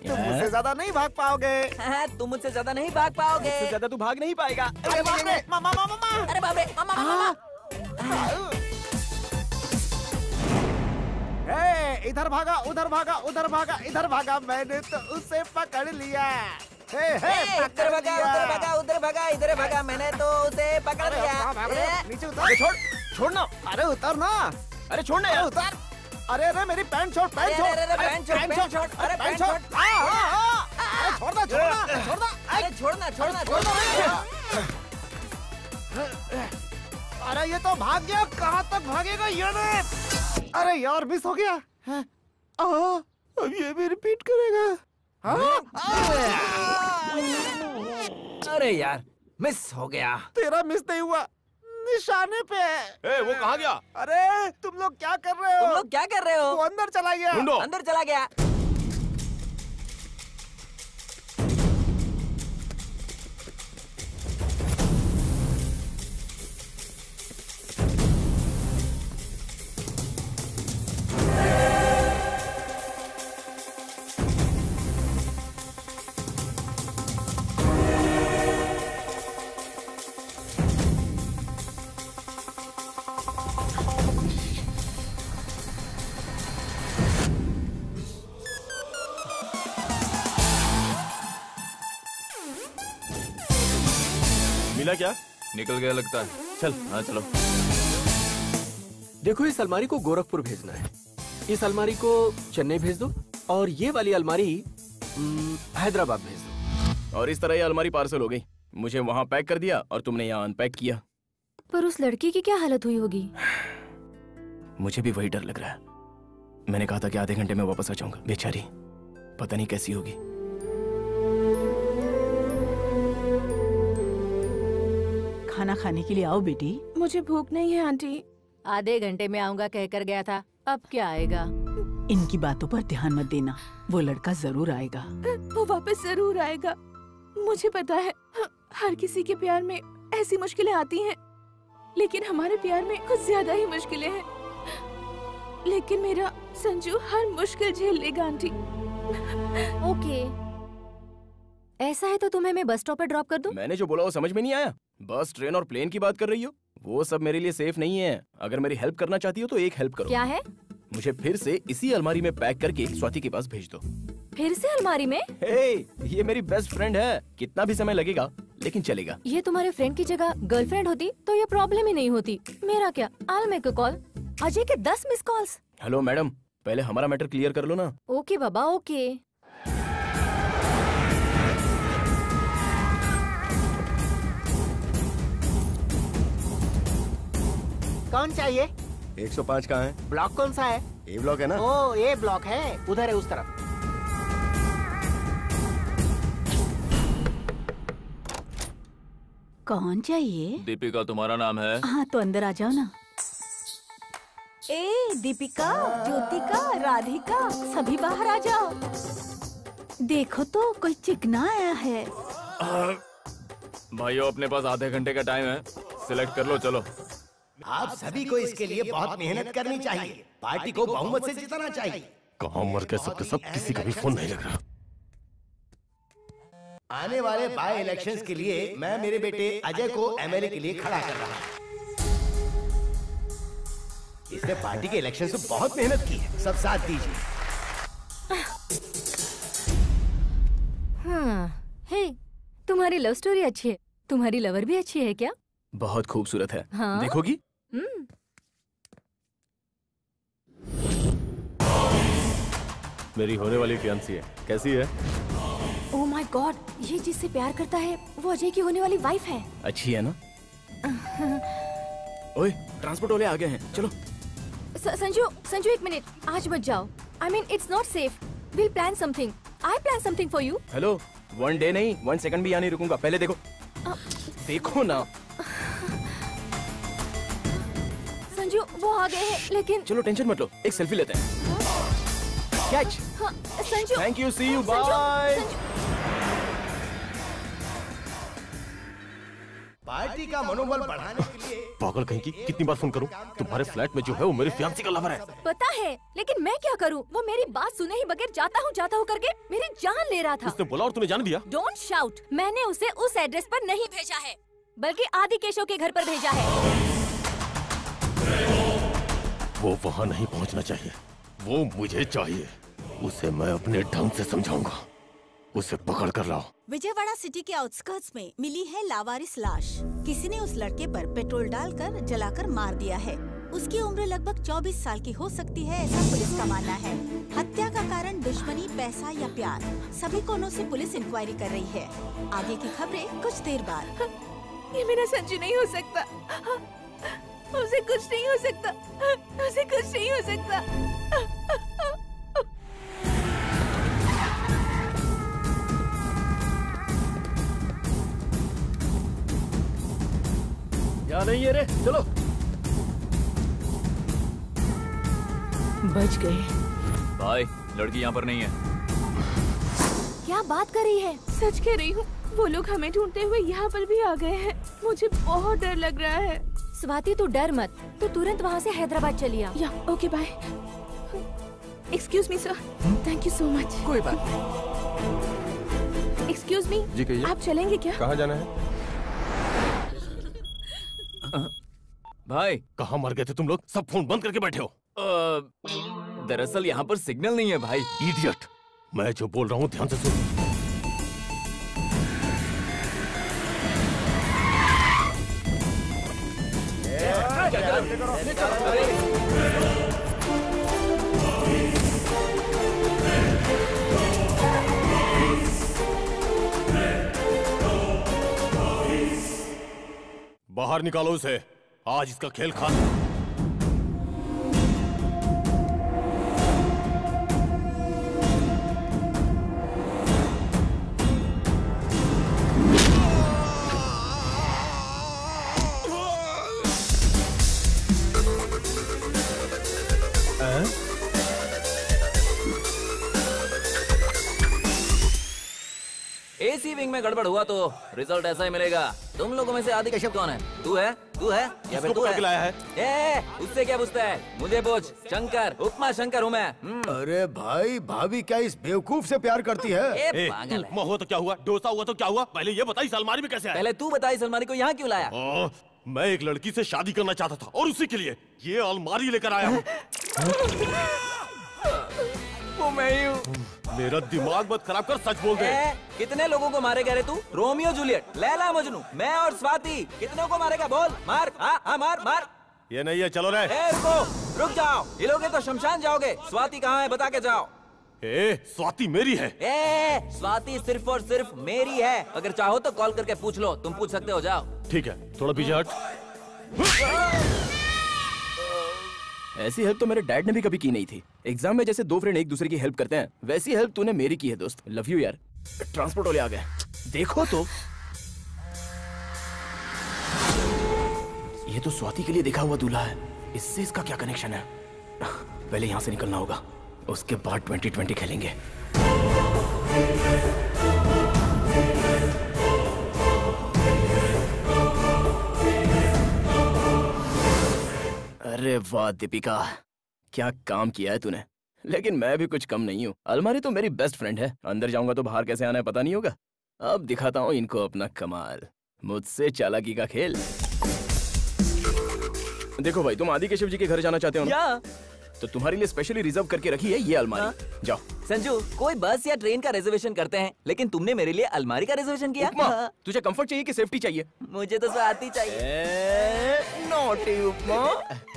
तुम मुझसे ज्यादा नहीं भाग पाओगे। तुम मुझसे ज्यादा नहीं भाग पाओगे। मुझसे ज्यादा तू भाग नहीं पाएगा। अरे बाप रे, मामा मामा मामा। अरे बाप रे, मामा मामा। इधर भागा, उधर भागा, उधर भागा, इधर भागा, मैंने तो उसे पकड़ लिया। इधर भागा, उधर भागा, उधर भागा, इधर भागा, मैंने तो उसे पकड़ लिया। नीचे उतर। छोड़, छोड़ना। अरे उतर ना। अरे छोड़ना यार। उतर। अरे अरे मेरी पैंट छोड़, पैंट छोड़। अरे पैंट छोड़, पैंट छोड़, अरे पैंट छोड़। अरे छोड़ना, छोड़ना, छोड़ना। अरे छोड़ना, छोड़ना, छोड़ना। अरे ये तो भाग गया, कहाँ तक भागेगा ये ने? अरे यार मिस हो गया। अब ये भी रिपीट करेगा। अरे यार मिस हो गया। तेरा मिस नहीं हुआ, निशाने पे है। वो कहाँ गया? अरे तुम लोग क्या कर रहे हो? तुम लोग क्या कर रहे हो? वो अंदर चला गया। अंदर चला गया। मिला क्या? निकल गया लगता है। चल। हाँ चलो। देखो इस अलमारी को गोरखपुर भेजना है, इस अलमारी को चेन्नई भेज दो और ये वाली अलमारी हैदराबाद भेज दो। और इस तरह ये अलमारी पार्सल हो गई। मुझे वहाँ पैक कर दिया और तुमने यहाँ अनपैक किया। पर उस लड़की की क्या हालत हुई होगी? मुझे भी वही डर लग रहा है। मैंने कहा था कि आधे घंटे में वापस आ जाऊंगा। बेचारी पता नहीं कैसी होगी। खाना खाने के लिए आओ बेटी। मुझे भूख नहीं है आंटी। आधे घंटे में आऊंगा कहकर गया था, अब क्या आएगा? इनकी बातों पर ध्यान मत देना, वो लड़का जरूर आएगा। वो वापस जरूर आएगा। मुझे पता है हर किसी के प्यार में ऐसी मुश्किलें आती हैं, लेकिन हमारे प्यार में कुछ ज्यादा ही मुश्किलें हैं। लेकिन मेरा संजू हर मुश्किल झेल लेगा आंटी। ओके, ऐसा है तो तुम्हें मैं बस स्टॉप पर ड्रॉप कर दूं? मैंने जो बोला वो समझ में नहीं आया? बस, ट्रेन और प्लेन की बात कर रही हो? वो सब मेरे लिए सेफ नहीं है। अगर मेरी हेल्प करना चाहती हो तो एक हेल्प करो। क्या है? मुझे फिर से इसी अलमारी में पैक करके स्वाति के पास भेज दो। फिर से अलमारी में? ये मेरी बेस्ट फ्रेंड है, कितना भी समय लगेगा लेकिन चलेगा। ये तुम्हारे फ्रेंड की जगह गर्लफ्रेंड होती तो ये प्रॉब्लम ही नहीं होती। मेरा क्या, I'll make a call। Ajay के 10 मिस कॉल्स। हेलो मैडम, पहले हमारा मैटर क्लियर कर लो ना। ओके बाबा, ओके। कौन चाहिए? 105 कहाँ है? ब्लॉक कौन सा है? ए ब्लॉक है ना? ओ ये ब्लॉक है, उधर है उस तरफ। कौन चाहिए? दीपिका तुम्हारा नाम है? हाँ तो अंदर आ जाओ ना। ए दीपिका, ज्योतिका, राधिका, सभी बाहर आ जाओ। देखो तो कोई चिकना आया है। भाइयों अपने पास आधे घंटे का टाइम है, सिलेक्ट कर लो। चलो आप सभी को इसके लिए बहुत मेहनत करनी चाहिए। पार्टी को बहुमत से जिताना चाहिए। कहाँ मर गए सबके सब, किसी का भी फोन नहीं लग रहा। आने वाले बाय इलेक्शंस के लिए मैं मेरे बेटे अजय को एमएलए के लिए खड़ा कर रहा हूँ। इसने पार्टी के इलेक्शन से बहुत मेहनत की है, सब साथ दीजिए। हाँ, हे, तुम्हारी लव स्टोरी अच्छी है। तुम्हारी लवर भी अच्छी है क्या? बहुत खूबसूरत है। हाँ? देखोगी? मेरी होने वाली फियांसी है, कैसी है? ओह माय गॉड, ये जिससे प्यार करता है वो अजय की होने वाली वाइफ है। अच्छी है ना? ओए, ट्रांसपोर्ट वाले आ गए हैं, चलो। संजू एक मिनट, आज मत जाओ। I mean, it's not safe. We'll plan something. I plan something for you. Hello, 1 day नहीं 1 सेकंड भी यहाँ नहीं रुकूंगा। पहले देखो। देखो ना। संजू वो आ गए हैं, लेकिन चलो टेंशन मत लो, एक सेल्फी लेते हैं। कैच। हाँ, Sanju. Thank you, see you, bye. Party का मनोबल बढ़ाने के लिए पागल कहीं की, कितनी बार फोन करूं? तुम्हारे फ्लैट में जो है वो मेरी फियांसी का लवर है। पता है, लेकिन मैं क्या करूं? वो मेरी बात सुने ही बगैर जाता हूं करके मेरी जान ले रहा था। उसने बोला और तूने जान दिया? Don't shout. मैंने उसे उस एड्रेस पर नहीं भेजा है, बल्कि आदि केशव के घर पर भेजा है। वो वहाँ नहीं पहुँचना चाहिए, वो मुझे चाहिए। उसे मैं अपने ढंग से समझाऊंगा। उसे पकड़ कर लाओ। विजयवाड़ा सिटी के आउटस्कर्ट्स में मिली है लावारिस लाश। किसी ने उस लड़के पर पेट्रोल डालकर जलाकर मार दिया है। उसकी उम्र लगभग 24 साल की हो सकती है, ऐसा पुलिस का मानना है। हत्या का कारण दुश्मनी, पैसा या प्यार, सभी कोणों से पुलिस इंक्वायरी कर रही है। आगे की खबरें कुछ देर बाद। ये मेरा संजू नहीं हो सकता, उसे कुछ नहीं हो सकता, उसे कुछ नहीं हो सकता। क्या नहीं है रे, चलो। बच गए। भाई, लड़की यहाँ पर नहीं है। क्या बात कर रही है? सच कह रही हूँ, वो लोग हमें ढूंढते हुए यहाँ पर भी आ गए हैं। मुझे बहुत डर लग रहा है। स्वाति तू डर मत, तू तुरंत वहाँ से हैदराबाद चली आ। या okay bye. Excuse me sir, thank you so much. कोई बात नहीं। एक्सक्यूज मी, जी कहिए। आप चलेंगे क्या? कहाँ जाना है? भाई, कहाँ मर गए थे तुम लोग? सब फोन बंद करके बैठे हो। दरअसल यहाँ पर सिग्नल नहीं है भाई। इडियट, मैं जो बोल रहा हूँ ध्यान से सुन। बाहर निकालो उसे, आज इसका खेल खत्म। एसी विंग में गड़बड़ हुआ तो रिजल्ट ऐसा ही मिलेगा। तुम लोगों में से आदि कश्यप कौन है? तू है या फिर तू है? उससे क्या पूछता है? मुझे पूछ। शंकर, उपमा शंकर हूँ मैं। अरे भाई, भाभी क्या इस बेवकूफ से प्यार करती है? पागल है। हुआ तो क्या हुआ, डोसा हुआ तो क्या हुआ, पहले ये बताइए इस अलमारी में कैसे आया? पहले तू बता इस अलमारी को यहाँ क्यों लाया? मैं एक लड़की से शादी करना चाहता था और उसी के लिए ये अलमारी लेकर आया हूँ। वो मैं ही हूँ। मेरा दिमाग मत खराब कर, सच बोल दे। कितने लोगों को मारेगा रे तू? रोमियो जूलियट, लैला मजनू, मैं और स्वाति, कितनों को मारेगा बोल? मार, हाँ मार मार। ये नहीं है, चलो रे। रुक जाओ, हिलोगे तो शमशान जाओगे। स्वाति कहाँ है बता के जाओ। स्वाति मेरी है। स्वाति सिर्फ और सिर्फ मेरी है। अगर चाहो तो कॉल करके पूछ लो, तुम पूछ सकते हो, जाओ। ठीक है, थोड़ा पीछे हट। ऐसी हेल्प तो मेरे डैड ने भी कभी की नहीं थी। एग्जाम में जैसे दो फ्रेंड एक दूसरे की हेल्प करते हैं, वैसी हेल्प तूने मेरी की है दोस्त। लव यू यार। ट्रांसपोर्ट वाले आ गए, देखो तो। ये तो स्वाति के लिए देखा हुआ दूल्हा है, इससे इसका क्या कनेक्शन है? पहले यहाँ से निकलना होगा, उसके बाद 2020 खेलेंगे। अरे वाह दीपिका, क्या काम किया है तूने। लेकिन मैं भी कुछ कम नहीं हूँ। अलमारी तो मेरी बेस्ट फ्रेंड है, अंदर जाऊंगा तो बाहर कैसे आना है पता नहीं होगा। अब दिखाता हूँ इनको अपना कमाल, मुझसे चालाकी का खेल। देखो भाई, तुम आदि केशव जी के घर जाना चाहते हो ना? तो तुम्हारे लिए स्पेशली रिजर्व करके रखी है ये अलमारी। जाओ। संजू, कोई बस या ट्रेन का रिजर्वेशन करते हैं, लेकिन तुमने मेरे लिए अलमारी का रिजर्वेशन किया। तुझे कंफर्ट चाहिए कि सेफ्टी चाहिए? मुझे तो स्वाति चाहिए। नॉटी उपमा,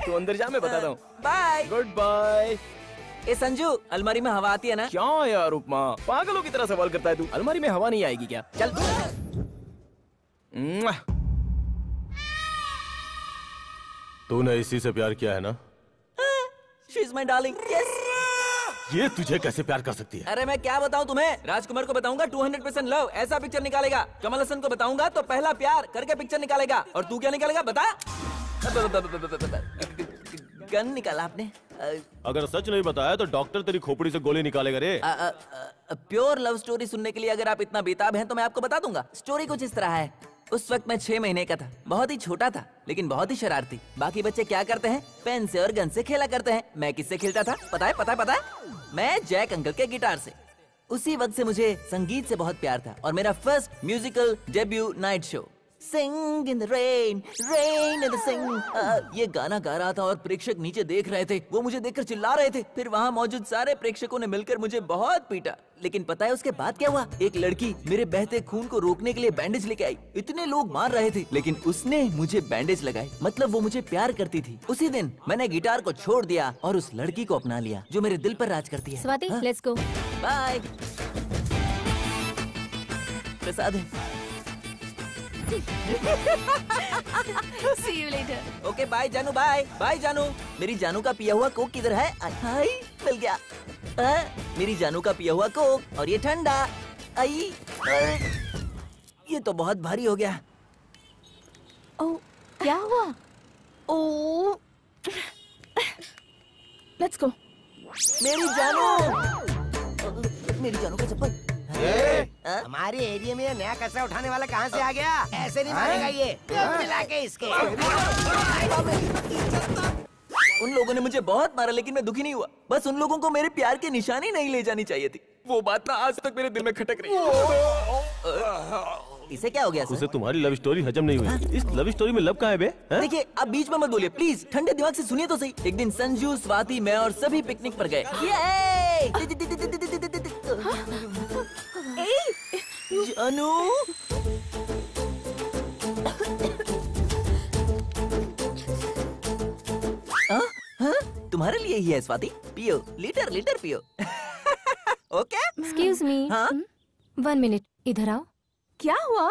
तू अंदर जा, मैं बताता हूँ। बाय। Good bye. ए संजू, अलमारी में हवा आती है ना? क्या यार उपमा, पागलों की तरह सवाल करता है तू। अलमारी में हवा नहीं आएगी क्या? चल। तूने इसी से प्यार किया है ना? She is my darling. Yes. ये तुझे कैसे प्यार कर सकती है? अरे मैं क्या बताऊं तुम्हें? राजकुमार को बताऊंगा 200% लव, ऐसा पिक्चर निकालेगा। कमल हसन को बताऊंगा तो पहला प्यार करके पिक्चर निकालेगा। और तू क्या निकालेगा बता? गन निकाला आपने? अगर सच नहीं बताया तो डॉक्टर तेरी खोपड़ी से गोली निकालेगा रे। प्योर लव स्टोरी सुनने के लिए अगर आप इतना बेताब हैं तो मैं आपको बता दूंगा। स्टोरी कुछ इस तरह है। उस वक्त मैं 6 महीने का था, बहुत ही छोटा था, लेकिन बहुत ही शरारती। बाकी बच्चे क्या करते हैं? पेन से और गन से खेला करते हैं। मैं किससे खेलता था पता है? मैं जैक अंकल के गिटार से। उसी वक्त से मुझे संगीत से बहुत प्यार था और मेरा first musical debut night show sing in the rain, rain in the sing, ये गाना गा रहा था और प्रेक्षक नीचे देख रहे थे। वो मुझे देखकर चिल्ला रहे थे। फिर वहाँ मौजूद सारे प्रेक्षकों ने मिलकर मुझे बहुत पीटा। लेकिन पता है उसके बाद क्या हुआ? एक लड़की मेरे बहते खून को रोकने के लिए बैंडेज लेके आई। इतने लोग मार रहे थे, लेकिन उसने मुझे बैंडेज लगाई। मतलब वो मुझे प्यार करती थी। उसी दिन मैंने गिटार को छोड़ दिया और उस लड़की को अपना लिया जो मेरे दिल पर राज करती है। Swati, let's go. Bye. Prasad है। See you later. Okay bye जानू, बाय जानू। मेरी जानू का पिया हुआ कोक किधर है? हाय, मिल गया। मेरी जानू का पिया हुआ कोक और ये ठंडा। आई, ये तो बहुत भारी हो गया। ओह, क्या हुआ? ओह, लेट्स गो। मेरी जानू का चप्पल। हमारे एरिया में नया कचरा उठाने वाला कहाँ से आ गया? ऐसे नहीं मारेगा ये। मिला के इसके। उन लोगों ने मुझे बहुत मारा, लेकिन मैं दुखी नहीं हुआ। बस उन लोगों को मेरे प्यार की निशानी नहीं ले जानी चाहिए थी। वो बात ना आज तक मेरे दिल में खटक रही है। इसे क्या हो गया सर? उसे तुम्हारी लव स्टोरी हजम नहीं हुई। इस लव स्टोरी में लव कहाँ है बे? देखिए, आप बीच में मत बोलिए प्लीज। ठंडे दिमाग से सुनिए तो सही। एक दिन संजू, स्वाति, मैं और सभी पिकनिक पर गए। जानू, तुम्हारे लिए ही है स्वाति, पियो, लीटर लीटर पियो। ओके? Excuse me. हाँ? 1 मिनट, इधर आओ। क्या हुआ?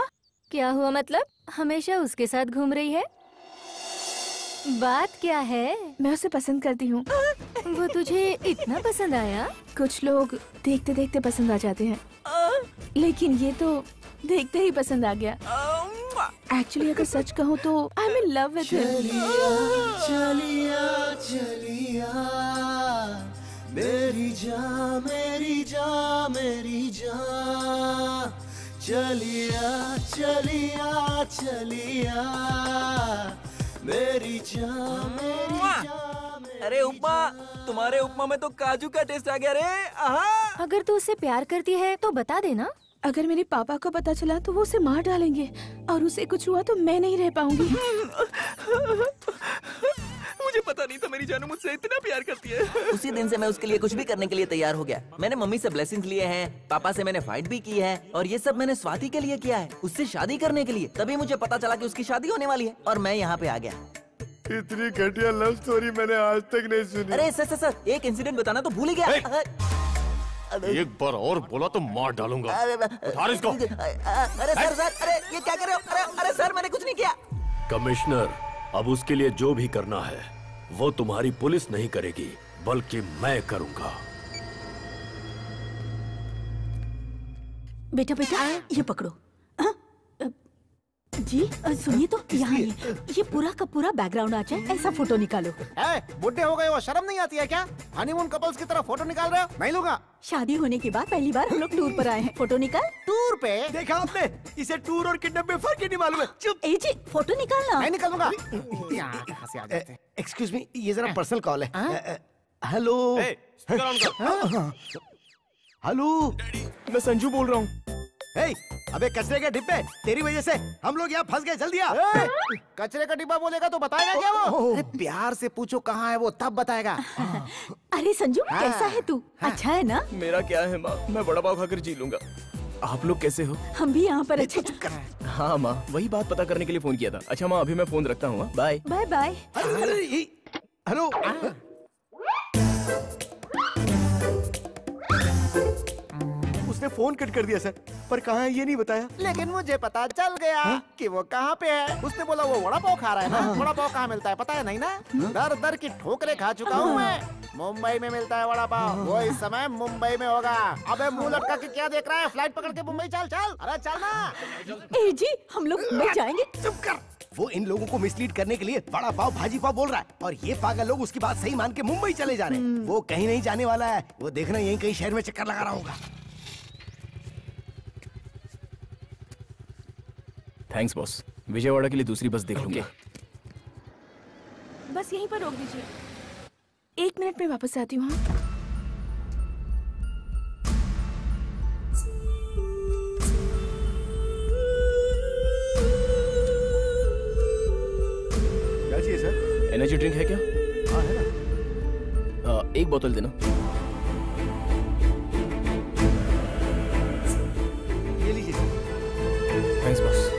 क्या हुआ मतलब? हमेशा उसके साथ घूम रही है? बात क्या है? मैं उसे पसंद करती हूँ। वो तुझे इतना पसंद आया? कुछ लोग देखते देखते पसंद आ जाते हैं, लेकिन ये तो देखते ही पसंद आ गया। एक्चुअली अगर सच कहूँ तो I am in love with him. चलिया चलिया मेरी जान मेरी जान मेरी जान, चलिया चलिया चलिया मेरी जान मेरी जान। अरे उपमा, तुम्हारे उपमा में तो काजू का टेस्ट आ गया रे। आहा। अगर तू उससे प्यार करती है तो बता देना। अगर मेरे पापा को पता चला तो वो उसे मार डालेंगे, और उसे कुछ हुआ तो मैं नहीं रह पाऊंगी। मुझे पता नहीं था मेरी जानू मुझसे इतना प्यार करती है। उसी दिन से मैं उसके लिए कुछ भी करने के लिए तैयार हो गया। मैंने मम्मी से ब्लेसिंग्स लिए हैं, पापा से मैंने फाइट भी की है, और ये सब मैंने स्वाति के लिए किया है, उससे शादी करने के लिए। तभी मुझे पता चला कि उसकी शादी होने वाली है और मैं यहाँ पे आ गया। इतनी घटिया लव स्टोरी मैंने आज तक नहीं सुनी। अरे सर एक इंसिडेंट बताना तो भूल ही गया। एक बार और बोला तो मार डालूंगा। उठा इसको। अरे सर अरे ये क्या कर रहे हो? अरे सर मैंने कुछ नहीं किया। कमिश्नर, अब उसके लिए जो भी करना है वो तुम्हारी पुलिस नहीं करेगी, बल्कि मैं करूंगा। बेटा बेटा ये पकड़ो। जी सुनिए तो, यहाँ ये पूरा का पूरा बैकग्राउंड आ जाए ऐसा फोटो निकालो। बुढ़े हो गए हो, शर्म नहीं आती है क्या? हनीमून कपल्स की तरह फोटो निकाल रहे हो? नहीं लूंगा। शादी होने के बाद पहली बार हम लोग टूर पर आए हैं। फोटो निकाल। टूर पे? देखा आपने, इसे टूर और किडनैप में फर्क ही नहीं मालूम है। चुप। ए जी फोटो निकालना। मैं निकालूंगा। एक्सक्यूज मी, ये जरा पर्सनल कॉल है। हेलो हेलो, मैं संजू बोल रहा हूँ। अबे कचरे के डिब्बे, तेरी वजह से हम लोग यहाँ फंस गए। जल्दी आ। कचरे का डिब्बा बोलेगा तो बताएगा क्या वो? अरे प्यार से पूछो कहाँ है वो, तब बताएगा। अरे संजू कैसा है तू? अच्छा है ना? मेरा क्या है माँ, मैं बड़ा पाव खाकर जी लूंगा। आप लोग कैसे हो? हम भी यहाँ पर अच्छे। हाँ माँ, वही बात पता करने के लिए फोन किया था। अच्छा माँ, अभी मैं फोन रखता हूँ। Bye bye bye. हेलो, उसने फोन कट कर दिया सर, पर कहाँ है ये नहीं बताया। लेकिन मुझे पता चल गया कि वो कहाँ पे है। उसने बोला वो वड़ा पाव खा रहा है ना। वड़ा पाव कहाँ मिलता है पता है नहीं ना? दर दर की ठोकरें खा चुका हूँ मैं। मुंबई में मिलता है वड़ा पाव। वो इस समय मुंबई में होगा। अबे मुंह लटका के क्या देख रहा है? फ्लाइट पकड़ के मुंबई चल चल। अरे चल ना। ए जी हम लोग मुंबई जाएंगे। चुप कर। वो इन लोगों को मिसलीड करने के लिए बड़ा पाव भाजी पाव बोल रहा है, और ये पागल लोग उसकी बात सही मान के मुंबई चले जा रहे हैं। वो कहीं नहीं जाने वाला है। वो देखना यहीं कहीं शहर में चक्कर लगा रहा होगा। थैंक्स बॉस, विजयवाड़ा के लिए दूसरी बस देख लूंगा। बस यहीं पर रोक दीजिए, 1 मिनट में वापस आती हूँ। क्या चाहिए सर? एनर्जी ड्रिंक है क्या? हाँ है ना। 1 बोतल देना। ये लीजिए। Thanks boss.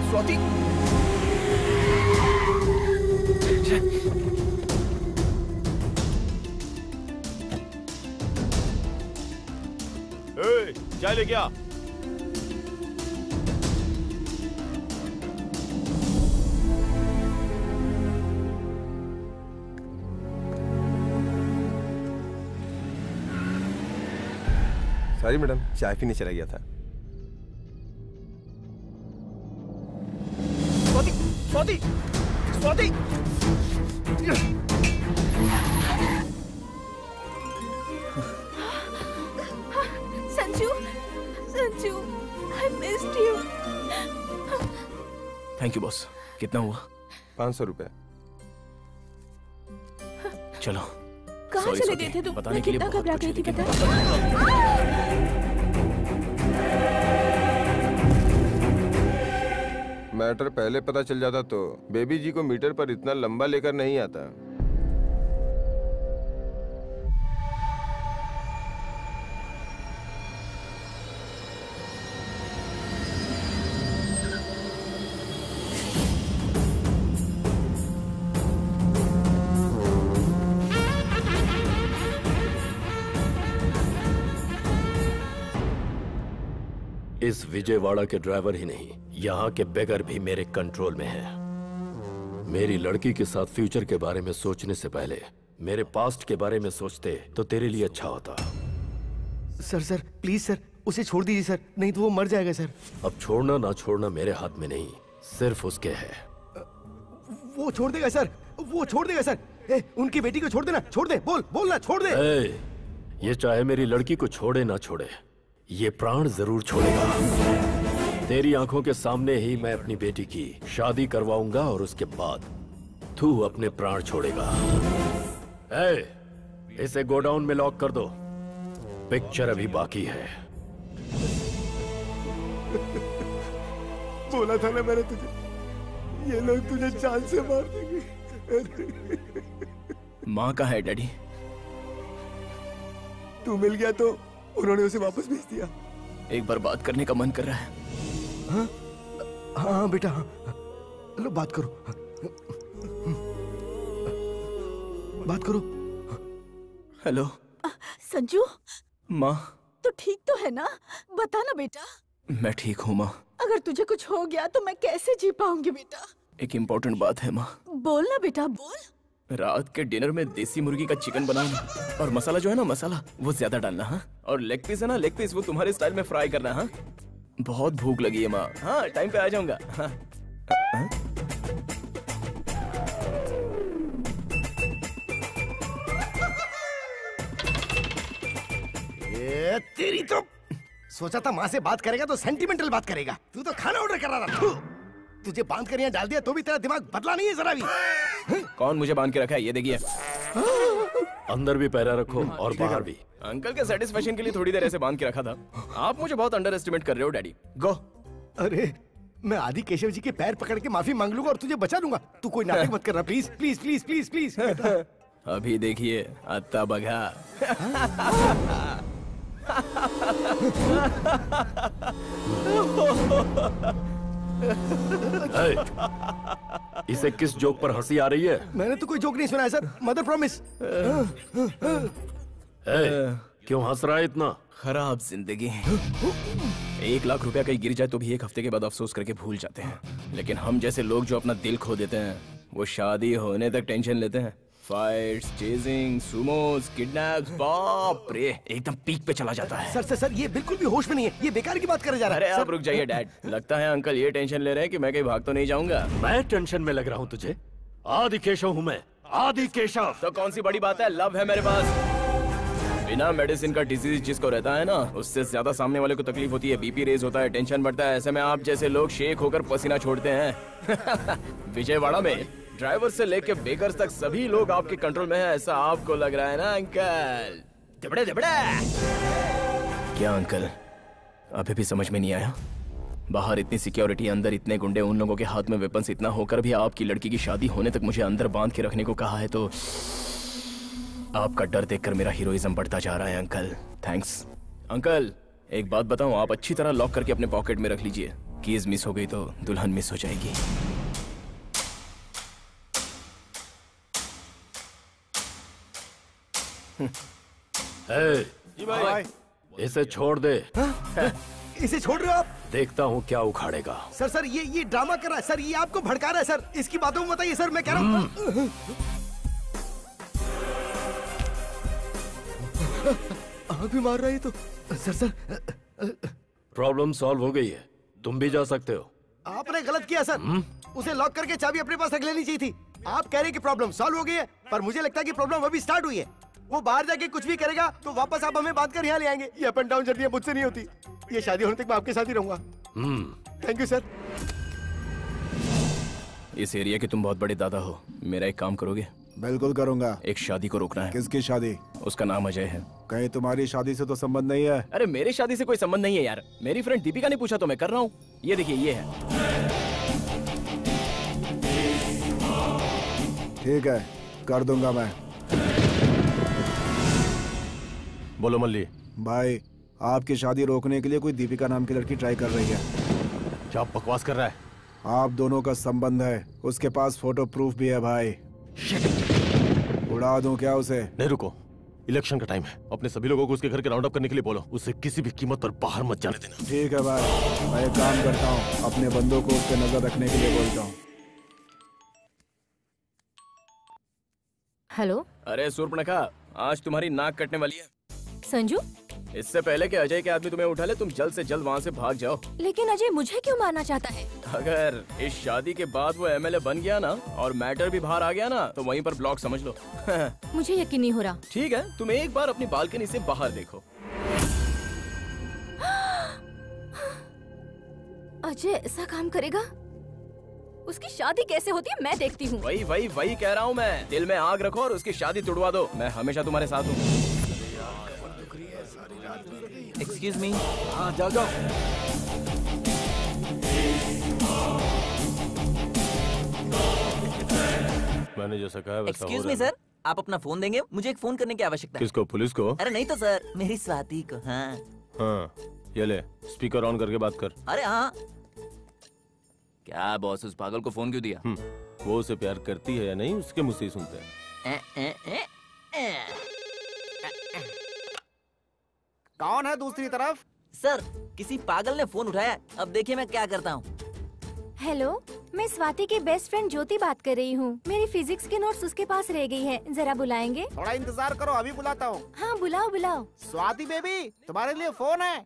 स्वाति, चाय लेके आ। सॉरी मैडम, चाय पीने चला गया था। Swati, Swati, Swati. Sanju, Sanju, I missed you. Thank you boss. कितना हुआ? 500 रुपए। चलो। कहाँ चले गए थे तुम? बताने के लिए कितना घबरा गई थी पता? मैटर पहले पता चल जाता तो बेबी जी को मीटर पर इतना लंबा लेकर नहीं आता। इस विजयवाड़ा के ड्राइवर ही नहीं, यहाँ के बेगर भी मेरे कंट्रोल में है। मेरी लड़की के साथ फ्यूचर के बारे में सोचने से पहले मेरे पास्ट के बारे में सोचते तो तेरे लिए अच्छा होता। सर प्लीज सर, उसे छोड़ दीजिए सर, नहीं तो वो मर जाएगा सर। अब छोड़ना ना छोड़ना मेरे हाथ में नहीं, सिर्फ उसके है। वो छोड़ देगा सर, वो छोड़ देगा सर। उनकी बेटी को छोड़ देना, छोड़ दे, बोल ना, छोड़ दे। ये चाहे मेरी लड़की को छोड़े ना छोड़े, ये प्राण जरूर छोड़ेगा। तेरी आंखों के सामने ही मैं अपनी बेटी की शादी करवाऊंगा और उसके बाद तू अपने प्राण छोड़ेगा। इसे गोडाउन में लॉक कर दो, पिक्चर अभी बाकी है। बोला था ना मैंने तुझे, ये लोग तुझे जान से मार देंगे। माँ कहाँ है डैडी? तू मिल गया तो उन्होंने उसे वापस भेज दिया। एक बार बात करने का मन कर रहा है। हाँ बेटा, हाँ। लो बात करो, बात करो। हेलो संजू, माँ तो ठीक तो है ना? बता ना बेटा। मैं ठीक हूँ माँ। अगर तुझे कुछ हो गया तो मैं कैसे जी पाऊंगी बेटा? एक इम्पोर्टेंट बात है माँ। बोल ना बेटा, बोल। रात के डिनर में देसी मुर्गी का चिकन बनाना, और मसाला जो है ना, मसाला वो ज्यादा डालना। हाँ, और लेग पीस है ना, लेग पीस वो तुम्हारे स्टाइल में फ्राई करना। हाँ, बहुत भूख लगी है माँ। हाँ, टाइम पे आ जाऊंगा। हाँ। ये तेरी तो सोचा था माँ से बात करेगा तो सेंटिमेंटल बात करेगा, तू तो खाना ऑर्डर कर रहा था। तुझे बांध कर यहाँ डाल दिया तो भी तेरा दिमाग बदला नहीं है जरा भी। कौन मुझे बांध के रखा है? ये देखिए। अंदर भी पैरा रखो और बाहर भी। अंकल के सेटिस्फेक्शन के लिए थोड़ी देर ऐसे बांध के रखा था। आप मुझे बहुत अंडर एस्टिमेट कर रहे हो डैडी। गो। अरे मैं आदि केशव जी के पैर पकड़ के माफी मांग लूंगा और तुझे बचा लूंगा। तू कोई नाटक मत करना please please please please please. अभी देखिए अत्ता बघा। इसे किस जोक पर हंसी आ रही है? मैंने तो कोई जोक नहीं सुना है सर, मदर प्रॉमिस। क्यों हंस रहा है इतना? खराब जिंदगी। 1 लाख रुपया कहीं गिर जाए तो भी एक हफ्ते के बाद अफसोस करके भूल जाते हैं, लेकिन हम जैसे लोग जो अपना दिल खो देते हैं वो शादी होने तक टेंशन लेते हैं। फाइट्स, चेजिंग, सुमोस, किडनैप्स, बाप रे, एकदम पीक पे चला जाता है। सर ये बिल्कुल भी होश में नहीं है, ये बेकार की बात करे जा रहा है। अरे आप रुक जाइए डैड। लगता है अंकल ये टेंशन ले रहे हैं कि मैं कहीं भाग तो नहीं जाऊंगा। मैं टेंशन में लग रहा हूँ तुझे? आदि केशव हूँ मैं, आदि केशव। तो कौन सी बड़ी बात है, लव है मेरे पास। बिना मेडिसिन का डिजीज जिसको रहता है ना, उससे ज्यादा सामने वाले को तकलीफ होती है, बीपी रेज होता है, टेंशन बढ़ता है। ऐसे में आप जैसे लोग शेक होकर पसीना छोड़ते हैं। विजयवाड़ा में ड्राइवर से लेके बेगर्स तक सभी लोग आपके कंट्रोल में है, ऐसा आपको लग रहा है ना अंकल? दबड़े दबड़े। क्या अंकल अभी भी समझ में नहीं आया? बाहर इतनी सिक्योरिटी, अंदर इतने गुंडे, उन लोगों के हाथ में वेपन्स इतना होकर भी आपकी लड़की की शादी होने तक मुझे अंदर बांध के रखने को कहा है, तो आपका डर देखकर मेरा हीरोइज्म बढ़ता जा रहा है अंकल। Thanks uncle. एक बात बताऊं, आप अच्छी तरह लॉक करके अपने पॉकेट में रख लीजिए। कीज मिस हो गई तो दुल्हन मिस हो जाएगी। जी भाई। इसे छोड़ दे। इसे छोड़ रहे हो आप? देखता हूँ क्या उखाड़ेगा। सर ये ड्रामा कर रहा है सर, ये आपको भड़का रहा है सर। इसकी बातों में बताइए सर, मैं कह रहा हूँ। आप भी मार रहा है तो सर। प्रॉब्लम सॉल्व हो गई है, तुम भी जा सकते हो। आपने गलत किया सर। उसे लॉक करके चाबी अपने पास रख लेनी चाहिए थी। आप कह रहे हैं कि प्रॉब्लम सॉल्व हो गई है, पर मुझे लगता है कि प्रॉब्लम अभी स्टार्ट हुई है। वो बाहर जाके कुछ भी करेगा तो वापस आप हमें बांध कर यहाँ ले आएंगे। ये अप एंड डाउन जर्नी मुझसे नहीं होती। ये शादी होने तक मैं आपके साथ ही रहूंगा। Thank you sir. इस एरिया के तुम बहुत बड़े दादा हो, मेरा एक काम करोगे? बिल्कुल करूंगा। एक शादी को रोकना है। किसकी शादी? उसका नाम अजय है। कहीं तुम्हारी शादी से तो संबंध नहीं है? अरे मेरी शादी से कोई संबंध नहीं है यार, मेरी फ्रेंड दीपिका ने पूछा तो मैं कर रहा हूँ। ये देखिए, ये है। ठीक है, कर दूंगा मैं। बोलो मल्ली। भाई, आपकी शादी रोकने के लिए कोई दीपिका नाम की लड़की ट्राई कर रही है। क्या बकवास कर रहा है? आप दोनों का संबंध है, उसके पास फोटो प्रूफ भी है भाई। उड़ा दूं क्या उसे? नहीं रुको, इलेक्शन का टाइम है। अपने सभी लोगों को उसके घर के राउंड अप करने के लिए बोलो। उसे किसी भी कीमत पर बाहर मत जाने देना। ठीक है भाई, मैं एक काम करता हूँ, अपने बंदों को उस पर नजर रखने के लिए बोलता हूँ। हेलो। अरे सूर्पणखा, आज तुम्हारी नाक कटने वाली है। संजू, इससे पहले कि अजय के आदमी तुम्हें उठा ले, तुम जल्द से जल्द वहाँ से भाग जाओ। लेकिन अजय मुझे क्यों मारना चाहता है? अगर इस शादी के बाद वो एमएलए बन गया ना और मैटर भी बाहर आ गया ना, तो वहीं पर ब्लॉक समझ लो। मुझे यकीन नहीं हो रहा। ठीक है, तुम एक बार अपनी बालकनी से बाहर देखो। अजय ऐसा काम करेगा? उसकी शादी कैसे होती है मैं देखती हूँ। वही कह रहा हूँ मैं। दिल में आग रखो और उसकी शादी तुड़वा दो। मैं हमेशा तुम्हारे साथ हूँ। Excuse me. हाँ, जाओ जाओ। मैंने जैसा कहा वैसा एक्सक्यूज मी सर, आप अपना फोन देंगे? मुझे एक फोन करने की आवश्यकता है। किसको? पुलिस को? अरे नहीं तो सर, मेरी स्वाति को। हाँ हाँ, ये ले, स्पीकर ऑन करके बात कर। अरे हाँ। क्या बॉस, उस पागल को फोन क्यों दिया? वो उसे प्यार करती है या नहीं, उसके मुझसे ही सुनते हैं। कौन है दूसरी तरफ? सर, किसी पागल ने फोन उठाया। अब देखिए मैं क्या करता हूँ। हेलो, मैं स्वाति की बेस्ट फ्रेंड ज्योति बात कर रही हूँ। मेरी फिजिक्स के नोट्स उसके पास रह गई है, जरा बुलाएंगे? थोड़ा इंतजार करो, अभी बुलाता हूँ। हाँ बुलाओ बुलाओ। स्वाति बेबी, तुम्हारे लिए फोन है।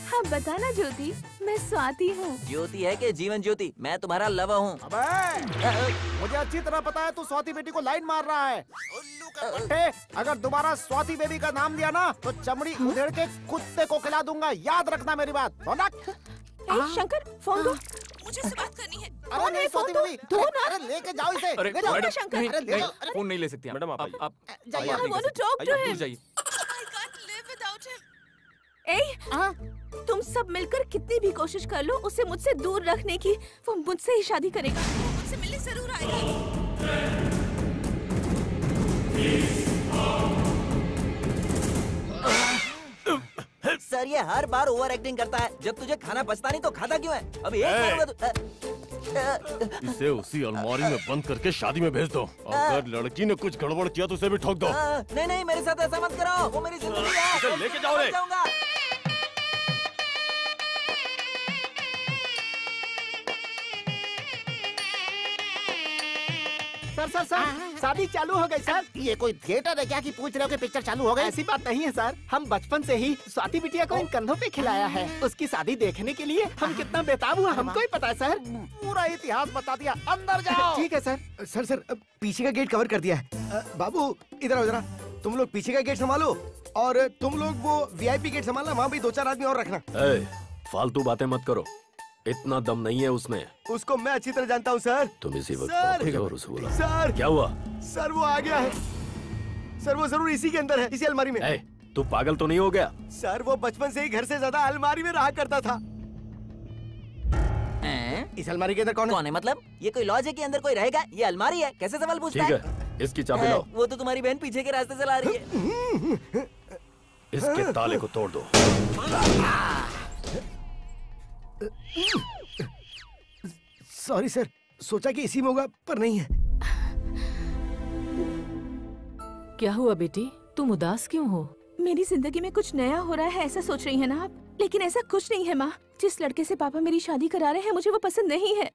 हाँ बताना ज्योति, मैं स्वाति हूँ। ज्योति है कि जीवन ज्योति? मैं तुम्हारा लवर हूँ। मुझे अच्छी तरह पता है तू स्वाति बेटी को लाइन मार रहा है। उल्लू का पट्टे, अगर दोबारा स्वाति बेबी का नाम लिया ना तो चमड़ी उधेड़ के कुत्ते को खिला दूंगा। याद रखना मेरी बात। शंकर, फोन दो, मुझे से बात करनी है। अरे नहीं स्वाति बेबी, दो ना। अरे लेके जाओ इसे। अरे ले जाओ। मैडम, शंकर, नहीं, अरे ले नहीं, जाओ। फोन नहीं ले सकती मैडम आप आप जाइए। आप नहीं कर सकती। आइए, दूर जाइए। तुम सब मिलकर कितनी भी कोशिश कर लो उसे मुझसे दूर रखने की, वो मुझसे ही शादी करेगा। वो मुझसे मिलने जरूर आएगा। सर, ये हर बार ओवर एक्टिंग करता है। जब तुझे खाना बचता नहीं तो खाता क्यों है? अभी एक बार इसे उसी अलमारी में बंद करके शादी में भेज दो। अगर लड़की ने कुछ गड़बड़ किया तो उसे भी ठोक दो। नहीं नहीं, मेरे साथ ऐसा मत करो, वो मेरी जिंदगी है। इसे लेके जाओ रे। जाऊंगा। सर शादी चालू हो गई सर। ये कोई थिएटर है क्या कि पूछ रहे हो कि पिक्चर चालू हो गई? ऐसी बात नहीं है सर, हम बचपन से ही स्वाति बिटिया को इन कंधों पे खिलाया है। उसकी शादी देखने के लिए हम कितना बेताब हुआ हमको ही पता है सर। पूरा इतिहास बता दिया। अंदर जाओ। ठीक है सर। सर पीछे का गेट कवर कर दिया है। बाबू इधर आओ जरा, तुम लोग पीछे का गेट संभालो और तुम लोग वो वीआईपी गेट संभालना, वहाँ भी 2-4 आदमी और रखना। फालतू बातें मत करो, इतना दम नहीं है उसमें। उसको मैं अच्छी तरह जानता हूँ सर। तुम इसी वक्त सर, फोन करो और उसे बुलाओ। सर क्या हुआ? सर वो आ गया है सर, वो जरूर इसी के अंदर है, इसी अलमारी में। तू पागल तो नहीं हो गया? सर वो बचपन से ही घर से ज्यादा अलमारी में रहा करता था। इस अलमारी के अंदर कौन है? मतलब ये कोई लॉज है कि अंदर कोई रहेगा? ये अलमारी है, कैसे सवाल पूछता है? ठीक है, इसकी चाबी लाओ। वो तो तुम्हारी बहन पीछे के रास्ते से ला रही है। इसके ताले को तोड़ दो। सॉरी सर, सोचा कि इसी में होगा पर नहीं है। क्या हुआ बेटी, तुम उदास क्यों हो? मेरी जिंदगी में कुछ नया हो रहा है ऐसा सोच रही है ना आप? लेकिन ऐसा कुछ नहीं है माँ। जिस लड़के से पापा मेरी शादी करा रहे हैं मुझे वो पसंद नहीं है।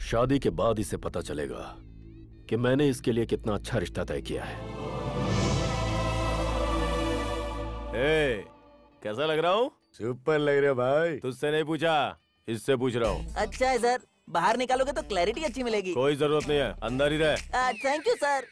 शादी के बाद इसे पता चलेगा कि मैंने इसके लिए कितना अच्छा रिश्ता तय किया है। कैसा लग रहा हूँ? सुपर लग रहा भाई। तुझसे नहीं पूछा, इससे पूछ रहा हूँ। अच्छा है सर, बाहर निकालोगे तो क्लैरिटी अच्छी मिलेगी। कोई जरूरत नहीं है, अंदर ही रहे। Thank you sir.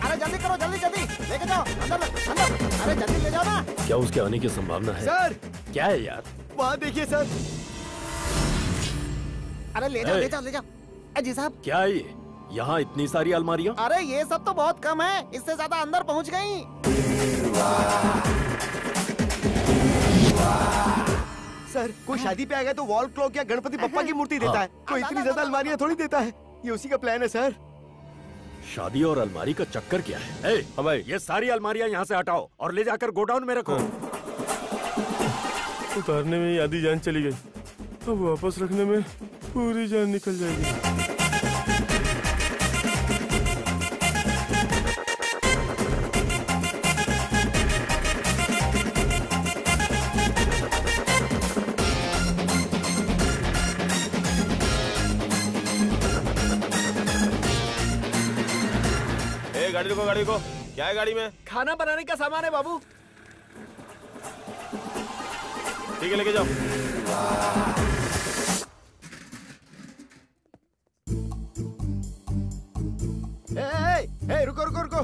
अरे जल्दी करो, जल्दी जल्दी लेके जाओ अंदर अंदर। अरे जल्दी ले जाओ ना। क्या उसके आने की संभावना है? सर क्या है यार? वहाँ देखिए सर। अरे ले जाओ ले जाओ ले जाओ। अजी साहब क्या है ये? यहाँ इतनी सारी अलमारियाँ? अरे ये सब तो बहुत कम है, इससे ज्यादा अंदर पहुँच गई। सर कोई शादी पे आ गया तो वॉल क्लॉक या गणपति बप्पा की मूर्ति देता है, कोई इतनी ज्यादा अलमारियाँ थोड़ी देता है। ये उसी का प्लान है सर। शादी और अलमारी का चक्कर क्या है? भाई ये सारी अलमारियाँ यहाँ से हटाओ और ले जाकर गोडाउन में रखो। उतारने में ही आधी जान चली गई, अब वापस रखने में पूरी जान निकल जाएगी। गाड़ी रुको, गाड़ी को। क्या है गाड़ी में? खाना बनाने का सामान है बाबू। ठीक है लेके जाओ। रुको रुको रुको।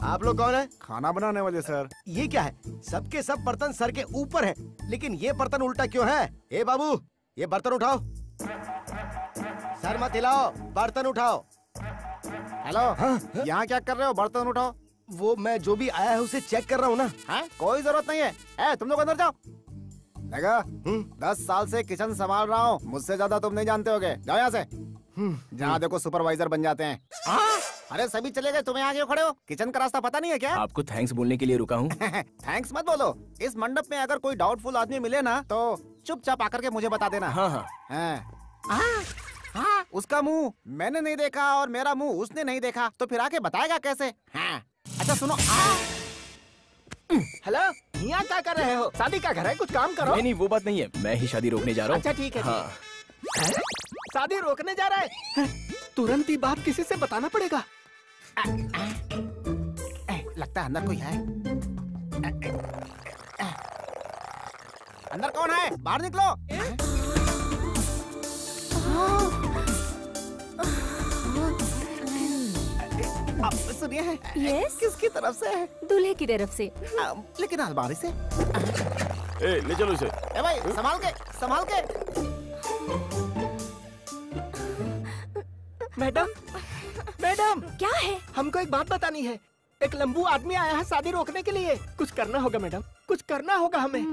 आप लोग कौन है? खाना बनाने वाले सर। ये क्या है? सबके सब बर्तन सर के ऊपर है, लेकिन ये बर्तन उल्टा क्यों है? ए बाबू ये बर्तन उठाओ। सर मत हिलाओ, बर्तन उठाओ। हेलो यहाँ क्या कर रहे हो? बर्तन उठाओ। वो मैं जो भी आया है उसे चेक कर रहा हूँ ना। है? कोई जरूरत नहीं है। तुम लोग अंदर जाओ। लगा 10 साल से किचन संभाल रहा हूँ, मुझसे ज्यादा तुम नहीं जानते होगे। जाओ यहाँ से। जहाँ देखो सुपरवाइजर बन जाते हैं। अरे सभी चले गए, तुम्हें आगे खड़े हो। किचन का रास्ता पता नहीं है क्या? आपको थैंक्स बोलने के लिए रुका हूँ। थैंक्स मत बोलो। इस मंडप में अगर कोई डाउटफुल आदमी मिले ना तो चुपचाप आकर के मुझे बता देना। हाँ। हाँ, उसका मुंह मैंने नहीं देखा और मेरा मुंह उसने नहीं देखा, तो फिर आके बताएगा कैसे? हाँ। अच्छा सुनो। हेलो, यहाँ क्या कर रहे हो? शादी का घर है, कुछ काम करो। नहीं वो बात नहीं है, मैं ही शादी रोकने जा रहा हूँ। अच्छा ठीक है। हाँ। शादी रोकने जा रहा है? तुरंत ही बात किसी से बताना पड़ेगा। लगता है अंदर कोई है। अंदर कौन है? बाहर निकलो। सुनिए। यस? किसकी तरफ से है? दूल्हे की तरफ से। लेकिन अलमारी से। ले चलो इसे। भाई संभाल के, संभाल के। मैडम, मैडम क्या है? हमको एक बात बतानी है। एक लंबू आदमी आया है शादी रोकने के लिए। कुछ करना होगा मैडम, कुछ करना होगा हमें।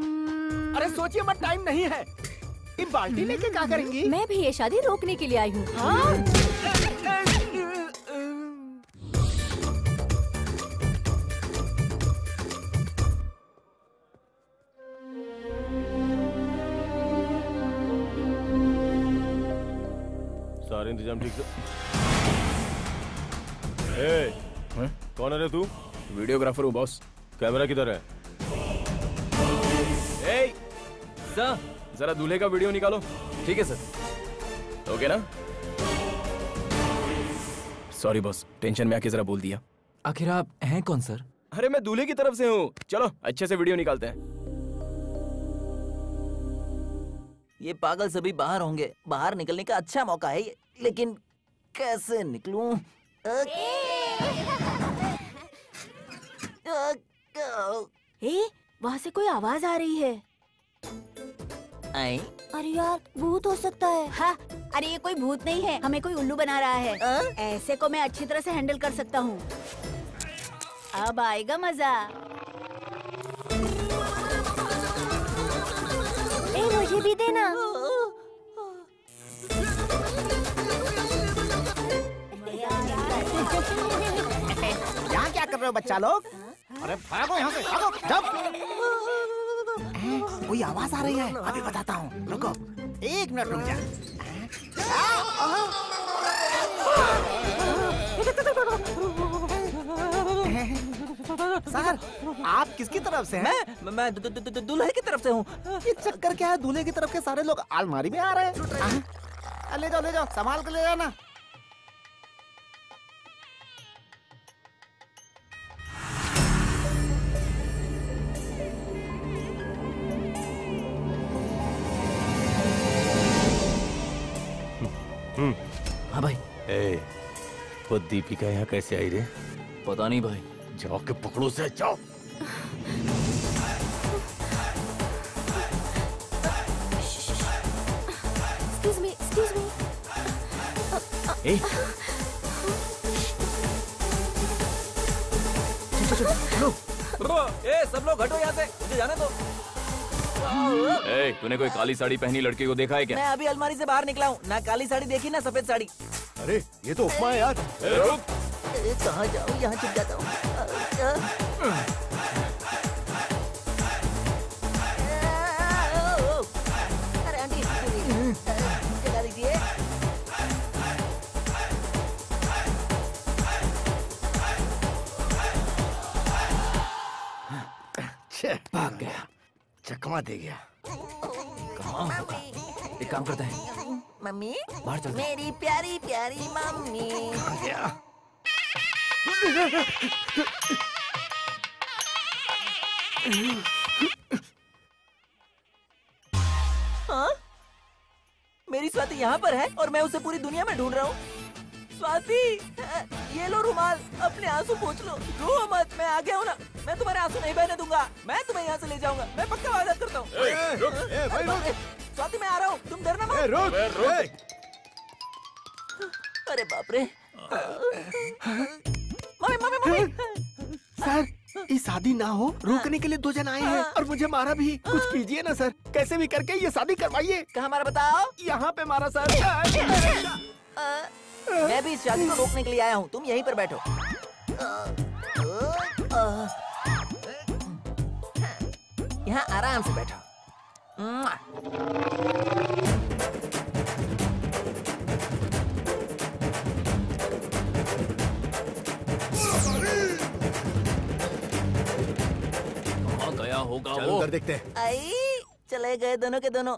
अरे सोचिए मत, टाइम नहीं है। ये बाल्टी लेके क्या करेंगी? मैं भी ये शादी रोकने के लिए आई हूँ। सारे इंतजाम ठीक से। कौन है रे तू? वीडियोग्राफर हूँ बॉस। कैमरा किधर है? सर जरा दूल्हे का वीडियो निकालो। ठीक है सर। ओके ना? सॉरी बॉस, टेंशन में आके जरा बोल दिया। आखिर आप हैं कौन सर? अरे मैं दूल्हे की तरफ से हूँ। चलो अच्छे से वीडियो निकालते हैं। ये पागल सभी बाहर होंगे, बाहर निकलने का अच्छा मौका है ये, लेकिन कैसे निकलूं? वहाँ से कोई आवाज आ रही है। अरे यार भूत हो सकता है। हाँ, अरे ये कोई भूत नहीं है, हमें कोई उल्लू बना रहा है। ऐसे को मैं अच्छी तरह से हैंडल कर सकता हूँ। अब आएगा मजा। मुझे भी देना। यहाँ क्या कर रहे हो बच्चा लोग? अरे भागो यहाँ से, भागो। जब कोई आवाज आ रही है, अभी बताता हूँ। रुको 1 मिनट रुक जा। सर आप किसकी तरफ से हैं? मैं दूल्हे की तरफ से हूँ। ये चक्कर क्या है? दूल्हे की तरफ के सारे लोग अलमारी में आ रहे हैं। ले जाओ, संभाल कर ले जाना। हाँ भाई। वो दीपिका यहाँ कैसे आई रे? पता नहीं भाई। जाओ के पकड़ो से, जाओ। ए, ए, सब लोग हटो यहाँ से, मुझे जाने दो। ए, तूने कोई काली साड़ी पहनी लड़की को देखा है क्या? मैं अभी अलमारी से बाहर निकला हूँ, ना काली साड़ी देखी ना सफेद साड़ी। अरे ये तो उपमा है यार। रुक। कहाँ जाऊँ, यहाँ छिप जाता हूँ। अरे आंटी, जगा दीजिए। भाग गया, चकमा दे गया। कहाँ होगा? एक काम करते हैं, मम्मी, बाहर चलते हैं। मेरी प्यारी प्यारी मम्मी। गया। हाँ? मेरी स्वाति यहाँ पर है और मैं उसे पूरी दुनिया में ढूंढ रहा हूँ। स्वाति, ये लो रुमाल, अपने आंसू पोंछ लो, रो मत, मैं आ गया हूँ ना, मैं तुम्हारे आंसू नहीं बहने दूंगा, मैं तुम्हें यहाँ से ले जाऊंगा, मैं पक्का वादा करता हूँ। स्वाति मैं आ रहा हूँ, तुम डरना मत। अरे बाप रे। Mummy mummy mummy. सर, ये शादी ना हो, रोकने के लिए 2 जन आए हैं और मुझे मारा भी। कुछ कीजिए ना सर, कैसे भी करके ये शादी करवाइए। कहाँ मारा बताओ? यहाँ पे मारा सर। मैं भी इस शादी को रोकने के लिए आया हूँ, तुम यहीं पर बैठो। यहाँ आराम से बैठो। कहाँ गया होगा चलो वो? उधर देखते हैं। आई, चले गए दोनों के दोनों।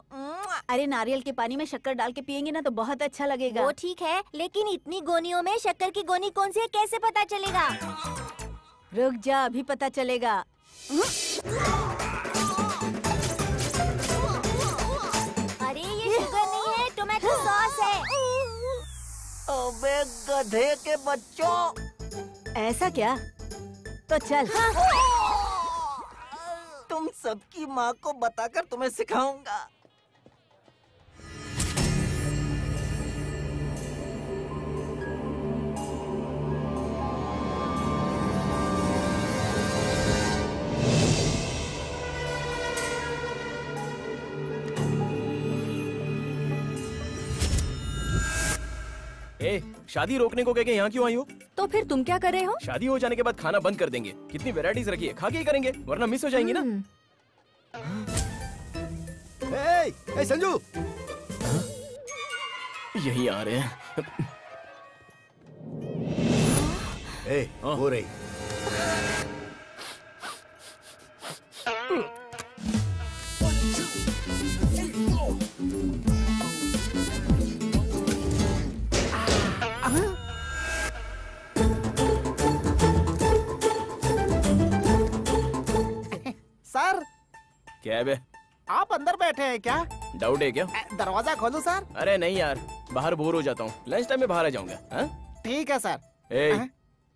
अरे नारियल के पानी में शक्कर डाल के पियेंगे ना तो बहुत अच्छा लगेगा। वो ठीक है, लेकिन इतनी गोनियों में शक्कर की गोनी कौन सी है कैसे पता चलेगा? रुक जा, अभी पता चलेगा। अरे ये शुगर नहीं है, टोमेटो सॉस है। अबे गधे के बच्चों। ऐसा क्या? तो चल। तुम सबकी माँ को बताकर तुम्हें सिखाऊंगा। ए, शादी रोकने को कह के यहाँ क्यों आई हो? तो फिर तुम क्या कर रहे हो? शादी हो जाने के बाद खाना बंद कर देंगे। कितनी वैरायटीज रखी है, खा के ही करेंगे, वरना मिस हो जाएंगी ना। ए, संजू, यही आ रहे हैं। ए, हो रही। सर, क्या है बे? आप अंदर बैठे हैं क्या? डाउट है क्या? दरवाजा खोलूं सर? अरे नहीं यार, बाहर बोर हो जाता हूँ, लंच टाइम में बाहर आ जाऊंगा। हाँ? ठीक है सर। ए,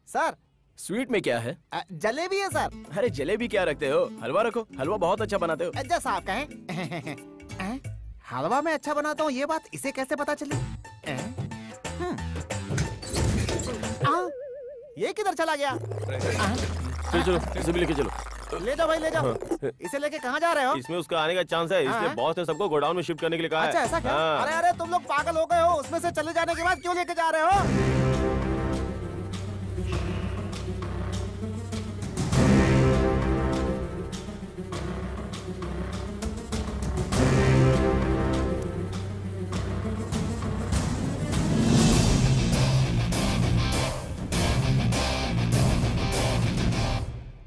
सर, स्वीट में क्या है? जलेबी है सर। अरे जलेबी क्या रखते हो, हलवा रखो, हलवा बहुत अच्छा बनाते हो। जैसा आप कहें। हलवा में अच्छा बनाता हूँ, ये बात इसे कैसे पता चली? ये किधर चला गया? चलो चलो, इसे भी लेके चलो। ले जाओ भाई, ले जाओ। इसे लेके कहाँ जा रहे हो? इसमें उसका आने का चांस है, इसलिए बॉस ने सबको गोडाउन में शिफ्ट करने के लिए कहा है। अच्छा ऐसा क्या? हाँ। अरे अरे तुम लोग पागल हो गए हो, उसमें से चले जाने के बाद क्यों लेके जा रहे हो?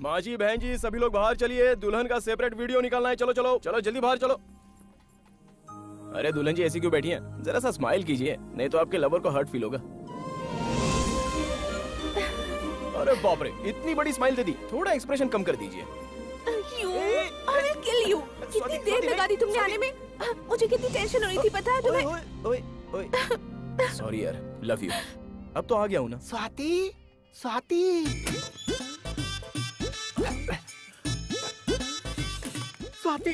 माँ जी, बहन जी, सभी लोग बाहर चलिए, दुल्हन का सेपरेट वीडियो निकालना है। चलो चलो चलो, जल्दी बाहर चलो। अरे दुल्हन जी ऐसी क्यों बैठी हैं? जरा सा स्माइल कीजिए, नहीं तो आपके लवर को हर्ट फील होगा। अरे बाप रे, इतनी बड़ी स्माइल दे दी, थोड़ा एक्सप्रेशन कम कर दीजिए। I will kill you. कितनी देर लगा दी तुमने आने में? मुझे कितनी टेंशन हो रही थी, पता है तुम्हें? सॉरी यार, लव यू। अब तो आ गया हूँ ना। स्वाति, स्वाति, स्वाति,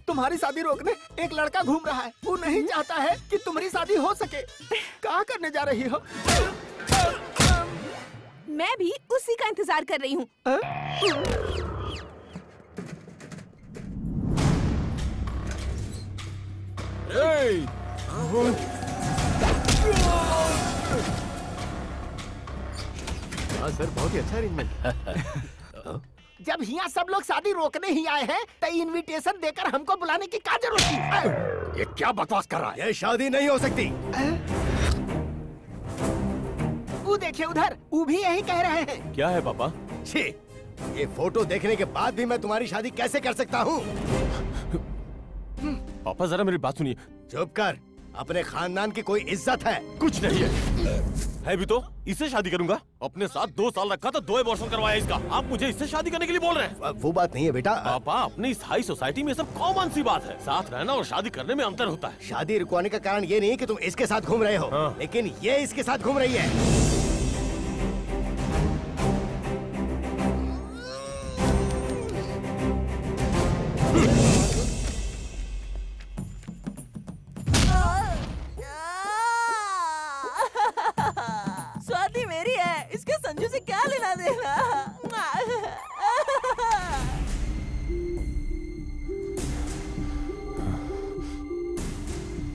तुम्हारी शादी रोकने एक लड़का घूम रहा है। वो नहीं चाहता है कि तुम्हारी शादी हो सके। क्या करने जा रही हो? मैं भी उसी का इंतजार कर रही हूँ। हाँ सर, बहुत ही अच्छा अरेंजमेंट। जब यहाँ सब लोग शादी रोकने ही आए हैं तो इनविटेशन देकर हमको बुलाने की क्या जरूरत थी? ये क्या बकवास कर रहा है? ये शादी नहीं हो सकती। वो देखिए उधर, वो भी यही कह रहे हैं। क्या है पापा? छी, ये फोटो देखने के बाद भी मैं तुम्हारी शादी कैसे कर सकता हूँ? पापा जरा मेरी बात सुनिए। चुप कर, अपने खानदान की कोई इज्जत है? कुछ नहीं है भी तो इससे शादी करूंगा। अपने साथ 2 साल रखा तो 2 अबॉर्शन करवाया इसका। आप मुझे इससे शादी करने के लिए बोल रहे हैं? वो बात नहीं है बेटा। पापा, अपनी इस हाई सोसाइटी में सब कॉमन सी बात है। साथ रहना और शादी करने में अंतर होता है। शादी रुकवाने का कारण ये नहीं है कि तुम इसके साथ घूम रहे हो। हाँ। लेकिन ये इसके साथ घूम रही है। स्वाति मेरी है, इसके संजू से क्या लेना देना?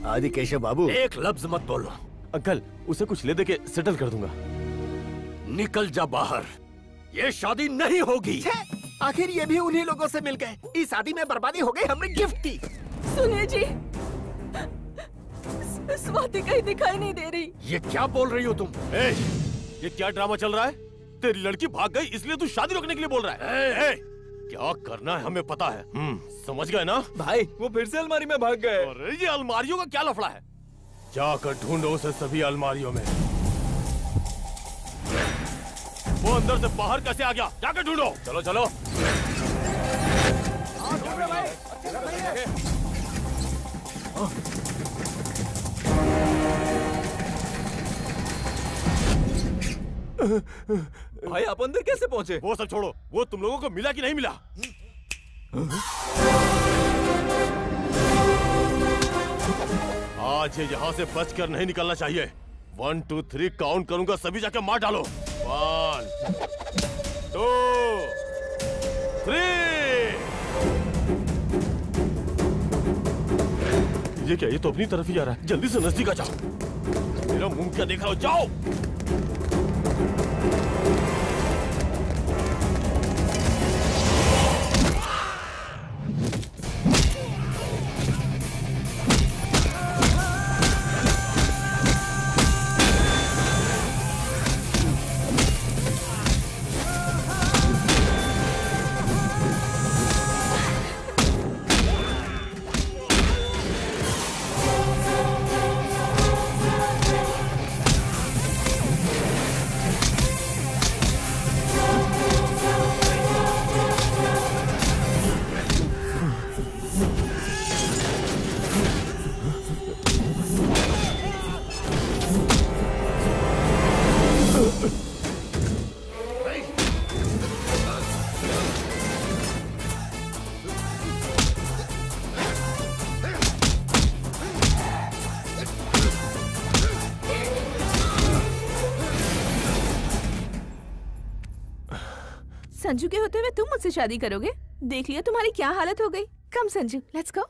आदि केशव बाबू, एक लफ्ज मत बोलो। अंकल, उसे कुछ ले दे के सेटल कर दूंगा। निकल जा बाहर, ये शादी नहीं होगी। आखिर ये भी उन्हीं लोगों से मिल गए। इस शादी में बर्बादी हो गई, हमने गिफ्ट की। सुनिए जी, स्वाति कहीं दिखाई नहीं दे रही। ये क्या बोल रही हो तुम? ये क्या ड्रामा चल रहा है? तेरी लड़की भाग गई इसलिए तू शादी रोकने के लिए बोल रहा है? क्या करना है हमें पता है। समझ गए ना? भाई, वो फिर से अलमारी में भाग गए। अरे ये अलमारियों का क्या लफड़ा है? जाकर ढूंढो उसे सभी अलमारियों में। वो अंदर से बाहर कैसे आ गया? जाकर ढूंढो। चलो चलो। भाई, आप अंदर कैसे पहुंचे? वो सब छोड़ो, वो तुम लोगों को मिला कि नहीं मिला? आज ये यहाँ से बचकर नहीं निकलना चाहिए। 1 2 3 काउंट करूंगा, सभी जाके मार डालो। 1 2 3। ये क्या? ये तो अपनी तरफ ही आ रहा है। जल्दी से नजदीक आ जाओ। मेरा मुंह क्या देख रहा हो? जाओ। संजू के होते हुए तुम मुझसे शादी करोगे? देख लिया तुम्हारी क्या हालत हो गई। कम संजू, लेट्स गो।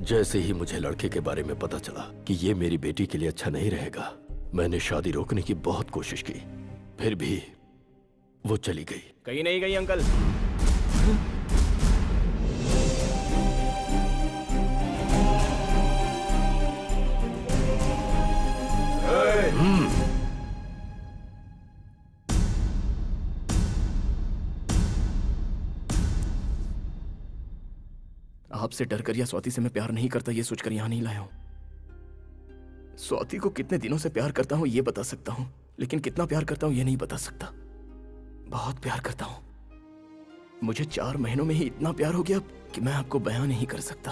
जैसे ही मुझे लड़के के बारे में पता चला कि ये मेरी बेटी के लिए अच्छा नहीं रहेगा, मैंने शादी रोकने की बहुत कोशिश की। फिर भी वो चली गई। कहीं नहीं गई अंकल। आपसे डर कर या स्वाति से मैं प्यार नहीं करता ये सोचकर यहां नहीं लाया हूं। स्वाति को कितने दिनों से प्यार करता हूं ये बता सकता हूं, लेकिन कितना प्यार करता हूं ये नहीं बता सकता। बहुत प्यार करता हूं। मुझे 4 महीनों में ही इतना प्यार हो गया कि मैं आपको बयां नहीं कर सकता।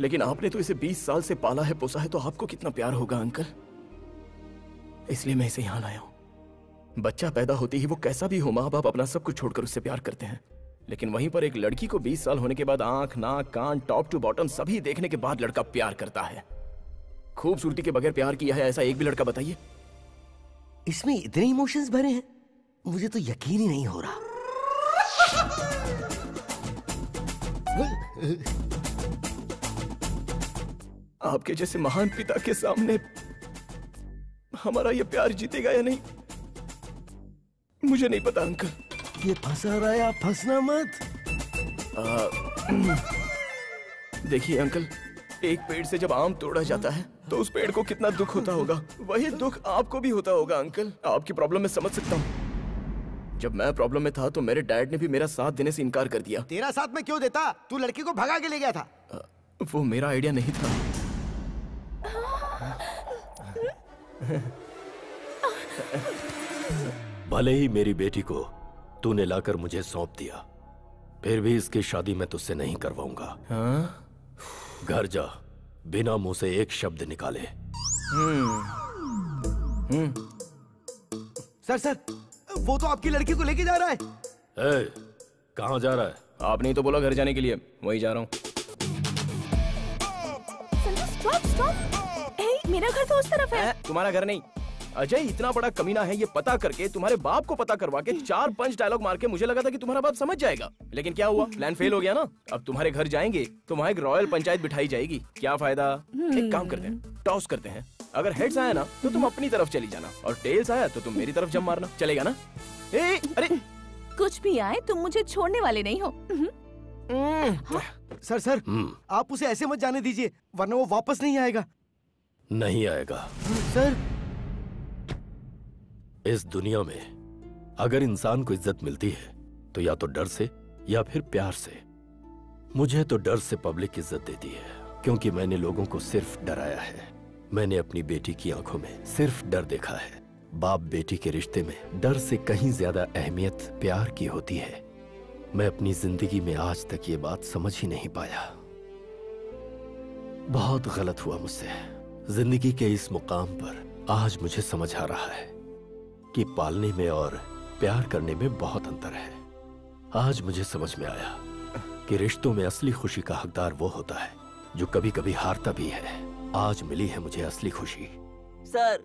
लेकिन आपने तो इसे 20 साल से पाला है, पोसा है, तो आपको कितना प्यार होगा अंकल। इसलिए मैं इसे यहां लाया हूं। बच्चा पैदा होते ही वो कैसा भी हो, माँ बाप अपना सब कुछ छोड़कर उससे प्यार करते हैं। लेकिन वहीं पर एक लड़की को 20 साल होने के बाद आंख, नाक, कान, टॉप टू बॉटम सभी देखने के बाद लड़का प्यार करता है। खूबसूरती के बगैर प्यार किया है ऐसा एक भी लड़का बताइए। इसमें इतने इमोशंस भरे हैं, मुझे तो यकीन ही नहीं हो रहा। आपके जैसे महान पिता के सामने हमारा ये प्यार जीतेगा या नहीं मुझे नहीं पता अंकल। ये फंसा रहा है, आप फंसना मत। देखिए अंकल, एक पेड़ से जब आम तोड़ा जाता है तो उस पेड़ को कितना दुख होता होगा, वही दुख आपको भी होता होगा अंकल। आपकी प्रॉब्लम मैं समझ सकता हूँ। जब मैं प्रॉब्लम में था तो मेरे डैड ने भी मेरा साथ देने से इनकार कर दिया। तेरा साथ मैं क्यों देता? तू लड़की को भगा के ले गया था। वो मेरा आइडिया नहीं था। भले ही मेरी बेटी को तूने लाकर मुझे सौंप दिया, फिर भी इसकी शादी मैं तुझसे नहीं करवाऊंगा। हाँ? घर जा, बिना मुंह से एक शब्द निकाले। सर, वो तो आपकी लड़की को लेके जा रहा है। कहाँ जा रहा है? आपने ही तो बोला घर जाने के लिए, वही जा रहा हूँ। स्टॉप। मेरा घर तो उस तरफ है। तुम्हारा घर नहीं। अजय इतना बड़ा कमीना है, ये पता करके तुम्हारे बाप को पता करवा के 4-5 डायलॉग मार के मुझे लगा था कि तुम्हारा बाप समझ जाएगा, लेकिन क्या हुआ, प्लान फेल हो गया ना। अब तुम्हारे घर जाएंगे तो वहाँ एक रॉयल पंचायत बिठाई जाएगी। क्या फायदा? एक काम करते हैं, टॉस करते हैं। अगर हेड्स आया ना तो तुम अपनी तरफ चली जाना, और टेल्स आया तो तुम मेरी तरफ जंप मारना। चलेगा ना? अरे कुछ भी आए तुम मुझे छोड़ने वाले नहीं हो। सर, आप उसे ऐसे मत जाने दीजिए, वरना वो वापस नहीं आएगा। नहीं आएगा सर। इस दुनिया में अगर इंसान को इज्जत मिलती है तो या तो डर से या फिर प्यार से। मुझे तो डर से पब्लिक इज्जत देती है, क्योंकि मैंने लोगों को सिर्फ डराया है। मैंने अपनी बेटी की आंखों में सिर्फ डर देखा है। बाप बेटी के रिश्ते में डर से कहीं ज्यादा अहमियत प्यार की होती है। मैं अपनी जिंदगी में आज तक ये बात समझ ही नहीं पाया। बहुत गलत हुआ मुझसे। जिंदगी के इस मुकाम पर आज मुझे समझ आ रहा है कि पालने में और प्यार करने में बहुत अंतर है। आज मुझे समझ में आया कि रिश्तों में असली खुशी का हकदार वो होता है जो कभी कभी हारता भी है। आज मिली है मुझे असली खुशी। सर,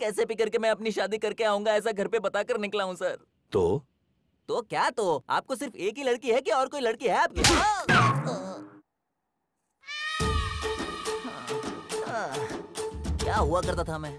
कैसे भी करके मैं अपनी शादी करके आऊंगा ऐसा घर पे बताकर निकला हूँ सर। तो क्या तो? आपको सिर्फ एक ही लड़की है कि और कोई लड़की है आपकी? क्या हुआ करता था मैं?